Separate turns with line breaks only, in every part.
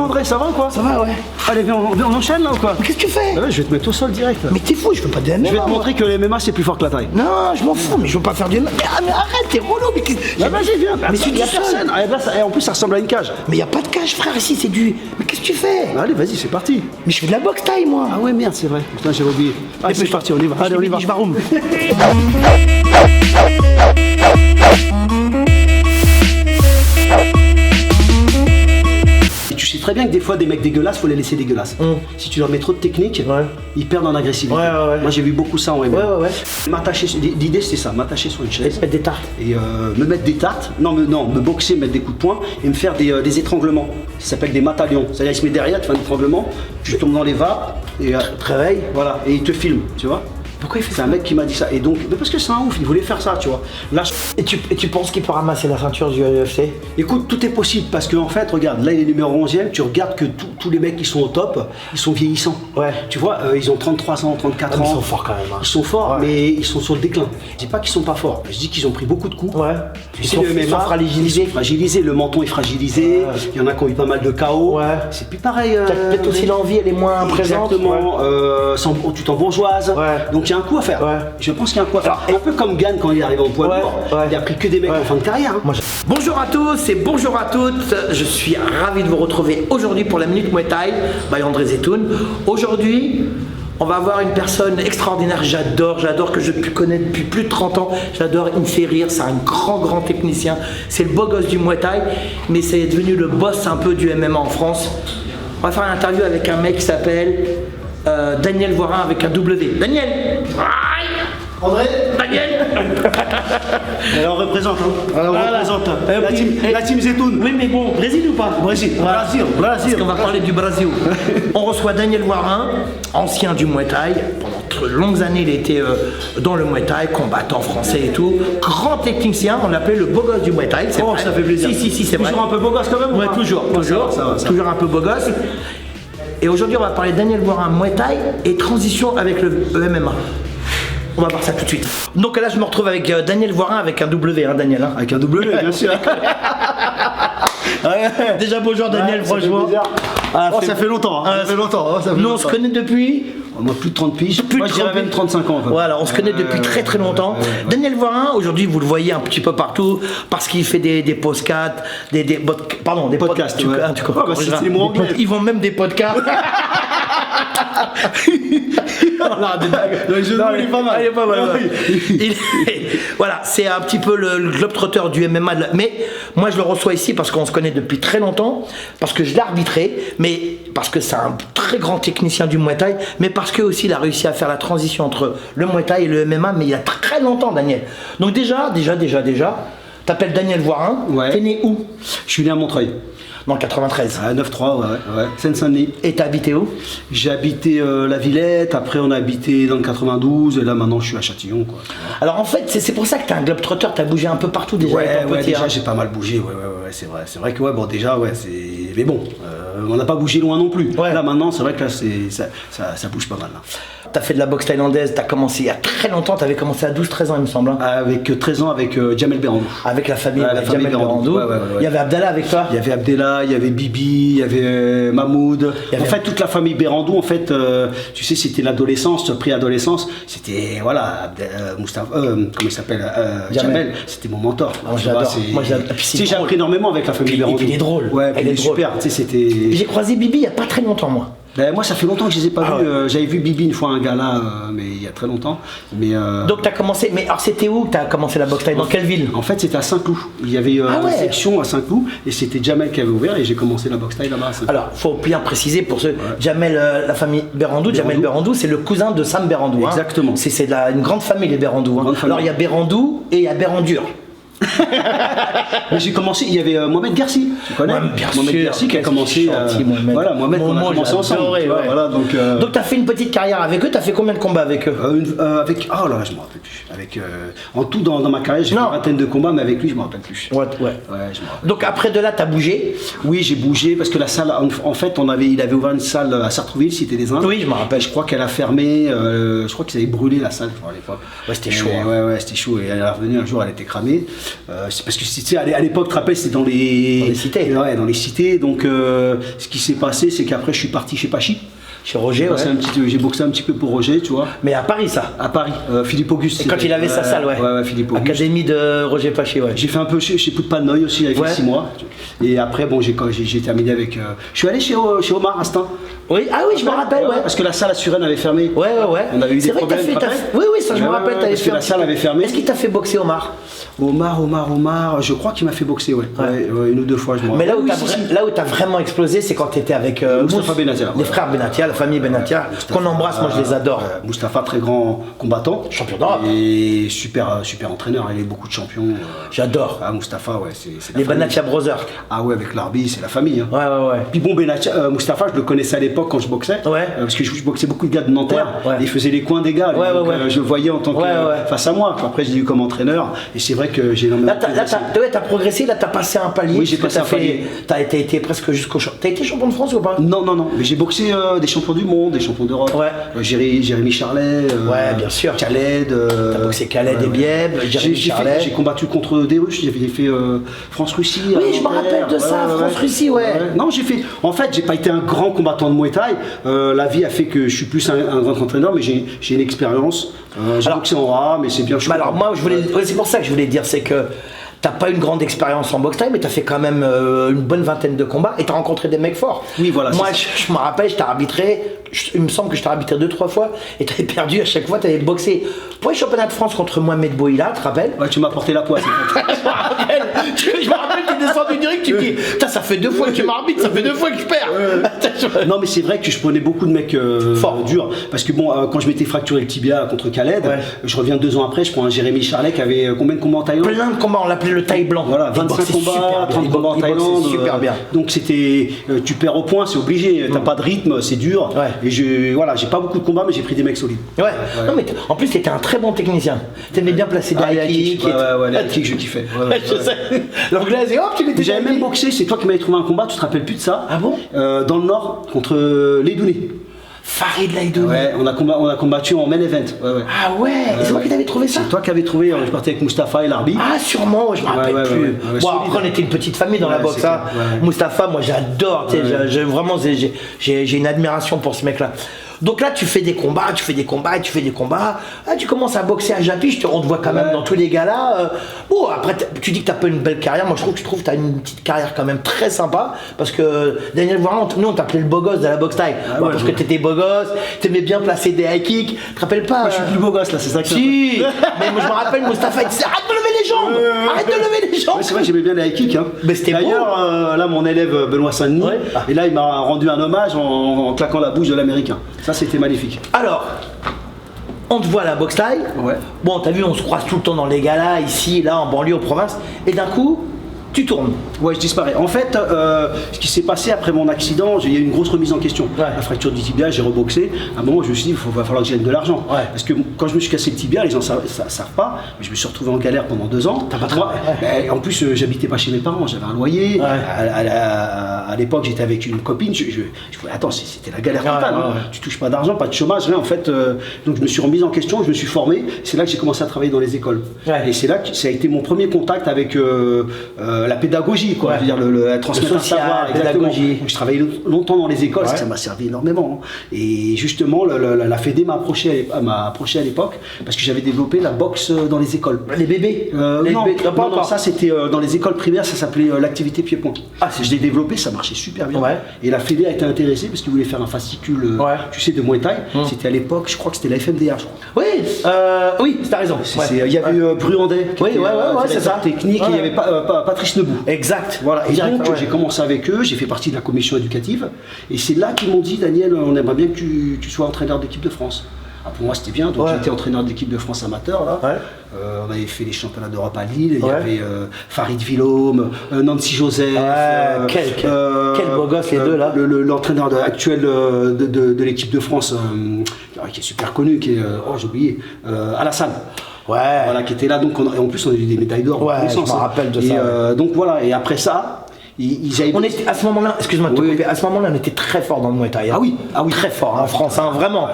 André, ça va ou quoi?
Ça va, ouais.
Allez, viens, on enchaîne là ou quoi?
Mais qu'est-ce que tu fais?
Bah ouais, je vais te mettre au sol direct.
Mais t'es fou, je fais pas de MMA.
Je vais te montrer que le MMA c'est plus fort que la taille.
Non, je m'en fous, mais je veux pas faire du MMA. Mais arrête, t'es relou.
Bah vas-y, viens.
Mais c'est
y a
tout seul.
personne. Ah, là, en plus, ça ressemble à une cage.
Mais y a pas de cage, frère, ici, c'est du. Mais qu'est-ce que tu fais?
Bah, allez, vas-y, c'est parti.
Mais je fais de la boxe taille, moi.
Ah ouais, merde, c'est vrai. Putain, j'avais oublié. Allez, c'est parti, on y va. Allez, on y va.
Je vais room.
Et tu sais très bien que des fois, des mecs dégueulasses, faut les laisser dégueulasses. Si tu leur mets trop de technique, ils perdent en agressivité.
Ouais.
Moi, j'ai vu beaucoup ça en MMA.
Ouais.
M'attacher, l'idée c'était ça, m'attacher sur une chaise.
Mettre des tartes.
Et me mettre des tartes, me boxer, me mettre des coups de poing et me faire des étranglements. Ça s'appelle des matalions. C'est-à-dire, il se met derrière, tu fais un étranglement, tu tombes dans les vapes et te réveilles, voilà, et il te filme, tu vois.
Pourquoi il fait
C'est
ça?
un mec qui m'a dit ça. Et donc, mais parce que c'est un ouf, il voulait faire ça, tu vois. Là,
Et tu penses qu'il peut ramasser la ceinture du UFC?
écoute, tout est possible parce qu'en fait, regarde, là il est numéro 11e, tu regardes que tous les mecs qui sont au top, ils sont vieillissants.
Ouais.
Tu vois, ils ont 33 ans, 34 ans.
Ils sont forts quand même.
Ils sont forts,
Ouais.
mais ils sont sur le déclin. Je dis pas qu'ils sont pas forts, je dis qu'ils ont pris beaucoup de coups.
Ouais.
Tu sais, le MMA,
ils sont fragilisés.
ils sont fragilisés, le menton est fragilisé, il y en a qui ont eu pas mal de KO.
Ouais.
C'est plus pareil.
Peut-être aussi l'envie, elle est moins présente.
Exactement, tu t'en bourgeoises.
Ouais.
Donc il y a un coup à faire.
Ouais.
Je pense qu'il y a un coup à faire. Un peu comme Gann quand il est arrivé en poids lourd.
Ouais.
Il a pris que des mecs en fin de carrière. Hein.
Bonjour à tous et bonjour à toutes. Je suis ravi de vous retrouver aujourd'hui pour la Minute Muay Thai by André Zetoun. Aujourd'hui, on va avoir une personne extraordinaire. J'adore, que je connais depuis plus de 30 ans. J'adore, il me fait rire. C'est un grand technicien. C'est le beau gosse du Muay Thai, mais c'est devenu le boss un peu du MMA en France. On va faire une interview avec un mec qui s'appelle Daniel Voirin avec un W. Daniel!
André,
Daniel!
alors on représente, hein. Alors on
Voilà.
représente
puis,
la team Zetoun.
Oui, mais bon, Brésil ou pas?
Brésil,
Voilà.
Brésil.
Parce qu'on va parler du Brésil. On reçoit Daniel Voirin, ancien du Muay Thai. Pendant de longues années, il était dans le Muay Thai, combattant français et tout. Grand technicien, on l'appelait le beau gosse du Muay Thai.
Oh, ça fait plaisir.
Si, c'est vrai.
Toujours un peu beau gosse quand même.
Ouais, toujours.
Ça va.
Toujours un peu beau gosse. Et aujourd'hui, on va parler de Daniel Voirin, Muay Thai et transition avec le MMA. On va voir ça tout de suite. Donc là, je me retrouve avec Daniel Voirin avec un W, hein, Daniel. Hein.
Avec un W, bien sûr.
Déjà, bonjour Daniel,
Ouais, ça fait
franchement.
plaisir.
Ah,
Ça fait longtemps.
Ah,
Ça fait longtemps.
Nous, on se connaît depuis.
Moi, plus de 30 piges.
Plus
Moi,
de
je dirais
30
même 35 ans.
Voilà, on se connaît depuis très longtemps. Daniel Voirin, aujourd'hui, vous le voyez un petit peu partout parce qu'il fait des podcasts, des
Podcasts,
tu,
ouais.
hein, tu comprends,
Ah, bah, c'est les mots anglais.
Ils vont même des podcasts.
Le jeu de mots, il est pas mal.
Il est pas mal.
Ah,
Ouais. Voilà, c'est un petit peu le globe-trotter du MMA. Mais moi, je le reçois ici parce qu'on se connaît depuis très longtemps, parce que je l'ai arbitré, mais parce que c'est un très grand technicien du Muay Thai, mais parce que aussi il a réussi à faire la transition entre le Muay Thai et le MMA, mais il y a très longtemps, Daniel. Donc déjà, t'appelles Daniel Voirin.
Ouais.
T'es né où?
Je suis né à Montreuil.
Dans le 93.
À 9-3, ouais. Seine-Saint-Denis.
Et t'as habité où?
J'ai habité la Villette, après on a habité dans le 92, et là maintenant je suis à Châtillon, quoi.
Alors en fait, c'est pour ça que t'es un globe-trotter, t'as bougé un peu partout déjà. étant petit,
Déjà
hein.
j'ai pas mal bougé, ouais, c'est vrai. C'est vrai que déjà, c'est. Mais bon, on n'a pas bougé loin non plus.
Ouais.
Là maintenant, c'est vrai que là ça bouge pas mal. Là.
T'as fait de la boxe thaïlandaise, t'as commencé il y a très longtemps, t'avais commencé à 12-13 ans il me semble. Hein.
Avec 13 ans avec Jamel Berandou.
Avec la famille,
Ouais, la famille
Jamel
Berandou.
Berandou.
Ouais.
Il y avait Abdallah avec toi.
Il y avait Abdallah, il y avait Bibi, il y avait Mahmoud.
Il y avait-
En fait, toute la famille Berandou, en fait, tu sais, c'était l'adolescence, préadolescence. C'était, voilà, Moustapha, comment il s'appelle Jamel, c'était mon mentor.
moi,
Tu
j'adore.
vois, c'est-
Moi, j'adore. Et puis, c'est
Tu sais, j'ai
drôle.
appris énormément avec la famille
Et puis,
Berandou.
il est drôle.
Ouais,
Il
il
est
est
drôle.
super. Tu sais, c'était.
J'ai croisé Bibi il y a pas très longtemps moi.
Ben, moi, ça fait longtemps que je les ai pas
Ah
vus.
ouais.
J'avais vu Bibi une fois à un gala, mais il y a très longtemps. Mais
Donc t'as commencé, mais alors c'était où que t'as commencé la boxe thaï? Dans quelle ville?
en fait, c'était à Saint-Cloud. Il y avait
Ah ouais.
une section à Saint-Cloud et c'était Jamel qui avait ouvert et j'ai commencé la boxe thaï là-bas à Saint-Cloud.
Alors, faut bien préciser pour ceux, Jamel, la famille Berandou, Jamel
Berandou.
Berandou, c'est le cousin de Sam Berandou. Hein.
Exactement.
C'est une grande famille les Berandou. Hein.
Grande famille.
Alors il y a Berandou et il y a Berandur.
Mais j'ai commencé, il y avait Mohamed Garci, tu connais?
Ouais, bien
Mohamed
sûr,
Garci qui a
qu'est-ce
commencé.
qu'il est gentil, Mohamed.
Voilà, Mohamed, on a commencé ensemble.
j'adorais,
tu vois,
ouais.
Voilà, donc.
Donc t'as fait une petite carrière avec eux, t'as fait combien de combats avec eux?
Avec. Oh là là, je me rappelle plus. Avec, en tout, dans ma carrière, j'ai fait
Non.
une vingtaine de combats, mais avec lui, je me rappelle plus.
Ouais.
Ouais, je me rappelle.
Donc après de là, t'as bougé.
Oui, j'ai bougé parce que la salle, en fait, il avait ouvert une salle à Sartrouville, Cité des Indes.
Oui, je me rappelle.
Je crois qu'elle a fermé, je crois qu'ils avaient brûlé la salle, je crois, à l'époque.
Ouais, c'était
Et
chaud, hein.
Ouais, c'était chaud. Et elle est revenue un jour, elle était cramée. C'est parce que tu sais, à l'époque, tu te rappelles, c'était dans les
cités.
Ouais, dans les cités. Donc, ce qui s'est passé, c'est qu'après, je suis parti chez Pachi.
Chez Roger,
J'ai boxé un petit peu pour Roger, tu vois.
Mais à Paris, ça.
À Paris, Philippe Auguste.
Et quand il avait sa salle,
ouais, Philippe Auguste.
Académie de Roger Pachi, ouais.
J'ai fait un peu chez Poudpanoï aussi, avec 6 mois. Et après, bon, j'ai terminé avec. Je suis allé chez Omar Astin.
Oui, ah oui, je me rappelle, ouais.
Parce que la salle à Suresnes avait fermé.
Ouais.
On avait eu des problèmes.
Oui, ça, je me rappelle.
Parce que la salle avait fermé.
Est-ce qu'il t'a fait boxer Omar?
Omar, je crois qu'il m'a fait boxer, ouais. Une ou deux fois, je me rappelle.
Mais là où t'as vraiment explosé, c'est quand t'étais avec
Moustapha Benatia.
Les frères Benatia, la famille Benatia, qu'on embrasse, moi je les adore.
Moustapha, très grand combattant.
Champion d'Europe.
Et super entraîneur, il a eu beaucoup de champions.
J'adore.
Moustapha, ouais, c'est
les Benatia Brothers.
Ah ouais, avec l'Arbi, c'est la famille. Hein.
Ouais.
Puis bon, Moustapha, je le connaissais à l'époque quand je boxais.
Ouais.
Parce que je boxais beaucoup de gars de Nanterre.
Ouais.
Et il faisait les coins des gars. Donc, je le voyais en tant que face à moi. Après, je l'ai eu comme entraîneur. Et c'est vrai que j'ai énormément.
Là, t'as progressé, là, t'as passé un palier.
Oui, j'ai passé un palier.
T'as été presque jusqu'au champ. T'as été champion de France ou pas?
Non. Mais j'ai boxé des champions du monde, des champions d'Europe.
Ouais.
Jérémy Charlet.
Ouais, bien sûr.
Khaled.
T'as boxé Khaled et Bieb, Jérémy Charlet.
J'ai combattu contre des Russes. J'avais fait France-Russie.
Oui, je me rappelle de ça, France-Russie, ouais.
Non, en fait, j'ai pas été un grand combattant de Muay Thai. La vie a fait que je suis plus un grand entraîneur, mais j'ai une expérience. J'ai boxé en rat, mais c'est bien chaud.
Alors moi, c'est pour ça que je voulais dire, c'est que t'as pas une grande expérience en boxe thaï, mais t'as fait quand même une bonne vingtaine de combats et t'as rencontré des mecs forts.
Oui, voilà.
Moi, je me rappelle, je t'ai arbitré, il me semble que je t'ai arbitré 2-3 fois et t'avais perdu à chaque fois, t'avais boxé pour les championnats de France contre Mohamed Bouhila, tu te rappelles?
Ouais, tu m'as porté la poisse.
Je me rappelle, tu es descendu du ring, tu me dis, ça fait 2 fois que tu m'arbitres, ça fait 2 fois que je perds.
Non, mais c'est vrai que je prenais beaucoup de mecs forts, durs. Parce que bon, quand je m'étais fracturé le tibia contre Khaled, je reviens 2 ans après, je prends un Jérémy Charlet qui avait combien de combats en Thaïlande?
Plein de combats, on l'appelait le Thaï blanc.
Voilà, 25 combats, 30 combats en Thaïlande.
Super bien.
Donc c'était, tu perds au point, c'est obligé. T'as pas de rythme, c'est dur. Et j'ai pas beaucoup de combats, mais j'ai pris des mecs solides.
Ouais. Non, mais en plus, t'étais un très bon technicien. T'aimais bien placer des high kicks.
Ouais, les high kicks, je kiffais.
Je sais. L'anglaise, et hop, tu l'étais.
J'avais même boxé, c'est toi qui m'avais trouvé un combat, tu te rappelles plus de ça?
Ah bon?
Dans le Nord, contre Leidouni.
Farid Leidouni.
Ouais, on a combattu en main event.
Ah ouais, et c'est moi qui t'avais trouvé ça?
C'est toi qui avais trouvé, je partais avec Moustapha et l'Arbi.
Ah sûrement, je me rappelle plus. Bon, après on était une petite famille dans la boxe. Hein. Moustapha, moi j'adore, vraiment j'ai une admiration pour ce mec-là. Donc là, tu fais des combats. Ah, tu commences à boxer à Japy, on te voit quand même dans tous les galas. Bon, après, tu dis que tu n'as pas une belle carrière. Moi, je trouve que tu as une petite carrière quand même très sympa. Parce que Daniel Voiron, nous, on t'appelait le beau gosse de la boxe thaï. Parce que tu étais beau gosse, tu aimais bien placer des high kicks. Tu te rappelles pas?
Moi, je suis plus beau gosse là, c'est ça que
si. Mais moi, je me rappelle, Moustapha, il disait arrête de lever les jambes. Arrête de lever les jambes.
Ouais, c'est vrai, j'aimais bien les high kicks. Hein.
Mais c'était
d'ailleurs, là, mon élève Benoît Saint-Denis, et là, il m'a rendu un hommage en claquant la bouche de l'américain. Ça, c'était magnifique.
Alors, on te voit à la boxe thaï.
Ouais.
Bon, t'as vu, on se croise tout le temps dans les galas, ici, là, en banlieue, en province. Et d'un coup, tu tournes.
Ouais, je disparais. En fait, ce qui s'est passé après mon accident, il y a eu une grosse remise en question. La fracture du tibia, j'ai reboxé. À un moment, je me suis dit, il va falloir que je gagne de l'argent. Parce que quand je me suis cassé le tibia, les gens savent pas, mais je me suis retrouvé en galère pendant 2 ans.
T'as pas travaillé.
En plus, j'habitais pas chez mes parents, j'avais un loyer. À l'époque, j'étais avec une copine. Je voulais, attends, c'était la galère totale. Tu touches pas d'argent, pas de chômage, rien. En fait, donc je me suis remis en question, je me suis formé. C'est là que j'ai commencé à travailler dans les écoles. Et c'est là que ça a été mon premier contact avec la pédagogie, quoi. Je veux dire, la transmettre un savoir,
pédagogie.
Je travaillais longtemps dans les écoles, ça m'a servi énormément. Et justement, la Fédé m'a approché à l'époque parce que j'avais développé la boxe dans les écoles.
Les bébés
non, ça c'était dans les écoles primaires, ça s'appelait l'activité pied-point. Je l'ai développé, ça marchait super bien. Et la Fédé a été intéressée parce qu'ils voulaient faire un fascicule, tu sais, de Muay Thai. C'était à l'époque, je crois que c'était la FMDA, je crois.
Oui, t'as raison.
Il y avait Bruandet,
c'est ça.
Technique, et il y avait Patrice Nebou.
Exact.
Voilà, et donc j'ai commencé avec eux, j'ai fait partie de la commission éducative, et c'est là qu'ils m'ont dit, Daniel, on aimerait bien que tu sois entraîneur d'équipe de France. Pour moi c'était bien, donc j'étais entraîneur d'équipe de France amateur là. On avait fait les championnats d'Europe à Lille, il y avait Farid Villaume, Nancy Joseph.
Quel beau gosse les deux là.
L'entraîneur actuel de l'équipe de France, qui est super connu, qui est, j'ai oublié, Alassane. Voilà, qui était là, donc en plus on a eu des médailles d'or.
Je me rappelle de ça.
Donc voilà, et après ça,
À ce moment-là, excuse-moi de te couper, à ce moment-là, on était très fort dans le Muay Thai.
Ah oui,
très fort en France, hein, vraiment.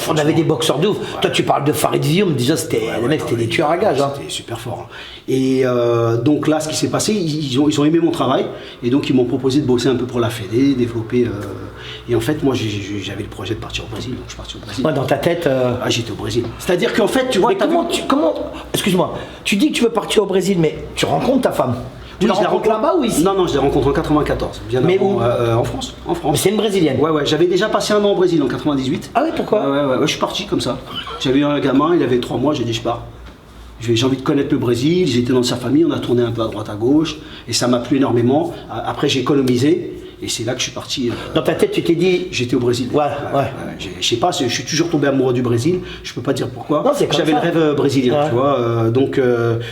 On avait des boxeurs de ouf. Toi, tu parles de Farid Vioum, déjà, les mecs, c'était des tueurs à gages.
C'était super fort. Et donc là, ce qui s'est passé, ils ont aimé mon travail, et donc ils m'ont proposé de bosser un peu pour la Fédé, développer. Et en fait, moi, j'avais le projet de partir au Brésil, donc je suis parti au Brésil.
Ouais, dans ta tête.
Ah, j'étais au Brésil. C'est-à-dire qu'en fait, tu vois.
Mais comment. Excuse-moi, tu dis que tu veux partir au Brésil, mais tu rencontres ta femme. Tu la rencontres là-bas ou ici?
Non, je l'ai rencontrée en 94.
Mais où?
En France.
Mais c'est une Brésilienne?
Ouais, j'avais déjà passé un an au Brésil en 98.
Ah oui, pourquoi?
Ouais, je suis parti comme ça. J'avais eu un gamin, il avait 3 mois, j'ai dit je pars. J'ai envie de connaître le Brésil, j'étais dans sa famille, on a tourné un peu à droite à gauche, et ça m'a plu énormément. Après j'ai économisé, et c'est là que je suis parti.
Dans ta tête tu t'es dit...
J'étais au Brésil.
Ouais.
Je sais pas, je suis toujours tombé amoureux du Brésil, je peux pas dire pourquoi.
Non,
j'avais le rêve brésilien, tu vois. Donc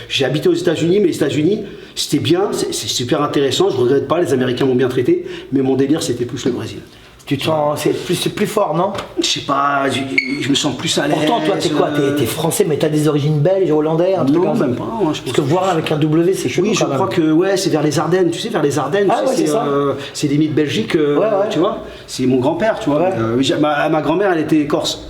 j'ai habité aux États-Unis, mais les États-Unis, c'était bien, c'est super intéressant, je regrette pas, les Américains m'ont bien traité, mais mon délire c'était plus le Brésil.
Tu te sens, c'est plus fort, non?
Je sais pas, je me sens plus à l'aise.
Pourtant, toi, t'es quoi? T'es français, mais t'as des origines belges, hollandais, un truc comme ça?
Non, même pas. Hein,
parce que voir avec un W, c'est chelou.
Oui, je crois que c'est vers les Ardennes. Tu sais, vers les Ardennes, c'est limite Belgique, tu vois. C'est mon grand-père, tu vois. Ma grand-mère, elle était corse.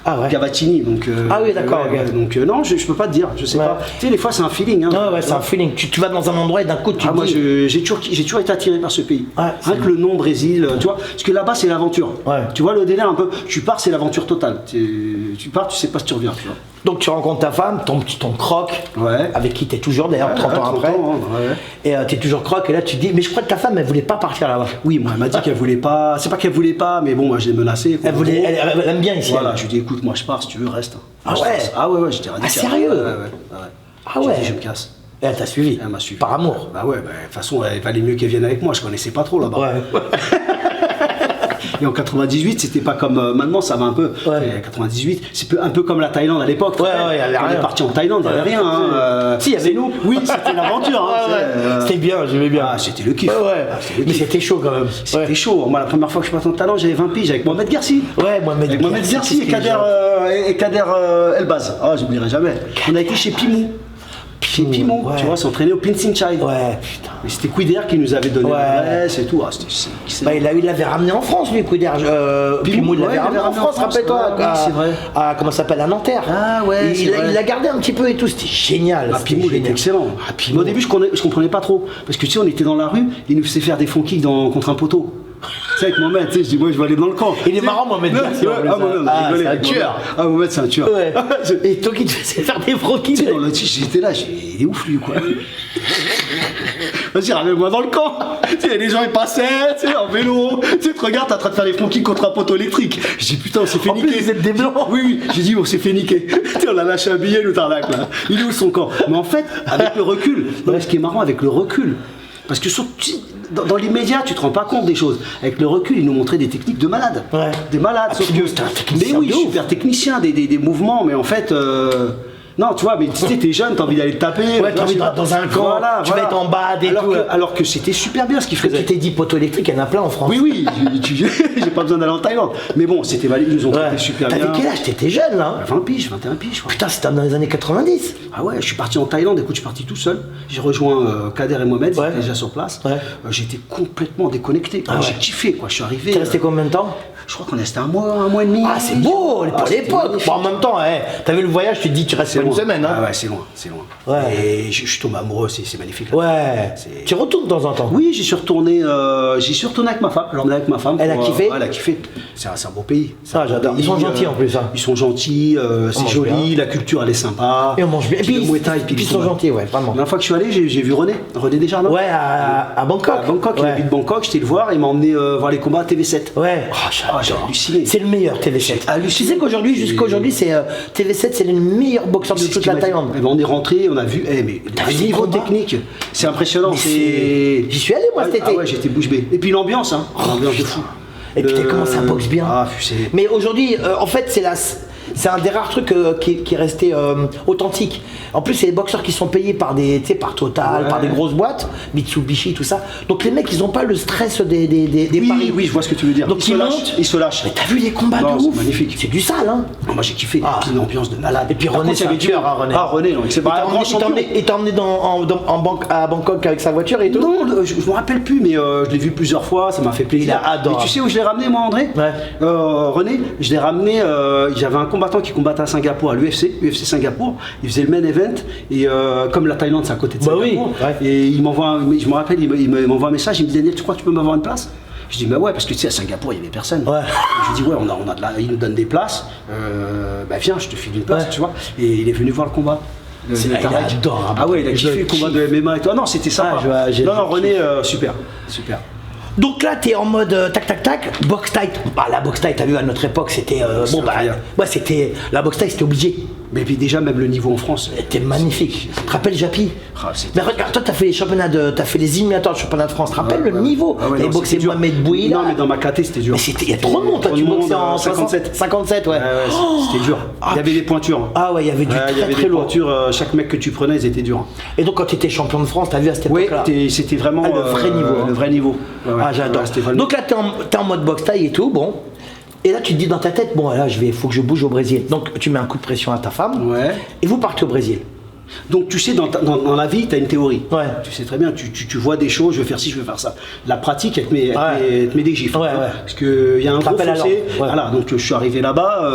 Ah ouais.
Gavatini, donc.
Ah oui, d'accord.
Donc non, je peux pas te dire, je sais pas. Tu sais, des fois c'est un feeling. Hein.
Ouais, c'est un feeling. Tu vas dans un endroit et d'un coup tu.
Moi, j'ai toujours été attiré par ce pays. Rien que le nom Brésil, tu vois, parce que là-bas c'est l'aventure.
Ouais.
Tu vois le délire un peu. Tu pars, c'est l'aventure totale. Tu pars, tu sais pas si tu reviens, tu vois.
Donc tu rencontres ta femme, ton croc, avec qui tu es toujours d'ailleurs 30 ans après. Et tu es toujours croc, et là tu te dis, mais je crois que ta femme elle voulait pas partir là-bas.
Oui, moi elle m'a dit qu'elle voulait pas, c'est pas qu'elle voulait pas, mais bon, moi j'ai menacé.
Elle aime bien ici.
Voilà, je lui dis écoute, moi je pars, si tu veux, reste.
Ah ouais,
j'étais radical.
Ah sérieux? Ah ouais.
J'ai dit, je me casse.
Et elle t'a suivi.
Elle m'a suivi.
Par amour.
Bah ouais, de toute façon, il valait mieux qu'elle vienne avec moi, je connaissais pas trop là-bas.
Ouais.
Et en 98, c'était pas comme maintenant, ça va un peu. En 98, c'est un peu comme la Thaïlande à l'époque.
Ouais, il y avait rien.
On est parti en Thaïlande, il n'y avait rien.
Si, il y avait nous.
Oui, c'était l'aventure.
C'était bien, j'aimais bien.
Ah, c'était le kiff.
Mais c'était chaud quand même.
C'était chaud. Moi, la première fois que je suis parti en Thaïlande, j'avais 20 piges avec Mohamed Garci. Mohamed Garci et Kader Elbaz. Ah, j'oublierai jamais. On a été chez Pimou. Chez Pimou, tu vois, s'entraîner au Pinsing Chai.
Ouais, putain.
Mais c'était Quider qui nous avait donné l'adresse et tout.
Il l'avait ramené en France, lui, Quider. Pimou, il l'avait ramené en France, rappelle-toi.
C'est vrai.
Comment ça s'appelle, à Nanterre.
Ah ouais.
Il l'a gardé un petit peu et tout, c'était génial.
Pimou, il était excellent. Mais au début, je comprenais pas trop. Parce que tu sais, on était dans la rue, il nous faisait faire des funky contre un poteau. Tu sais, avec Mohamed, tu sais, je dis, moi je vais aller dans le camp.
Il est marrant, Mohamed.
C'est un tueur. Ah, Mohamed, c'est un tueur.
Et toi qui te faisais faire des franquilles.
Tu sais, dans le j'étais là, il est ouf lui, quoi. Vas-y, ramène-moi dans le camp. Tu sais, les gens ils passaient, tu sais, en vélo. Tu sais, tu regardes, t'es en train de faire des franquilles contre un poteau électrique. Je dis, putain, on s'est fait niquer.
En plus, vous êtes des blancs.
Oui, j'ai dit, on s'est fait niquer. Tu sais, on a lâché un billet, le tarlac, là. Il est où son camp? Mais en fait, avec le recul, ce qui est marrant avec le recul, parce que dans l'immédiat, tu te rends pas compte des choses. Avec le recul, ils nous montraient des techniques de malades. Des malades. Sauf que, mais oui, super technicien, des mouvements, mais en fait. Non, tu vois, mais tu sais, t'es jeune, t'as envie d'aller te taper.
Ouais, t'as envie d'être dans un camp, tu vas être en bas et tout.
Alors que c'était super bien ce qu'il faisait.
Tu t'es dit poteau électrique, il y en a plein en France.
Oui, j'ai pas besoin d'aller en Thaïlande. Mais bon, c'était valide, ils nous ont traité super bien.
T'avais quel âge? T'étais jeune là?
20 piges, 21 piges, je crois.
Putain, c'était dans les années 90.
Ah ouais, je suis parti en Thaïlande, écoute, je suis parti tout seul. J'ai rejoint Kader et Mohamed, ils étaient déjà sur place. J'étais complètement déconnecté. J'ai kiffé, quoi. Je suis arrivé.
T'es resté combien de temps?
Je crois qu'on est resté un mois et demi.
Ah, c'est beau, pour l'époque. Bon, en même temps, t'as vu le voyage, tu te dis, tu restes une semaine. Hein.
Ah ouais, c'est loin. Ouais. Et je tombe amoureux, c'est magnifique. Là.
Ouais. Tu retournes de temps en temps?
Oui, j'y suis retourné avec ma femme. J'emmenais avec ma femme.
Elle a kiffé?
Elle a kiffé. C'est un beau pays.
Ah, j'adore. Ils sont gentils en plus.
Ils sont gentils, c'est joli, la culture elle est sympa.
Et on mange bien. Et puis,
le Muay Thai,
ils sont gentils, ouais, vraiment.
La dernière fois que je suis allé, j'ai vu René Desjardins.
Ouais, à Bangkok.
À Bangkok, il habite Bangkok, j'étais le voir, il m'a emmené voir les combats à TV7.
Ouais.
J'ai halluciné.
C'est le meilleur TV7. Tu sais qu'aujourd'hui, jusqu'à aujourd'hui, c'est TV7, c'est le meilleur boxeur de toute la Thaïlande.
On est rentré, on a vu, mais le niveau technique, c'est impressionnant.
J'y suis allé moi cet été.
Ah ouais, j'étais bouche bée. Et puis l'ambiance, l'ambiance de fou.
Et puis t'as commencé à boxe bien.
Ah,
mais aujourd'hui, en fait, c'est un des rares trucs qui est resté authentique. En plus, c'est des boxeurs qui sont payés par par Total, par des grosses boîtes, Mitsubishi, tout ça. Donc les mecs, ils ont pas le stress des paris.
Oui, je vois ce que tu veux dire.
Donc
Ils se lâchent.
Mais t'as vu les combats de
c'est
ouf?
magnifique.
C'est du sale, hein.
Moi j'ai kiffé, une ambiance de malade.
Et puis René, c'est un tueur, hein, René.
Ah René, non, c'est pas un grand champion.
Il t'a emmené à Bangkok avec sa voiture et tout?
Non, je me rappelle plus, mais je l'ai vu plusieurs fois, ça m'a fait plaisir.
Il a adoré.
Et tu sais où je l'ai ramené, moi, André?
Ouais.
René, je l'ai ramené, j'avais un combattant qui combattait à Singapour, à l'UFC Singapour. Il faisait le main event, et comme la Thaïlande, c'est à côté de Singapour.
Oui.
Et il m'envoie, je me rappelle, il m'envoie un message, il me dit Daniel, tu crois que tu peux m'avoir une place? Je dis bah ouais, parce que tu sais à Singapour il y avait personne.
Ouais.
Je dis ouais, il nous donne des places. Bah viens, je te file une place, tu vois. Et il est venu voir le combat.
Il adore.
Ah ouais, il a kiffé le combat de MMA et tout. Ah non, c'était sympa. Non, René, super.
Donc là, t'es en mode tac tac tac, box tight. Bah la box tight, t'as vu à notre époque, c'était c'était la box tight, c'était obligé.
Mais puis déjà même le niveau en France.
C'était magnifique. Tu te rappelles Japi? Mais regarde, toi t'as fait les championnats t'as fait les éliminatoires de championnat de France. Tu te rappelles le niveau? T'avais boxé Mohamed Bouila.
Non mais dans ma caté c'était dur.
Mais il y a trop de monde. Toi tu boxais en 57, ouais.
C'était dur. Il y avait des pointures.
Ah ouais, il y avait du très lourd.
Pointures. Chaque mec que tu prenais, ils étaient durs.
Et donc quand tu étais champion de France, t'as vu à cette époque-là?
Oui, c'était vraiment
le vrai niveau.
Le vrai niveau.
Ah j'adore. Donc là t'es en mode boxe taille et tout, bon. Et là tu te dis dans ta tête, bon là faut que je bouge au Brésil. Donc tu mets un coup de pression à ta femme.
Ouais.
Et vous partez au Brésil.
Donc tu sais, dans la vie, tu as une théorie.
Ouais.
Tu sais très bien, tu vois des choses, je veux faire ci, je veux faire ça. La pratique, elle te met des gifles.
Ouais.
Parce qu'il y a un gros fossé.
Ouais.
Voilà, donc je suis arrivé là-bas.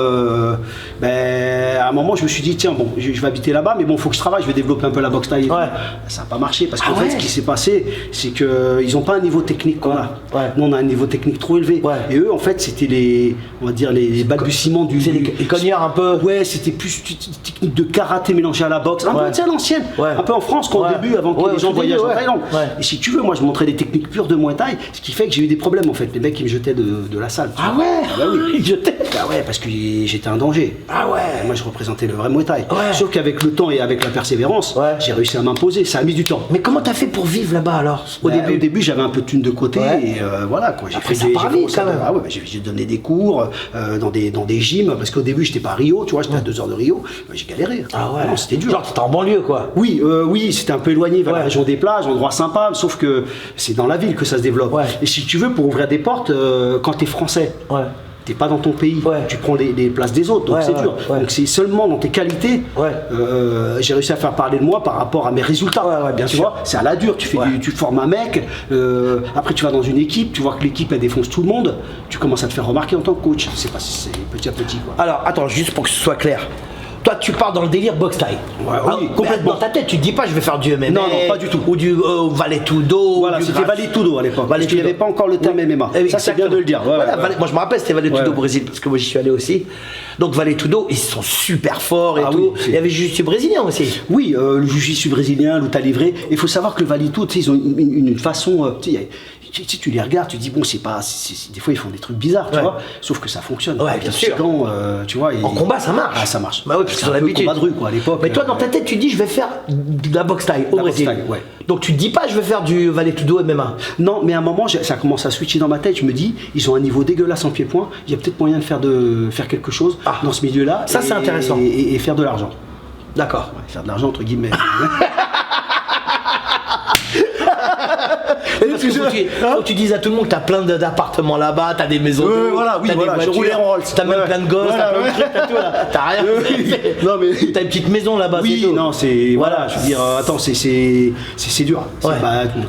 À un moment, je me suis dit, tiens, bon, je vais habiter là-bas, mais bon, il faut que je travaille, je vais développer un peu la boxe taille.
Ouais.
Ça n'a pas marché parce qu'en fait, ce qui s'est passé, c'est qu'ils n'ont pas un niveau technique qu'on a.
Ouais.
Nous, on a un niveau technique trop élevé.
Ouais.
Et eux, en fait, c'était on va dire, les balbutiements du.
C'est les cogneurs un peu.
Ouais, c'était plus technique de karaté mélangée à la boxe. Un peu, tu sais, à l'ancienne.
Ouais.
Un peu en France, au début, avant que les gens voyagent en Thaïlande.
Ouais.
Et si tu veux, moi je montrais des techniques pures de Muay Thai, ce qui fait que j'ai eu des problèmes en fait. Les mecs qui me jetaient de la salle.
Ah ouais.
Ah bah oui.
Ils jetaient.
Ah ouais, parce que j'étais un danger.
Ah ouais.
Et moi je représentais le vrai Muay Thai.
Ouais.
Sauf qu'avec le temps et avec la persévérance, j'ai réussi à m'imposer. Ça a mis du temps.
Mais comment t'as fait pour vivre là-bas alors
Au début, j'avais un peu de thunes de côté et voilà quoi. J'ai donné des cours dans des gyms parce qu'au début j'étais pas à Rio, tu vois, j'étais à 2 heures de Rio. J'ai galéré.
Ah ouais.
Non, c'était dur.
Genre t'étais en banlieue quoi.
Oui, c'était un peu éloigné vers la région des plages, endroit sympa, sauf que c'est dans la ville que ça se développe. Ouais. Et si tu veux, pour ouvrir des portes, quand t'es français, t'es pas dans ton pays, tu prends les places des autres, donc c'est dur. Donc c'est seulement dans tes qualités, j'ai réussi à faire parler de moi par rapport à mes résultats.
Bien
tu
sûr.
vois, c'est à la dure, tu formes un mec, après tu vas dans une équipe, tu vois que l'équipe elle défonce tout le monde, tu commences à te faire remarquer en tant que coach. C'est petit à petit quoi.
Alors attends, juste pour que ce soit clair. Toi, tu pars dans le délire boxe taille.
Oui, complètement.
Dans ta tête, tu te dis pas, je vais faire du MMA.
Non, pas du tout.
Ou du Vale-Tudo.
Voilà, c'était Vale-Tudo à l'époque. Parce qu'il n'y avait pas encore le terme MMA. Ça, c'est bien de le dire.
Moi, je me rappelle, c'était Vale-Tudo au Brésil, parce que moi, j'y suis allé aussi. Donc, Vale-Tudo, ils sont super forts et tout. Il y avait le jiu-jitsu brésilien aussi.
Oui, le jiu-jitsu brésilien, lutte à livrer. Il faut savoir que le Vale-Tudo, ils ont une façon. Si tu les regardes, tu dis bon, c'est pas. Des fois, ils font des trucs bizarres, tu vois. Sauf que ça fonctionne.
Ouais, bien sûr.
Tu vois.
En combat, ça marche.
Ah, ça marche.
Bah oui, parce qu'ils ont l'habitude.
Combat de rue, quoi, à l'époque.
Mais toi, dans ta tête, tu dis, je vais faire de la boxe taille au Brésil. Donc, tu te dis pas, je vais faire du Vale-Tudo MMA.
Non, mais à un moment, ça commence à switcher dans ma tête. Je me dis, ils ont un niveau dégueulasse en pied-point. Il y a peut-être moyen de faire quelque chose dans ce milieu-là.
Ça, c'est intéressant.
Et faire de l'argent.
D'accord.
Faire de l'argent, entre guillemets.
Faut que tu dises à tout le monde que t'as plein d'appartements là-bas, t'as des maisons,
t'as des voitures,
je roulais en Rolls, t'as même plein de gosses, t'as plein de trucs, t'as tout là, t'as rien.
Non mais
t'as une petite maison là-bas.
Oui, non, c'est voilà, je veux dire, attends, c'est dur.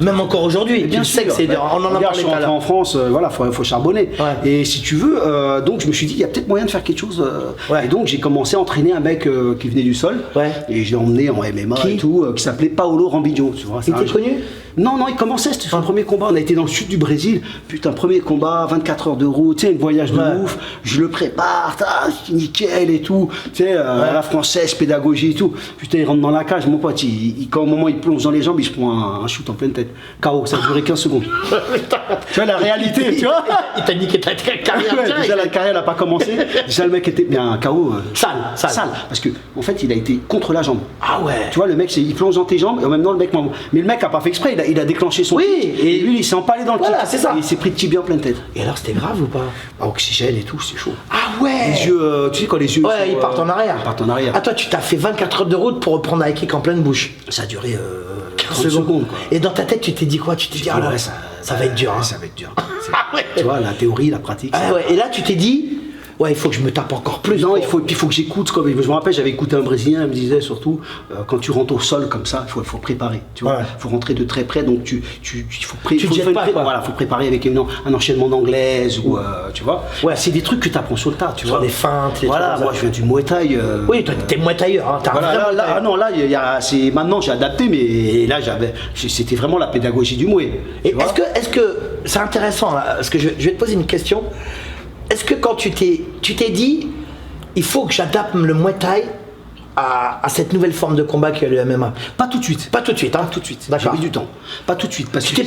Même encore aujourd'hui, bien sûr que c'est dur. On en a parlé tout à l'heure.
En France, voilà, faut charbonner. Et si tu veux, donc je me suis dit, il y a peut-être moyen de faire quelque chose. Et donc j'ai commencé à entraîner un mec qui venait du sol. Et je l'ai emmené en MMA et tout, qui s'appelait Paolo Rambidjo.
Il était connu?
Non, il commençait, c'était son premier combat. On a été dans le sud du Brésil. Putain, premier combat, 24 heures de route, tu sais, un voyage de ouf. Je le prépare, nickel et tout. Tu sais, la française, pédagogie et tout. Putain, il rentre dans la cage, mon pote. Quand au moment où il plonge dans les jambes, il se prend un shoot en pleine tête. KO, ça a duré 15 secondes. Tu vois, la réalité, tu vois.
Il t'a niqué ta carrière.
Déjà, la carrière n'a pas pas commencé. Déjà, le mec était bien KO.
Sale.
Parce que, en fait, il a été contre la jambe.
Ah ouais.
Tu vois, le mec, il plonge dans tes jambes et en même temps, le mec m'envoie. Mais le mec a pas fait exprès. il a déclenché son
Oui,
kick, et lui, il s'est empalé dans le
voilà,
kick.
c'est ça.
Et il s'est pris de tibia en pleine tête.
Et alors, c'était grave ou pas?
Oxygène et tout, c'est chaud.
Ah ouais.
Les yeux, tu sais, quand les yeux.
Ouais,
sont,
ils partent en arrière.
Ils partent en arrière.
Ah, toi, tu t'as fait 24 heures de route pour reprendre un kick en pleine bouche.
Ça a duré
15
30 secondes, quoi.
Et dans ta tête, tu t'es dit quoi? Tu t'es dit, ah ouais, ça va être dur. Hein.
Ça va être dur.
Ah ouais.
Tu vois, la théorie, la pratique.
Ah ouais. Et là, tu t'es dit, ouais, il faut que je me tape encore plus.
Non, il faut que j'écoute. Comme je me rappelle, j'avais écouté un Brésilien, il me disait surtout, quand tu rentres au sol comme ça, il faut préparer. Tu vois, il faut rentrer de très près, donc faut préparer avec un enchaînement d'anglaise ou tu vois.
Ouais,
c'est des trucs que tu apprends sur le tas, tu vois.
Des feintes.
Voilà, moi je viens du Muay Thai.
Oui, toi t'es Muay Thaïeur. Hein,
maintenant j'ai adapté, mais là c'était vraiment la pédagogie du Muay.
Et est-ce que c'est intéressant là, parce que je vais te poser une question. Est-ce que quand tu t'es dit, il faut que j'adapte le Muay Thai à cette nouvelle forme de combat qu'est le MMA?
Pas tout de suite.
Pas tout de suite, hein?
Pas tout de suite.
D'accord.
J'ai mis du temps. Pas tout de suite. Parce que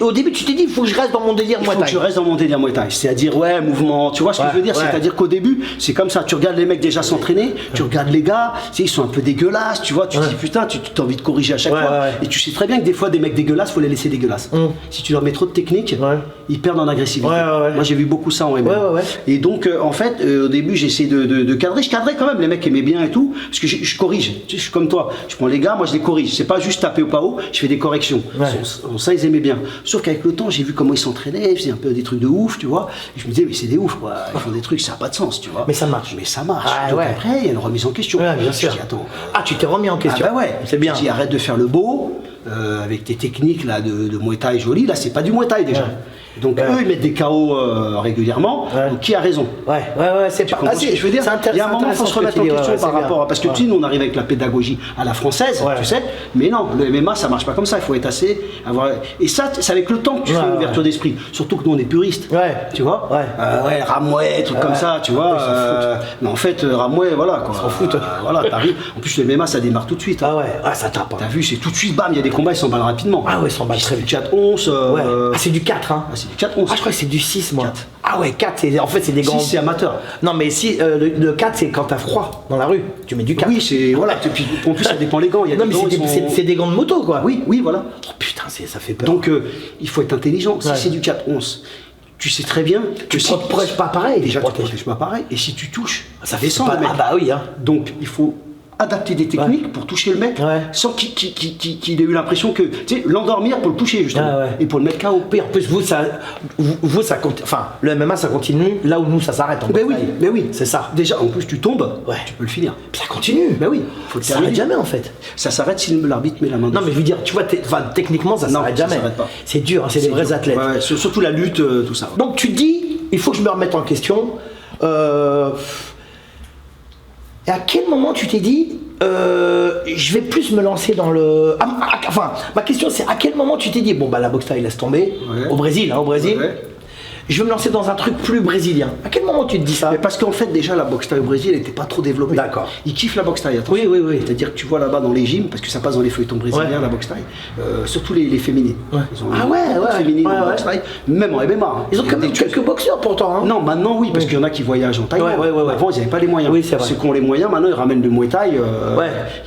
au début, tu t'es dit, il faut que je reste dans mon délire Muay
il faut
Thai.
que je reste dans mon délire Muay Thai. C'est-à-dire, mouvement. Tu vois ce que je veux dire? C'est-à-dire qu'au début, c'est comme ça. Tu regardes les mecs déjà s'entraîner, tu regardes les gars, tu sais, ils sont un peu dégueulasses, tu vois. Tu te dis, putain, tu as envie de corriger à chaque fois. Et tu sais très bien que des fois, des mecs dégueulasses, faut les laisser dégueulasses. Si tu leur mets trop de technique, ils perdent en agressivité. Moi, j'ai vu beaucoup ça en MMA. Et donc, en fait, au début, j'ai essayé de cadrer. Je cadrais quand même, les mecs aimaient bien et tout. Parce que je corrige. Je suis comme toi, je prends les gars, moi je les corrige. C'est pas juste taper au pas haut, je fais des corrections. Ça, ils aimaient bien. Sauf qu'avec le temps, j'ai vu comment ils s'entraînaient, ils faisaient un peu des trucs de ouf, tu vois. Et je me disais, mais c'est des oufs, quoi. Ils font des trucs, ça n'a pas de sens, tu vois.
Mais ça marche.
Donc après, il y a une remise en question.
Bien sûr.
Je dis, attends.
Tu t'es remis en question.
Ah bah ouais,
c'est bien.
Je dis, arrête de faire le beau, avec tes techniques là de Muay Thai joli. Là, c'est pas du Muay Thai déjà. Donc eux, ils mettent des KO régulièrement. Donc qui a raison?
C'est pas.
Je veux dire, il y a un moment, il faut se remettre en question par rapport à. Parce que tu sais, nous, on arrive avec la pédagogie à la française, tu sais. Mais non, le MMA, ça marche pas comme ça. Il faut être assez. Et ça, c'est avec le temps que tu fais une ouverture d'esprit. Surtout que nous, on est puristes. Tu vois? Ramouet, trucs comme ça, tu vois. Mais en fait, Ramouet, voilà quoi.
S'en foutent.
Voilà, t'arrives. En plus, le MMA, ça démarre tout de suite.
Ça tape.
T'as vu, c'est tout de suite, bam, il y a des combats, ils s'emballent rapidement.
Ils s'emballent très vite.
4-11.
C'est du 4, hein.
C'est du 4-11.
Je crois que c'est du 6, moi.
4.
Ah ouais, 4, en fait, c'est des grands.
6, c'est amateur.
Non, mais si, le 4, c'est quand t'as froid dans la rue. Tu mets du 4.
Oui, c'est. Voilà. Et puis, en plus, ça dépend les gants. Il y a
non,
des
mais
gants,
c'est des gants de moto, quoi.
Oui, voilà.
Oh putain, ça fait peur.
Donc, il faut être intelligent. Si c'est du 4-11, tu sais très bien que si.
Tu te protèges pas pareil.
Déjà, tu ne protèges pas pareil. Et si tu touches,
ça
descend.
Ah bah oui, hein.
Donc, il faut adapter des techniques pour toucher le mec sans qu'il ait eu l'impression que, tu sais, l'endormir pour le toucher justement et pour le mettre KO.
Et en plus vous ça continue, enfin le MMA ça continue là où nous ça s'arrête.
Ben oui,
c'est ça.
Déjà en plus tu tombes, tu peux le finir.
Puis ça continue.
Ben oui,
faut ça s'arrête jamais en fait.
Ça s'arrête si l'arbitre met la main dessus.
Non mais je veux dire, tu vois, techniquement ça s'arrête jamais. C'est dur, hein, c'est des vrais athlètes.
Surtout la lutte, tout ça.
Donc tu dis, il faut que je me remette en question. Et à quel moment tu t'es dit, je vais plus me lancer dans le. Enfin, ma question c'est à quel moment tu t'es dit, bon bah la boxe thaï laisse tomber, au Brésil, je vais me lancer dans un truc plus brésilien. À quel moment tu te dis ça?
Mais parce qu'en fait déjà la boxe thaï au Brésil n'était pas trop développée.
D'accord.
Ils kiffent la boxe thaï.
Oui.
C'est-à-dire que tu vois là-bas dans les gyms, parce que ça passe dans les feuilletons brésiliens la boxe thaï, surtout les féminines. Ils ont féminines en boxe thaï, même en MMA.
Ils ont quand même quelques boxeurs pourtant. Hein.
Non, maintenant oui, parce qu'il y en a qui voyagent en Thaïlande. Avant ils n'avaient pas les moyens.
Oui, c'est vrai.
Ceux qui ont les moyens, maintenant ils ramènent le Muay Thai.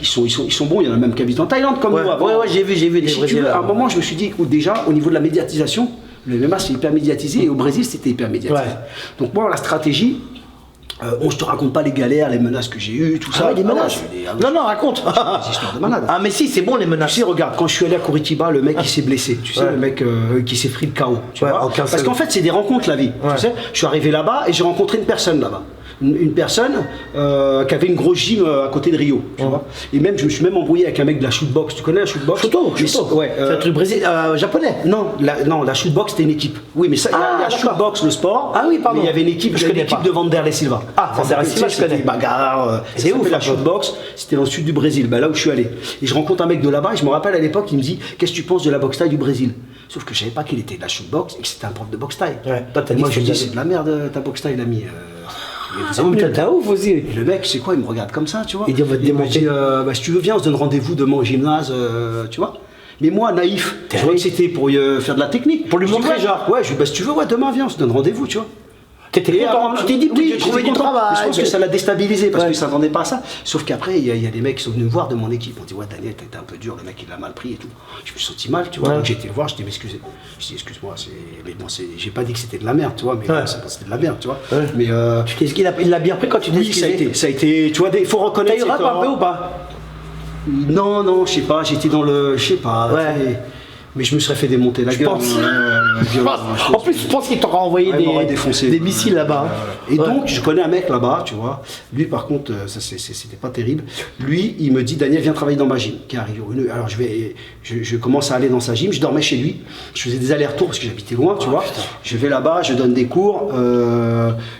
Ils sont bons. Il y en a même qui habitent en Thaïlande comme nous.
J'ai vu des Brésiliens.
À un moment je me suis dit, déjà au niveau de la médiatisation, le MMA c'est hyper médiatisé et au Brésil c'était hyper médiatisé. Donc moi la stratégie, je te raconte pas les galères, les menaces que j'ai eues, tout ça.
Les menaces.
Non, raconte. Des histoires de malades.
Ah mais si, c'est bon les menaces.
Tu sais, regarde, quand je suis allé à Curitiba, le mec il s'est blessé. Tu sais, le mec qui s'est pris le KO. Tu vois parce qu'en fait c'est des rencontres la vie. Tu sais, je suis arrivé là-bas et j'ai rencontré une personne là-bas. Une personne qui avait une grosse gym à côté de Rio, tu vois. Et même, je me suis même embrouillé avec un mec de la shootbox. Tu connais la shootbox?
Shoto.
Ouais.
C'est un truc japonais.
Non, la shootbox c'était une équipe. Oui, mais ça, il y a shootbox, le sport.
Ah oui, pardon.
Mais il y avait une équipe, de Vanderlei Silva.
Ah, Vanderlei Silva, je connais.
Bagarre. C'est ouf. La shootbox, c'était dans le sud du Brésil, là où je suis allé. Et je rencontre un mec de là-bas. Et je me rappelle à l'époque, il me dit, qu'est-ce que tu penses de la boxe thaï du Brésil? Sauf que je savais pas qu'il était de la shootbox et que c'était un prof de boxe thaï. Moi, je lui dis, c'est de la merde ta boxe thaï, l'ami.
T'as ouf aussi.
Et le mec, c'est quoi, il me regarde comme ça, tu vois.
Il dit, on va te démonter.
Si tu veux, viens, on se donne rendez-vous demain au gymnase, tu vois. Mais moi, naïf, je croyais que c'était pour faire de la technique.
Pour lui montrer, genre.
Ouais, si tu veux, demain, viens, on se donne rendez-vous, tu vois.
T'étais content, tu t'es dit que
oui,
tu trouvais
j'étais
du
content.
travail.
Je pense que ça l'a déstabilisé parce
Ouais.
qu'il ne s'attendait pas à ça. Sauf qu'après, il y a des mecs qui sont venus me voir de mon équipe. On dit, ouais, Daniel, t'as été un peu dur, le mec il l'a mal pris et tout. Je me suis senti mal, tu vois.
Ouais.
Donc j'ai été le voir, je dis, m'excuser. Je dis, excuse-moi, mais bon, j'ai pas dit que c'était de la merde, tu vois, mais
Ouais.
c'était de la merde, tu vois.
Ouais.
Mais
Il l'a bien pris quand tu t'es
oui, ça a été, tu vois, il faut
T'as
reconnaître.
eu rap un peu ou pas?
Non, je sais pas, j'étais dans le. Je sais pas.
Ouais.
tu sais, mais je me serais fait démonter la gueule.
pense.
Violent,
En plus, je pense qu'il t'aura envoyé
il m'aurait défoncé.
des missiles là-bas.
Et
Ouais.
donc, je connais un mec là-bas, tu vois. Lui, par contre, ça c'était pas terrible. Lui, il me dit, Daniel, viens travailler dans ma gym, qui arrive. Alors, je commence à aller dans sa gym. Je dormais chez lui. Je faisais des allers-retours parce que j'habitais loin, tu vois.
Putain.
Je vais là-bas, je donne des cours.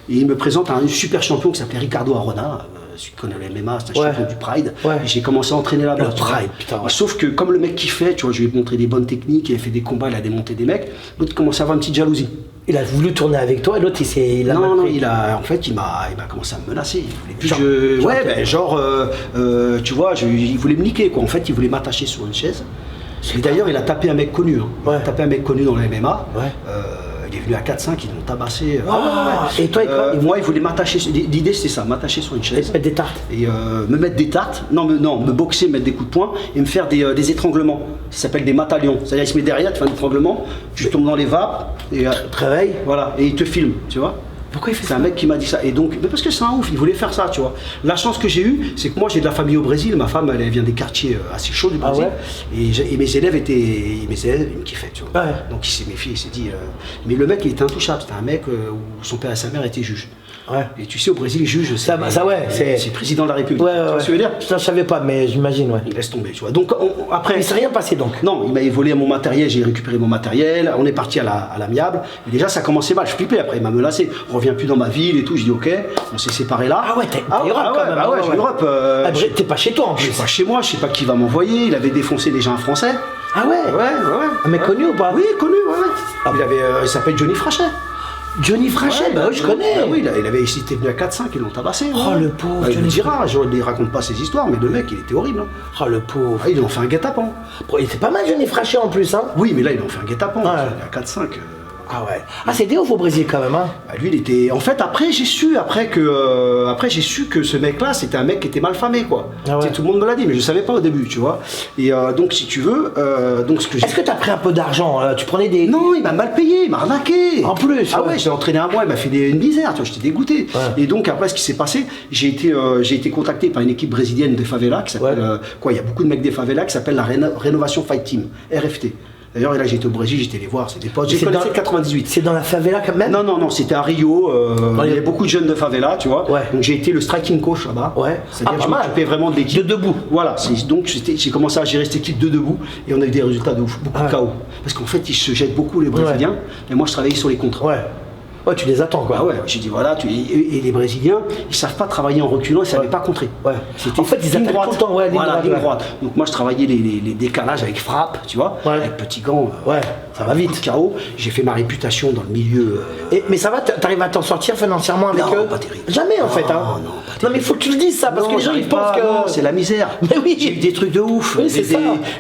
Et il me présente un super champion qui s'appelait Ricardo Arona. Celui qui connaît le MMA, c'est un
Ouais.
champion du Pride.
Ouais.
Et j'ai commencé à entraîner là-bas.
Le
tu vois.
Pride, putain, ouais.
Sauf que comme le mec kiffait, tu vois, je lui ai montré des bonnes techniques, il a fait des combats, il a démonté des mecs. L'autre commençait à avoir une petite jalousie.
Il a voulu tourner avec toi et l'autre il a mal
Non,
pris.
il m'a commencé à me menacer. Il voulait plus
Genre,
que
genre,
ouais, ben, genre, tu vois, il voulait me niquer, quoi. En fait, il voulait m'attacher sur une chaise. Et d'ailleurs, il a tapé un mec connu. Hein.
Ouais.
Il a tapé un mec connu dans le MMA.
Ouais.
Il est venu à 4-5, ils l'ont tabassé.
Et toi, il-
moi, il voulait m'attacher. L'idée, c'était ça, m'attacher sur une
Et
chaise.
te mettre des tartes.
Et me mettre des tartes, me boxer, me mettre des coups de poing et me faire des étranglements. Ça s'appelle des matalions. C'est-à-dire, il se met derrière, tu fais un étranglement, tu tombes dans les vapes et
te réveilles.
voilà, et il te filme, tu vois.
Pourquoi il fait
C'est un mec qui m'a dit ça. Et donc, mais parce que c'est un ouf, il voulait faire ça, tu vois. La chance que j'ai eue, c'est que moi j'ai de la famille au Brésil, ma femme elle vient des quartiers assez chauds du
Ah
Brésil.
ouais.
Et mes élèves ils me kiffaient, tu vois.
Ouais.
Donc il s'est méfié, il s'est dit. Mais le mec il était intouchable, c'était un mec où son père et sa mère étaient juges.
Ouais.
Et tu sais, au Brésil, les juges,
Ça, ouais, c'est
le président de la République.
Ouais,
Tu vois
ouais.
ce que je veux dire?
Je savais pas, mais j'imagine, ouais.
Il laisse tomber, tu vois. Donc après.
Il s'est rien passé donc.
Non, il m'avait volé mon matériel, j'ai récupéré mon matériel, on est parti à l'amiable. Et déjà, ça commençait mal, je flippais après, il m'a menacé. On revient plus dans ma ville et tout, je dis ok, on s'est séparés là.
Ah ouais, t'es Europe quand même.
Bah ouais, j'ai Europe.
Ah, t'es pas chez toi en
Je
plus.
suis pas chez moi, je sais pas qui va m'envoyer, il avait défoncé déjà un Français.
Ah ouais.
Ouais.
Un mec connu ou pas?
Oui, connu, ouais. Il s'appelle Johnny Frachet.
Johnny Frachet, bah oui, je connais.
Bah oui, il était venu à 4-5, ils l'ont tabassé.
Oh, le pauvre
Il me
Johnny
dira, je ne raconte pas ses histoires, mais le mec, il était horrible. Hein.
Oh le pauvre.
Ah, ils lui ont fait un guet-apens.
Il était pas mal Johnny Frachet en plus, hein.
Oui, mais là, ils ont fait un guet-apens.
Ouais.
Il est à 4-5.
Ah ouais. Ah c'est des ouf au Brésil quand même, hein.
Bah, lui, il était. En fait, après, j'ai su que ce mec-là, c'était un mec qui était mal famé, quoi.
Ah ouais.
Tu sais, tout le monde me l'a dit, mais je savais pas au début, tu vois. Et donc, si tu veux, donc ce que j'ai.
Est-ce que t'as pris un peu d'argent? Tu prenais des.
Non, il m'a mal payé, il m'a arnaqué.
En plus,
Ah
ouais.
ouais, j'ai entraîné un mois, il m'a fait une misère, tu vois, j'étais dégoûté.
Ouais.
Et donc après, ce qui s'est passé, j'ai été contacté par une équipe brésilienne des favelas qui s'appelle
Ouais.
il y a beaucoup de mecs des favelas qui s'appelle la Rénovation Fight Team, RFT. D'ailleurs, là, j'étais au Brésil, j'étais les voir, c'est des potes. J'ai
C'est
connaissé
dans-
de 98.
C'est dans la favela quand même?
Non, c'était à Rio. Il y avait beaucoup de jeunes de favela, tu vois.
Ouais.
Donc j'ai été le striking coach là-bas.
Ouais.
C'est-à-dire
Ah,
que je
pas mal.
m'occupais vraiment de l'équipe.
De debout.
Voilà. Donc j'ai commencé à gérer cette équipe de debout et on a eu des résultats de ouf, beaucoup
Ouais.
de KO. Parce qu'en fait, ils se jettent beaucoup les Brésiliens. Et moi, je travaillais sur les contrats.
Ouais. Ouais, tu les attends quoi.
Ah ouais, j'ai dit voilà, et les Brésiliens, ils savent pas travailler en reculant, ils savaient pas contrer.
Ouais.
C'était
En fait, ils
ligne
attaquent
droite.
tout le temps, ouais, ligne
Voilà,
droite,
ligne
ouais.
droite. Donc moi je travaillais les décalages avec frappe, tu vois,
Ouais.
avec petits gants.
Ouais, ça va vite.
KO. J'ai fait ma réputation dans le milieu.
Mais ça va, t'arrives à t'en sortir financièrement avec
Non,
eux?
pas terrible.
Jamais en fait, hein.
Non, pas
Non, mais il faut que tu le dises ça, parce que les gens ils pensent que.
Non, c'est la misère.
Mais oui.
J'ai eu des trucs de ouf.
Oui, c'est ça.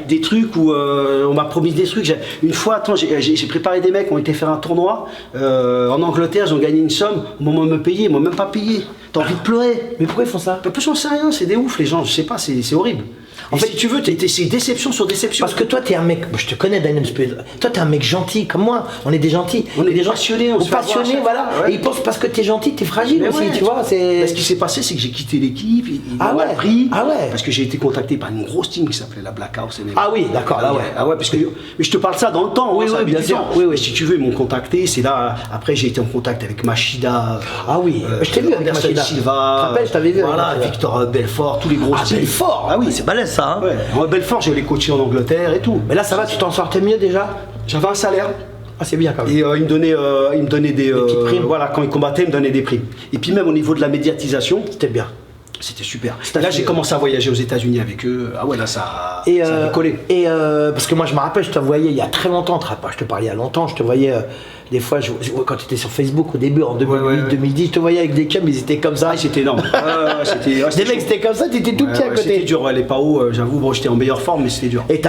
Des trucs où on m'a promis des trucs. Une fois, attends, j'ai préparé des mecs qui ont été faire un tournoi en Angleterre, ils ont gagné une somme. Au moment de me payer, ils m'ont même pas payé. T'as envie de pleurer.
Mais pourquoi ils font ça?
Parce que j'en sais rien, c'est des ouf les gens, je sais pas, c'est horrible. En fait, si tu veux, c'est déception sur déception.
Parce que toi, t'es un mec, je te connais, Daniel Spade. Toi, t'es un mec gentil, comme moi. On est des gentils.
On est
des gens
passionnés, on se fait avoir à
passionnés,
chaque
voilà.
fois, ouais.
Et ils pensent parce que t'es gentil, t'es fragile
Mais
aussi,
ouais,
tu vois.
Mais ce qui s'est passé, c'est que j'ai quitté l'équipe, ils
Ah
m'ont
ouais.
mal pris.
Ah ouais.
Parce que j'ai été contacté par une grosse team qui s'appelait la Black House.
Ah oui, d'accord, là, ouais.
Ah ouais, parce que mais je te parle ça dans le temps.
Oui,
ça
oui,
a mis
bien
du
sûr.
temps.
Oui, oui.
Mais si tu veux, ils m'ont contacté. C'est là. Après, j'ai été en contact avec Machida.
Ah oui, je t'ai vu avec
Anderson
Machida.
Silva.
Tu te rappelles, je t'avais vu avec
Voilà,
Machida.
Victor Belfort, tous les gros.
Ah,
styles.
Belfort.
Ah oui,
c'est balèze ça, hein.
Ouais. Belfort, je l'ai coaché en Angleterre et tout.
Mais là, ça va, tu t'en sortais mieux déjà?
J'avais un salaire.
Ah, c'est bien quand même.
Et il me donnait des
petites primes.
voilà, quand il combattait, il me donnait des primes. Et puis même au niveau de la médiatisation,
C'était bien.
c'était super.
à
Là,
fait.
j'ai commencé à voyager aux États-Unis avec eux. Ah ouais, là, ça a décollé.
Parce que moi je me rappelle, je te voyais il y a très longtemps, je te parlais il y a longtemps, je te voyais Des fois, quand tu étais sur Facebook au début, en 2008-2010, je te voyais avec des cums, ils étaient comme ça.
Ah, c'était énorme.
Des mecs, c'était comme ça, t'étais tout petit à côté.
C'était dur, elle est pas haut, j'avoue, bon, j'étais en meilleure forme, mais c'était dur.
Et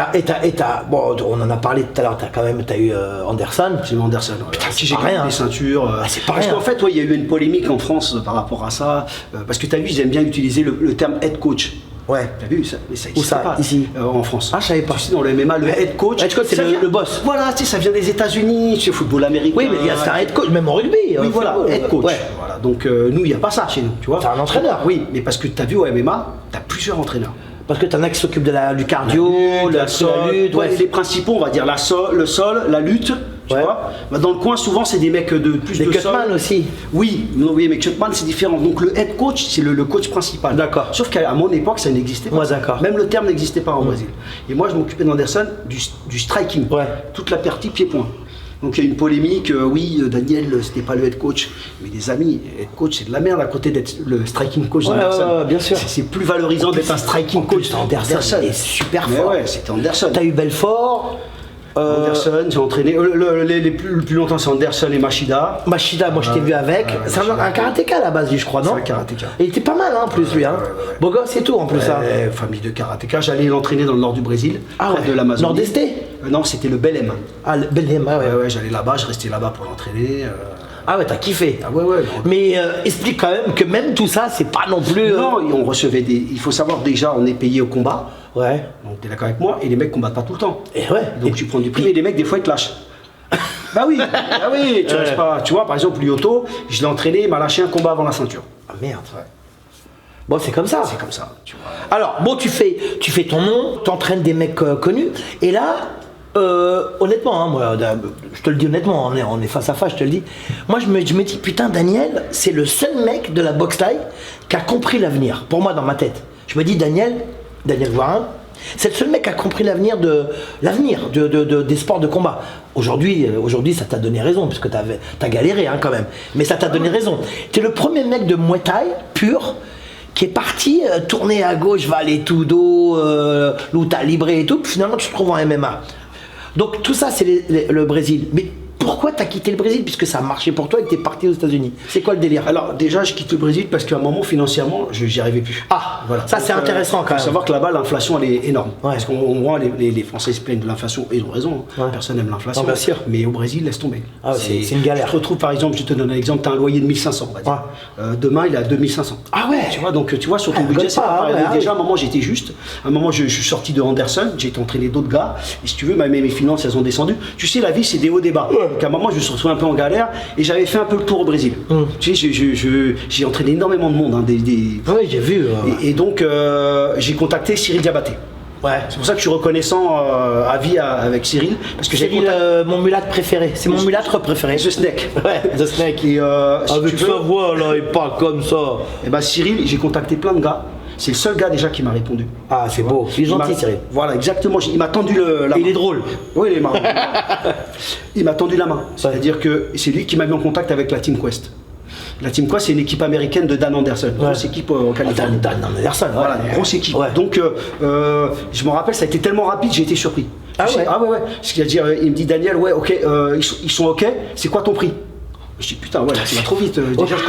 bon, on en a parlé tout à l'heure, t'as eu Anderson.
J'ai eu Anderson,
Putain,
si
c'est
j'ai
pas rien.
gagné des ceintures.
C'est pas
parce
rien.
qu'en fait, il y a eu une polémique en France par rapport à ça, parce que tu as vu, ils aiment bien utiliser le terme head coach.
Ouais.
T'as vu ça? Mais ça
Où ça?
pas
Ici
en France.
Ah, je savais pas.
Tu sais, dans le MMA, le head coach.
Head coach, c'est
ça vient-
le boss.
Voilà, tu sais, ça vient des États-Unis, tu sais, football américain.
Oui, mais il y a un head coach, même en rugby.
Oui, voilà,
football,
head coach.
Ouais.
Voilà. Donc, nous, il n'y a pas ça chez nous, tu vois.
T'as un entraîneur.
Oui, mais parce que tu as vu au MMA, tu as plusieurs entraîneurs.
Parce que t'en as qui s'occupent du cardio,
La
la lutte, ouais.
les principaux, on va dire le sol, la lutte, tu
Ouais.
vois. Bah, dans le coin, souvent, c'est des mecs de plus
Les
de
cutman
sol.
aussi.
Oui, mais cutman, c'est différent. Donc le head coach, c'est le coach principal.
D'accord.
Sauf qu'à mon époque, ça n'existait pas.
Ouais, d'accord.
Même le terme n'existait pas au Brésil. Et moi, je m'occupais d'Anderson du striking.
Ouais.
Toute la partie pied-point. Donc il y a une polémique, Daniel, c'était pas le head coach. Mais les amis, head coach, c'est de la merde à côté d'être le striking coach
Ouais,
d'Anderson.
ouais, bien sûr.
C'est plus valorisant d'être un striking coach.
Anderson, il est super
Mais
fort.
ouais, c'était Anderson.
T'as eu Belfort.
Anderson, j'ai entraîné. Le plus longtemps, c'est Anderson et Machida.
Machida, moi je t'ai vu avec. C'est un karatéka à la base, lui, je crois, non?
C'est un karatéka.
Et il était pas mal, hein, en plus, lui. Hein.
ouais.
Beau gosse et tout, en plus. Hein.
Famille de karatéka. J'allais l'entraîner dans le nord du Brésil,
Ah
près
ouais.
de l'Amazonie.
Nord-Est?
Non, c'était le Belém.
Ah, le Belém, ah ouais.
Ouais, j'allais là-bas, je restais là-bas pour l'entraîner.
Ah ouais, t'as kiffé.
Ah ouais.
Mais explique quand même que même tout ça, c'est pas non plus.
Non, et on recevait des. Il faut savoir déjà, on est payé au combat.
Ouais.
Donc t'es d'accord avec moi, et les mecs combattent pas tout le temps.
Et ouais.
Donc tu prends du prix, et les mecs des fois ils te lâchent. Bah oui, tu restes pas. Tu vois, par exemple, Lyoto, je l'ai entraîné, il m'a lâché un combat avant la ceinture.
Ah merde. Bon, c'est comme ça.
C'est comme ça, tu vois.
Alors, bon, tu fais ton nom, t'entraînes des mecs connus, et là, honnêtement, hein, moi, je te le dis honnêtement, on est face à face, je te le dis. Moi, je me dis, putain, Daniel, c'est le seul mec de la boxe thaï qui a compris l'avenir, pour moi, dans ma tête. Je me dis, Daniel Voirin, c'est le seul mec qui a compris l'avenir des sports de combat. Aujourd'hui, ça t'a donné raison, puisque t'as galéré hein, quand même. Mais ça t'a donné raison. T'es le premier mec de Muay Thai pur qui est parti tourner à gauche, va aller tout dos, luta libre et tout, puis finalement tu te trouves en MMA. Donc tout ça, c'est le Brésil. Mais pourquoi t'as quitté le Brésil puisque ça a marché pour toi et que t'es parti aux États-Unis? C'est quoi le délire?
Alors déjà, je quitte le Brésil parce qu'à un moment, financièrement, j'y arrivais plus.
Ah, voilà. Ça c'est intéressant quand même.
Il faut savoir que là-bas, l'inflation, elle est énorme.
Ouais.
Parce qu'on voit les Français se plaignent de l'inflation, et ils ont raison. Hein.
Ouais.
Personne n'aime l'inflation.
Non, bien sûr.
Mais au Brésil, laisse tomber.
Ah ouais, c'est une galère.
Tu te retrouves, par exemple, je te donne un exemple, tu as un loyer de 1500, on va dire. Demain, il est à 2500.
Ah ouais.
Tu vois, donc tu vois, sur ton budget,
rigole
c'est
pas,
pas pareil.
ouais,
Donc, déjà, à un moment, j'étais juste. À un moment, je suis sorti de Anderson, j'ai été entraîner d'autres gars. Et si tu veux, mes finances, elles ont descendu. Tu sais, la vie, c'est des hauts, des bas. Donc à un moment, je me suis retrouvé un peu en galère et j'avais fait un peu le tour au Brésil. Tu sais, j'ai entraîné énormément de monde. Hein,
Oui, j'ai vu.
Et donc, j'ai contacté Cyril Diabaté.
Ouais.
C'est pour ça que je suis reconnaissant à vie avec Cyril. Parce que
Cyril, mon mulâtre préféré. C'est mon mulâtre préféré.
The Snake.
Ouais, The Snake.
Et, si
Avec
tu veux,
sa voix là, il parle comme ça.
et ben Cyril, j'ai contacté plein de gars. C'est le seul gars déjà qui m'a répondu.
Ah, c'est beau. Il est gentil, Cyril.
Voilà, exactement. Il m'a tendu la main.
Il est drôle.
Oui, il est marrant. Il m'a tendu la main. C'est-à-dire que c'est lui qui m'a mis en contact avec la Team Quest. La Team Quest, c'est une équipe américaine de Dan Anderson. Grosse équipe en Californie.
Dan Anderson, ouais.
Voilà, une grosse équipe.
Ouais.
Donc, je me rappelle, ça a été tellement rapide, j'ai été surpris.
Ah
Tu sais,
ouais.
Ah ouais. C'est-à-dire, il me dit, Daniel, ouais, ok, ils sont ok, c'est quoi ton prix? Je dis putain, ouais, ça va trop vite. Déjà, je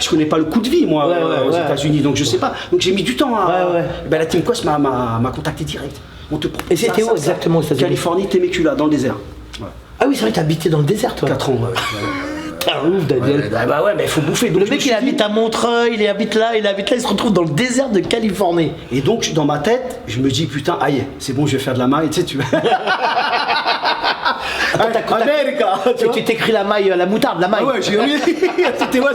connais pas le coût de vie, moi, aux États-Unis, donc je sais pas. Donc j'ai mis du temps à.
Ouais.
Ben, la Team Quest m'a contacté direct. On te propose
Et c'était où exactement aux États-Unis?
Californie, Temecula, dans le désert. Ouais.
Ah oui, c'est vrai, t'as habité dans le désert, toi.
4 ans, ouais.
T'es un ouf, Daniel.
Bah ouais, mais il faut bouffer. Donc
Le
je me
mec,
suis
il
dit-
habite à Montreuil, il habite là, il se retrouve dans le désert de Californie.
Et donc, dans ma tête, je me dis putain, aïe, c'est bon, je vais faire de la maille, tu sais, tu vois. América, tu
Et
vois.
tu t'écris la maille, la moutarde, la maille.
Ah ouais, j'ai oublié.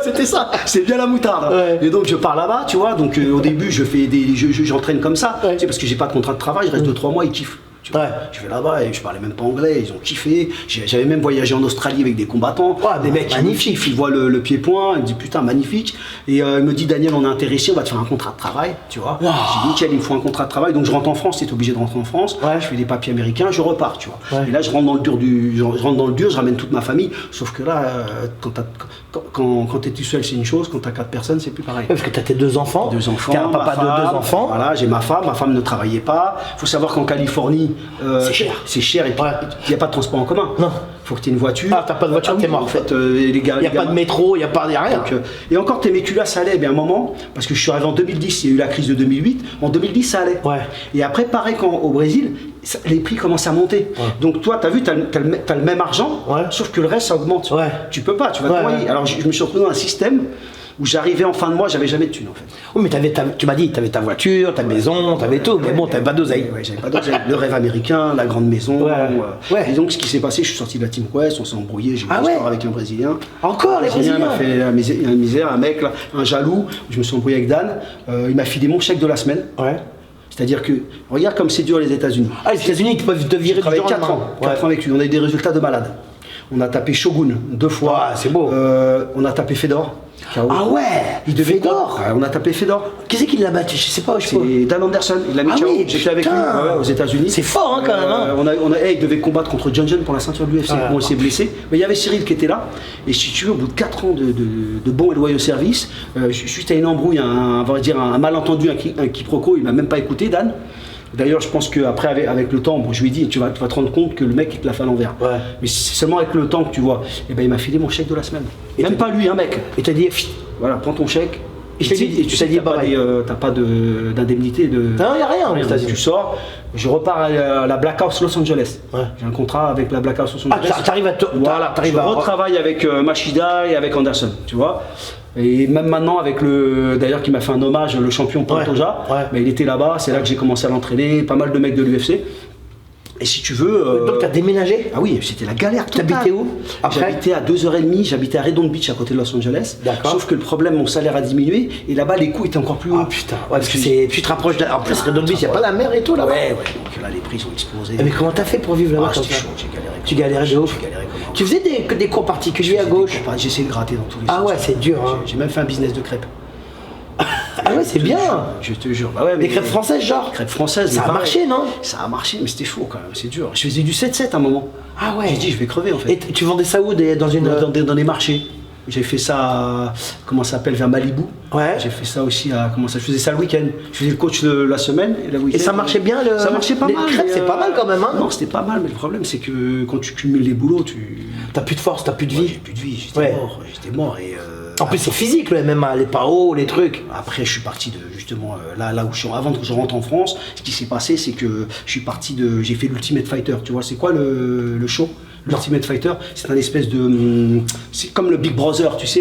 C'était ça. C'est bien la moutarde.
Ouais.
Et donc je pars là-bas, tu vois. Donc au début, j'entraîne comme ça.
Ouais.
Tu sais, parce que j'ai pas de contrat de travail, je reste 2-3 mois, ils kiffent. Tu vois.
Ouais.
Je vais là-bas et je parlais même pas anglais, ils ont kiffé. J'avais même voyagé en Australie avec des combattants.
Ouais,
des mecs
magnifique.
ils voient le pied-point, ils me disent putain, magnifique. Et il me dit, Daniel, on est intéressé, on va te faire un contrat de travail, tu vois.
Wow.
J'ai dit, nickel, il me faut un contrat de travail. Donc je rentre en France, t'es obligé de rentrer en France.
Ouais.
Je fais des papiers américains, je repars, tu vois.
Ouais.
Et là, je rentre dans le dur, je ramène toute ma famille. Sauf que là, quand t'es tout seul, c'est une chose. Quand t'as 4 personnes, c'est plus pareil.
Ouais, parce que t'as tes 2 enfants.
2 enfants.
T'es un
ma
papa de
femme,
2 enfants.
Voilà, j'ai ma femme ne travaillait pas. Il faut savoir qu'en Californie,
C'est cher.
C'est cher et puis
Ouais.
il n'y a pas de transport en commun.
Non.
faut que tu aies une voiture.
Ah, t'as pas de voiture, t'es mort.
En fait, les gars.
Il n'y a pas de métro, il n'y a rien.
Donc, et encore tes méculas ça allait, mais à un moment, parce que je suis arrivé en 2010, il y a eu la crise de 2008, en 2010 ça allait.
Ouais.
Et après pareil au Brésil, les prix commencent à monter.
Ouais.
Donc toi t'as vu, t'as le même argent,
ouais.
sauf que le reste ça augmente.
Ouais.
Tu peux pas, tu vas te noyer. Alors je me suis retrouvé dans un système où j'arrivais en fin de mois, j'avais jamais de thunes en fait.
Oui, mais tu m'as dit, tu avais ta voiture, ta maison, tu avais tout, mais bon, tu n'avais pas d'oseille.
Ouais, j'avais pas d'oseille. Le rêve américain, la grande maison.
Ouais.
Et donc ce qui s'est passé, je suis sorti de la Team Quest, on s'est embrouillé, j'ai eu une histoire avec un Brésilien.
Encore les Brésiliens
m'a fait la misère, un mec là, un jaloux, je me suis embrouillé avec Dan, il m'a filé mon chèque de la semaine.
Ouais.
C'est-à-dire que, regarde comme c'est dur les États-Unis.
Ah, les États-Unis, ils peuvent te virer du jour au
4 ans,
lendemain.
4 ans avec lui, on a eu des résultats de malade. On a tapé Shogun 2 fois.
Ah, c'est beau.
On a tapé Fedor.
Ah ouais, Fedor.
On a tapé Fedor.
Qui c'est qui l'a battu? Je sais pas.
C'est Dan Anderson, il l'a mis KO.
Oui,
j'étais avec lui aux États-Unis.
C'est fort hein, quand même.
Il devait combattre contre John John pour la ceinture de l'UFC. Bon, il s'est blessé. Mais il y avait Cyril qui était là. Et si tu veux, au bout de 4 ans de bons et loyaux services, suite à une embrouille, on va dire un malentendu, un quiproquo, il m'a même pas écouté, Dan. D'ailleurs, je pense qu'après, avec le temps, je lui ai dit, tu vas te rendre compte que le mec, il te l'a fait à l'envers.
Ouais. Mais
c'est seulement avec le temps que tu vois. Et ben, il m'a filé mon chèque de la semaine. Et même pas lui, un mec.
Et t'as dit,
voilà, prends ton chèque.
Et tu t'as dit,
t'as pas d'indemnité.
Non, il n'y a rien.
Tu sors, je repars à la Black House Los Angeles. Ouais. J'ai un contrat avec la Black House Los Angeles.
Ah, t'arrives à
je retravaille avec Machida et avec Anderson, tu vois. Et même maintenant avec d'ailleurs qui m'a fait un hommage, le champion Pantoja, mais il était là-bas, c'est là que j'ai commencé à l'entraîner, pas mal de mecs de l'UFC. Et si tu veux...
Donc t'as déménagé?
Ah oui, c'était la galère totale.
T'habitais où?
J'habitais à 2h30, j'habitais à Redondo Beach à côté de Los Angeles. Sauf que le problème, mon salaire a diminué et là-bas les coûts étaient encore plus hauts.
Ah putain, parce que tu te rapproches en plus Redondo Beach, il n'y a pas la mer et tout là-bas.
Ouais, donc là les prix ont explosé.
Mais comment t'as fait pour vivre là-bas?
C'était chaud, j'ai galéré.
Tu galérais de ouf. Tu faisais des cours particuliers à gauche?
J'ai essayé de gratter dans tous les
sens. Ah ouais, c'est dur.
J'ai même fait un business de crêpes.
Ah ouais, c'est bien.
Je te jure. Bah ouais,
des crêpes françaises, genre.
Crêpes françaises.
Ça a marché, non?
Ça a marché, mais c'était chaud quand même. C'est dur. Je faisais du 7-7 à un moment.
Ah ouais.
J'ai dit, je vais crever en fait.
Et tu vendais ça où?
Dans les marchés. J'ai fait ça, comment ça s'appelle, vers Malibu.
Ouais.
J'ai fait ça aussi je faisais ça le week-end. Je faisais le coach la semaine et le week-end.
Et ça marchait bien
Ça marchait pas mal.
Crêpes, c'est pas mal quand même, hein?
Non, c'était pas mal, mais le problème c'est que quand tu cumules les boulots,
t'as plus de force, t'as plus de vie.
J'ai plus de vie, j'étais mort et.
En plus, c'est physique le MMA, les PAO, les trucs.
Après, je suis parti de justement là où je suis. Avant que je rentre en France, ce qui s'est passé, c'est que je suis parti j'ai fait l'Ultimate Fighter. Tu vois, c'est quoi le show? L'Ultimate Fighter, c'est un espèce de, c'est comme le Big Brother, tu sais,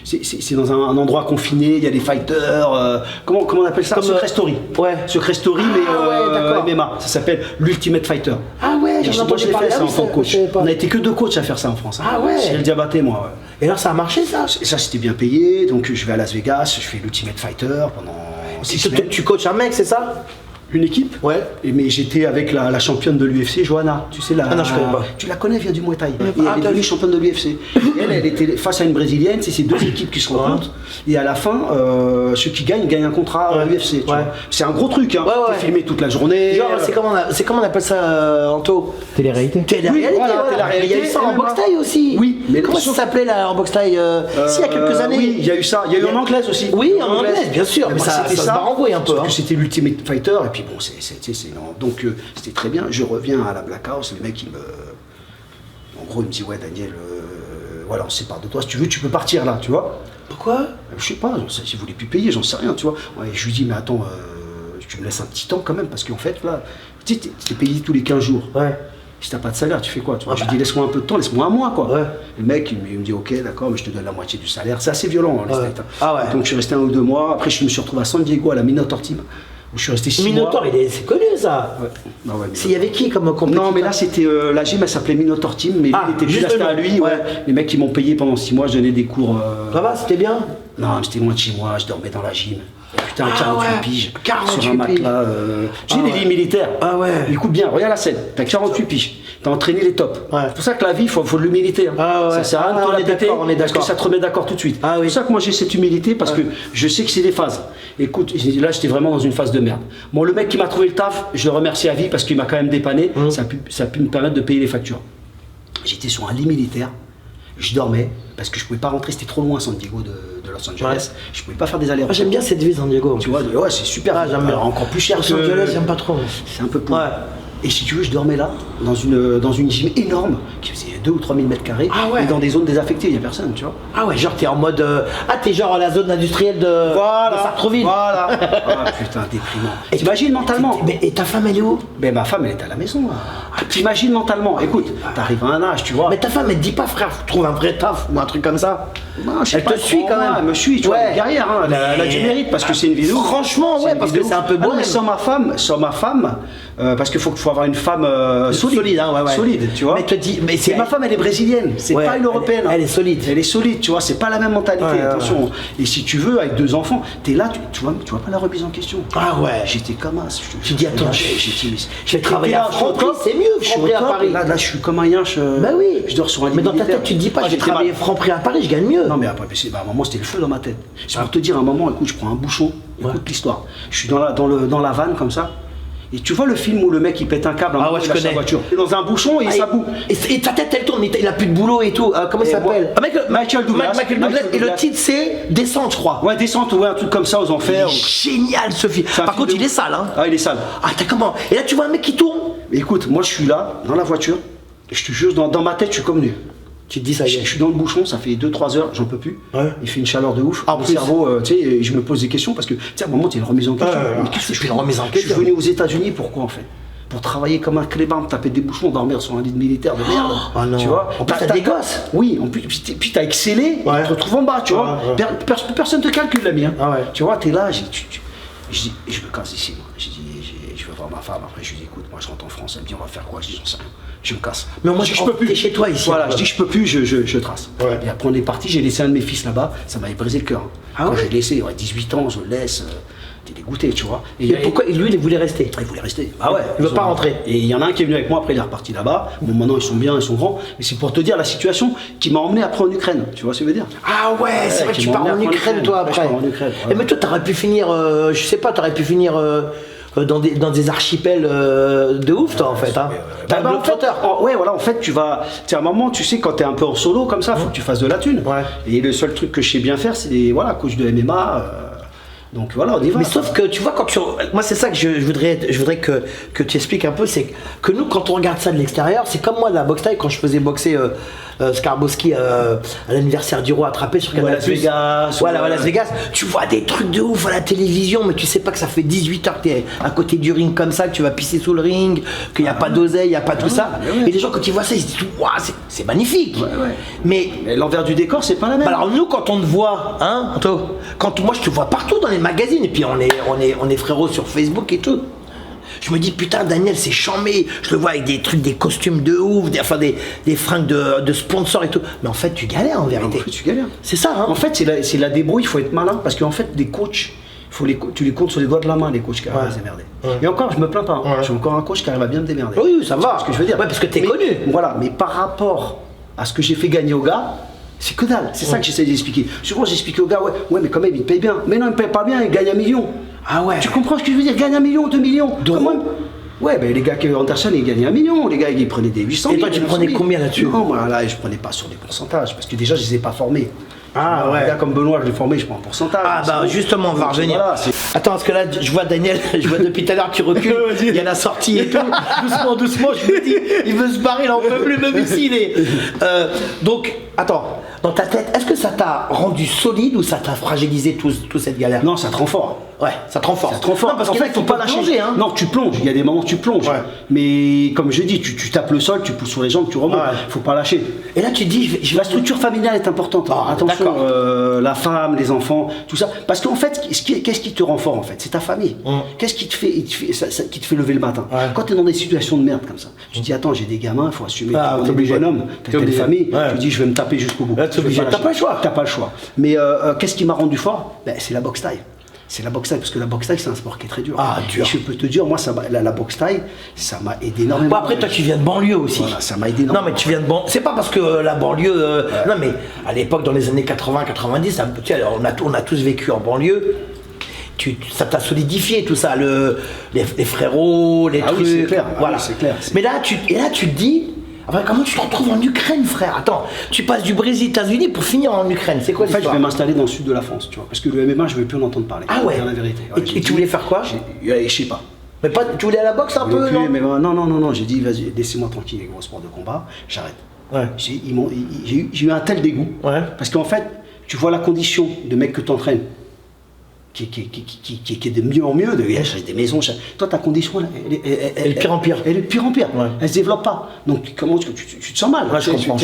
c'est dans un endroit confiné, il y a des fighters, comment on appelle ça? Secret Story.
Ouais.
Secret Story, mais MMA. Ça s'appelle l'Ultimate Fighter.
Ah ouais,
j'ai entendu parler ça en tant que coach. On a été que 2 coachs à faire ça en France.
Ah ouais.
Cyril Diabaté, moi. Ouais.
Et alors ça a marché ça?
Ça c'était bien payé, donc je vais à Las Vegas, je fais l'Ultimate Fighter pendant 6 semaines.
Tu coaches un mec, c'est ça?
Une équipe.
Ouais.
Mais j'étais avec la championne de l'UFC, Johanna. Tu sais,
Ah non, je connais pas.
Tu la connais, elle vient du Muay Thai. Et elle est devenue championne de l'UFC. Elle était face à une brésilienne, c'est ces 2 équipes qui se rencontrent. Et à la fin, ceux qui gagnent un contrat à l'UFC. C'est un gros truc, hein. T'es filmé toute la journée.
Genre, c'est comment on appelle ça, Anto?
Télé-réalité.
Télé-réalité,
télé-réalité.
Il y a eu ça en boxe thaï aussi.
Oui.
Mais comment ça s'appelait là en boxe thaï? Si, il y a quelques années.
Oui, il y a eu ça. Il y a eu en anglaise aussi.
Oui, en anglaise, bien sûr. Mais ça se renvoie un peu.
C'était l'Ultimate Fighter, et puis bon, donc c'était très bien. Je reviens à la Black House, le mec en gros il me dit ouais Daniel, voilà on se sépare de toi, si tu veux tu peux partir là, tu vois.
Pourquoi?
Je sais pas, si vous voulez plus payer, j'en sais rien, tu vois. Ouais, je lui dis mais attends, tu me laisses un petit temps quand même, parce qu'en fait là, tu sais, t'es payé tous les 15 jours.
Ouais.
Si t'as pas de salaire, tu fais quoi, tu vois. Je lui dis laisse-moi un peu de temps, laisse-moi un mois quoi.
Ouais.
Le mec il me dit ok d'accord, mais je te donne la moitié du salaire. C'est assez violent hein, les States, hein.
Ah ouais.
Donc je suis resté 1 ou 2 mois, après je me suis retrouvé à San Diego à la Minotaur Team. Je suis resté 6 mois.
Minotaur, c'est connu ça.
Ouais. Non, ouais,
il y avait qui comme compétiteur?
Non, mais là c'était la gym, elle s'appelait Minotaur Team, mais il était juste à lui. Ouais. Les mecs qui m'ont payé pendant 6 mois, je donnais des cours.
Ça va, c'était bien?
Non, c'était loin de chez moi, je dormais dans la gym. Putain, 48 piges.
48
sur un matelas. J'ai des lits militaires.
Ah ouais.
Écoute bien, regarde la scène. T'as 48 piges. T'as entraîné les tops.
Ouais.
C'est pour ça que la vie, il faut de l'humilité. Hein.
Ah ouais.
Ça sert à rien de te la péter, parce que ça te remet d'accord tout de suite.
Ah oui.
C'est pour ça que moi j'ai cette humilité, parce que je sais que c'est des phases. Écoute, là j'étais vraiment dans une phase de merde. Bon, le mec qui m'a trouvé le taf, je le remercie à vie parce qu'il m'a quand même dépanné. Ça a pu me permettre de payer les factures. J'étais sur un lit militaire. Je dormais parce que je pouvais pas rentrer, c'était trop loin San Diego de Los Angeles. Ouais. Je pouvais pas faire des allers-retours.
J'aime bien cette ville San Diego.
Tu vois, ouais, c'est super.
J'aime bien.
Encore plus cher
que Los Angeles, j'aime pas trop.
C'est un peu pour. Et si tu veux, je dormais là. dans une gym énorme qui faisait 2 ou 3 000 mètres carrés.
Ah ouais.
Et dans des zones désaffectées, il n'y a personne, tu vois.
Ah ouais, genre t'es en mode. T'es genre à la zone industrielle de Sartreville.
Voilà. Ah putain, déprimant. T'imagines mentalement.
Et ta femme, elle est où?
Ben ma femme, elle est à la maison. Là. T'imagines mentalement. Écoute, t'arrives à un âge, tu vois.
Mais ta femme, elle te dit pas, frère, faut trouver un vrai taf ou un truc comme ça.
Non, je sais
Elle
pas
te suit quand même.
Elle me suit, tu vois,
Ouais.
elle est guerrière, hein. Elle a du mérite parce que c'est une vidéo.
Franchement, ouais, parce que c'est un peu beau.
Mais sans ma femme, parce qu'il faut avoir une femme solide,
hein, ouais.
solide, tu vois.
Mais te dis, mais
ma femme, elle est brésilienne, c'est
Ouais,
pas une européenne.
elle est solide.
Elle est solide, tu vois, c'est pas la même mentalité,
Ouais,
attention. Et si tu veux, avec 2 enfants, t'es là, tu vois pas la remise en question.
Ah ouais.
J'étais comme un.
Tu dis, attends, je vais travailler à Franprix, c'est mieux,
je suis
Franprix
au
à
top,
Paris.
Là, je suis comme un yinche.
Bah oui.
Je dors sur un lit
Mais dans ta
militaire.
tête, tu te dis pas,
Ah,
je vais
j'étais
travailler
mal.
Franprix à Paris, je gagne mieux.
Non mais après, à un moment c'était le feu dans ma tête. C'est pour te dire, à un moment, écoute, je prends un bouchon, écoute l'histoire. Je suis dans la vanne comme ça. Et tu vois le film où le mec il pète un câble,
Ah ouais, je
il lâche sa
connais.
voiture. Il est dans un bouchon et ça boue.
Et ta tête elle tourne, mais il a plus de boulot et tout. Comment il
Et
s'appelle?
Michael Douglas.
Michael Douglas. Et le titre c'est Descente, je crois.
Ouais, descente, ouais, un truc comme ça aux enfers.
Génial ce film.
un
Par
film
contre,
de
il est
ouf.
sale, hein.
Ah, il est sale.
Ah, t'as comment? Et là, tu vois un mec qui tourne.
Mais écoute, moi je suis là, dans la voiture, et je te jure, dans ma tête, je suis comme nu.
Tu te dis ça y
Je
est.
suis dans le bouchon, ça fait 2-3 heures, j'en peux plus.
Ouais.
Il fait une chaleur de ouf.
Ah, en
Mon
plus.
cerveau, tu sais, et je me pose des questions parce que, tu sais, à un moment, tu es une remise en question.
Ouais,
Mais qu'est-ce que
c'est
je
une
fais
remise en
Je suis
question.
venu aux États-Unis, pourquoi en fait? Pour travailler comme un clébard, taper des bouchons, dormir sur un lit de militaire de merde.
Ah non.
Tu vois?
En plus, t'as des gosses.
Oui, en plus, puis t'as excellé, et
Ouais.
tu te retrouves en bas, tu vois.
Ouais.
Personne te calcule, l'ami. Hein.
Ah ouais.
Tu vois, t'es là, je dis, je me casse ici, moi. Je dis, je vais voir ma femme, après je lui dis, écoute, moi je rentre en France, elle me dit, on va faire quoi? Je dis, j'en sais rien. Je me casse.
Mais moi,
je peux plus.
t'es chez toi ici.
Voilà, je dis, je peux plus, je trace.
Ouais.
Et après, on est parti, j'ai laissé un de mes fils là-bas, ça m'avait brisé le cœur.
Ah
Quand
ouais.
j'ai laissé, 18 ans, je le laisse, t'es dégoûté, tu vois. Et
Mais pourquoi lui, il voulait rester?
il voulait rester. Ah ouais.
Il veut
ils
pas
ont-
rentrer.
Et il y en a un qui est venu avec moi, après il est reparti là-bas. Bon, maintenant ils sont bien, ils sont grands. Mais c'est pour te dire la situation qui m'a emmené après en Ukraine. Tu vois ce que je veux dire?
Ah ouais, c'est vrai que
qui
tu
m'ont
pars en
emmené en
Ukraine,
Ukraine.
toi,
Ouais,
après.
je pars en Ukraine, ouais.
Et mais toi, t'aurais pu finir, je sais pas, t'aurais pu finir dans des archipels de ouf, toi, en fait. Hein. T'es un
Bah, en fait,
globe-trotteur.
ouais, voilà, en fait, tu vas. Tu sais, à un moment, tu sais, quand t'es un peu en solo comme ça, faut que tu fasses de la thune.
Ouais.
Et le seul truc que je sais bien faire, c'est des coach de MMA. Donc voilà, on y va.
Mais sauf que tu vois, quand tu. Moi, c'est ça que je voudrais que tu expliques un peu, c'est que nous, quand on regarde ça de l'extérieur, c'est comme moi, la boxe taille, quand je faisais boxer Skarbowski à l'anniversaire du roi attrapé sur
Ou à
Canal+.
Las Vegas,
Voilà,
ou
à Las Vegas. Tu vois des trucs de ouf à la télévision, mais tu sais pas que ça fait 18 heures que t'es à côté du ring comme ça, que tu vas pisser sous le ring, qu'il n'y a pas d'oseille, il n'y a pas tout ça.
ouais.
Et les gens, quand ils voient ça, ils se disent, waouh, c'est magnifique.
Ouais.
Mais
Mais l'envers du décor, c'est pas la même.
bah alors nous quand on te voit, hein, Anto, quand moi je te vois partout dans les magazines et puis on est frérots sur Facebook et tout. Je me dis putain Daniel c'est chambé, je le vois avec des trucs, des costumes de ouf, des fringues de sponsors et tout. Mais en fait tu galères en vérité.
En fait, tu galères.
C'est ça hein.
En fait, c'est la débrouille, il faut être malin, parce qu'en fait, des coachs, tu les comptes sur les doigts de la main, les coachs qui arrivent à se démerder. Et encore, je me plains pas, hein. J'ai encore un coach qui arrive à bien me démerder.
Oui, ça va.
C'est ce que je veux dire.
Ouais, parce que t'es
Mais-
connu.
Voilà, mais par rapport à ce que j'ai fait gagner au gars, c'est que dalle. C'est ça que j'essaie d'expliquer. Souvent, j'explique au gars, ouais, mais quand même, il paye bien. Mais non, il paye pas bien, il gagne 1 million.
Ah ouais.
Tu comprends ce que je veux dire? Gagne 1 million, 2 millions.
D'euros.
Quand même. Ouais, ben les gars qui Anderson, ils gagnaient 1 million. Les gars, ils prenaient des 800
Et toi,
000,
tu
900
prenais
000.
combien là-dessus?
Non, moi, là, je prenais pas sur des pourcentages, parce que déjà, je les ai pas formés.
Ah, ouais.
Un gars comme Benoît, je l'ai formé, je prends un pourcentage.
Ah bah
C'est bon.
justement on va
Donc,
revenir.
voilà, c'est-
Attends parce que là je vois Daniel, je vois depuis tout à l'heure qu'il recule, il y a la sortie et tout, doucement je me dis il veut se barrer, il en peut plus même ici il est. Donc attends, dans ta tête, est-ce que ça t'a rendu solide ou ça t'a fragilisé toute cette galère?
Non, ça te rend fort.
Ouais, ça te renforce.
Ça te rend fort.
Non, parce
En
qu'en
fait,
fait,
faut pas lâcher.
plonger, hein.
Non, tu plonges. Il y a des moments où tu plonges.
Ouais.
Mais comme je dis, tu tapes le sol, tu pousses sur les jambes, tu remontes.
Ouais.
Faut pas lâcher.
Et là tu te dis, je vais
La structure familiale est importante.
Ah,
Attention,
d'accord.
la femme, les enfants, tout ça. Parce qu'en fait, qu'est-ce qui te rend fort en fait? C'est ta famille. Qu'est-ce qui te fait, qui te fait lever le matin?
Ouais.
Quand tu es dans des situations de merde comme ça, tu te dis attends, j'ai des gamins, il faut assumer.
Ah,
On
t'es
est des
obligé.
bonhommes,
T'es
t'as une
obligé.
famille.
Ouais.
Tu dis je vais me taper jusqu'au bout.
Là, t'es
Je vais
obligé.
lâcher.
T'as pas le choix.
T'as pas le choix. Mais qu'est-ce qui m'a rendu fort? Ben, c'est la boxe taille. C'est la boxe taille, parce que la boxe taille, c'est un sport qui est très dur.
Ah, dur.
Et je peux te dire, moi, la boxe taille, ça m'a aidé énormément.
Bon, après, toi, tu viens de banlieue aussi.
Voilà, ça m'a aidé
Non,
énormément.
mais tu viens de banlieue. C'est pas parce que la banlieue. Non, mais à l'époque, dans les années 80-90, tu sais, on a tous vécu en banlieue. Ça t'a solidifié tout ça, les frérots, les
Ah oui,
trucs.
c'est clair. Ah
Voilà.
oui, c'est clair.
Mais là, tu te dis. Après, comment tu te retrouves en Ukraine, frère? Attends, tu passes du Brésil, États-Unis pour finir en Ukraine. C'est quoi
En fait, je
l'histoire?
vais m'installer dans le sud de la France, tu vois. Parce que le MMA, je ne vais plus en entendre parler.
Ah ouais.
C'est la vérité.
Et tu voulais faire quoi?
Je sais pas.
Mais pas, tu voulais à la boxe un peu, non?
Mais non, j'ai dit, vas-y, laissez-moi tranquille, les gros sports de combat, j'arrête.
Ouais.
J'ai eu un tel dégoût.
Ouais.
Parce qu'en fait, tu vois la condition de mec que tu entraînes, qui est de mieux en mieux, il y a des maisons. Toi, ta condition,
Elle est de pire en pire.
Elle est de pire en pire.
Ouais.
Elle se développe pas. Donc, comment tu te sens mal.
Ouais, je comprends.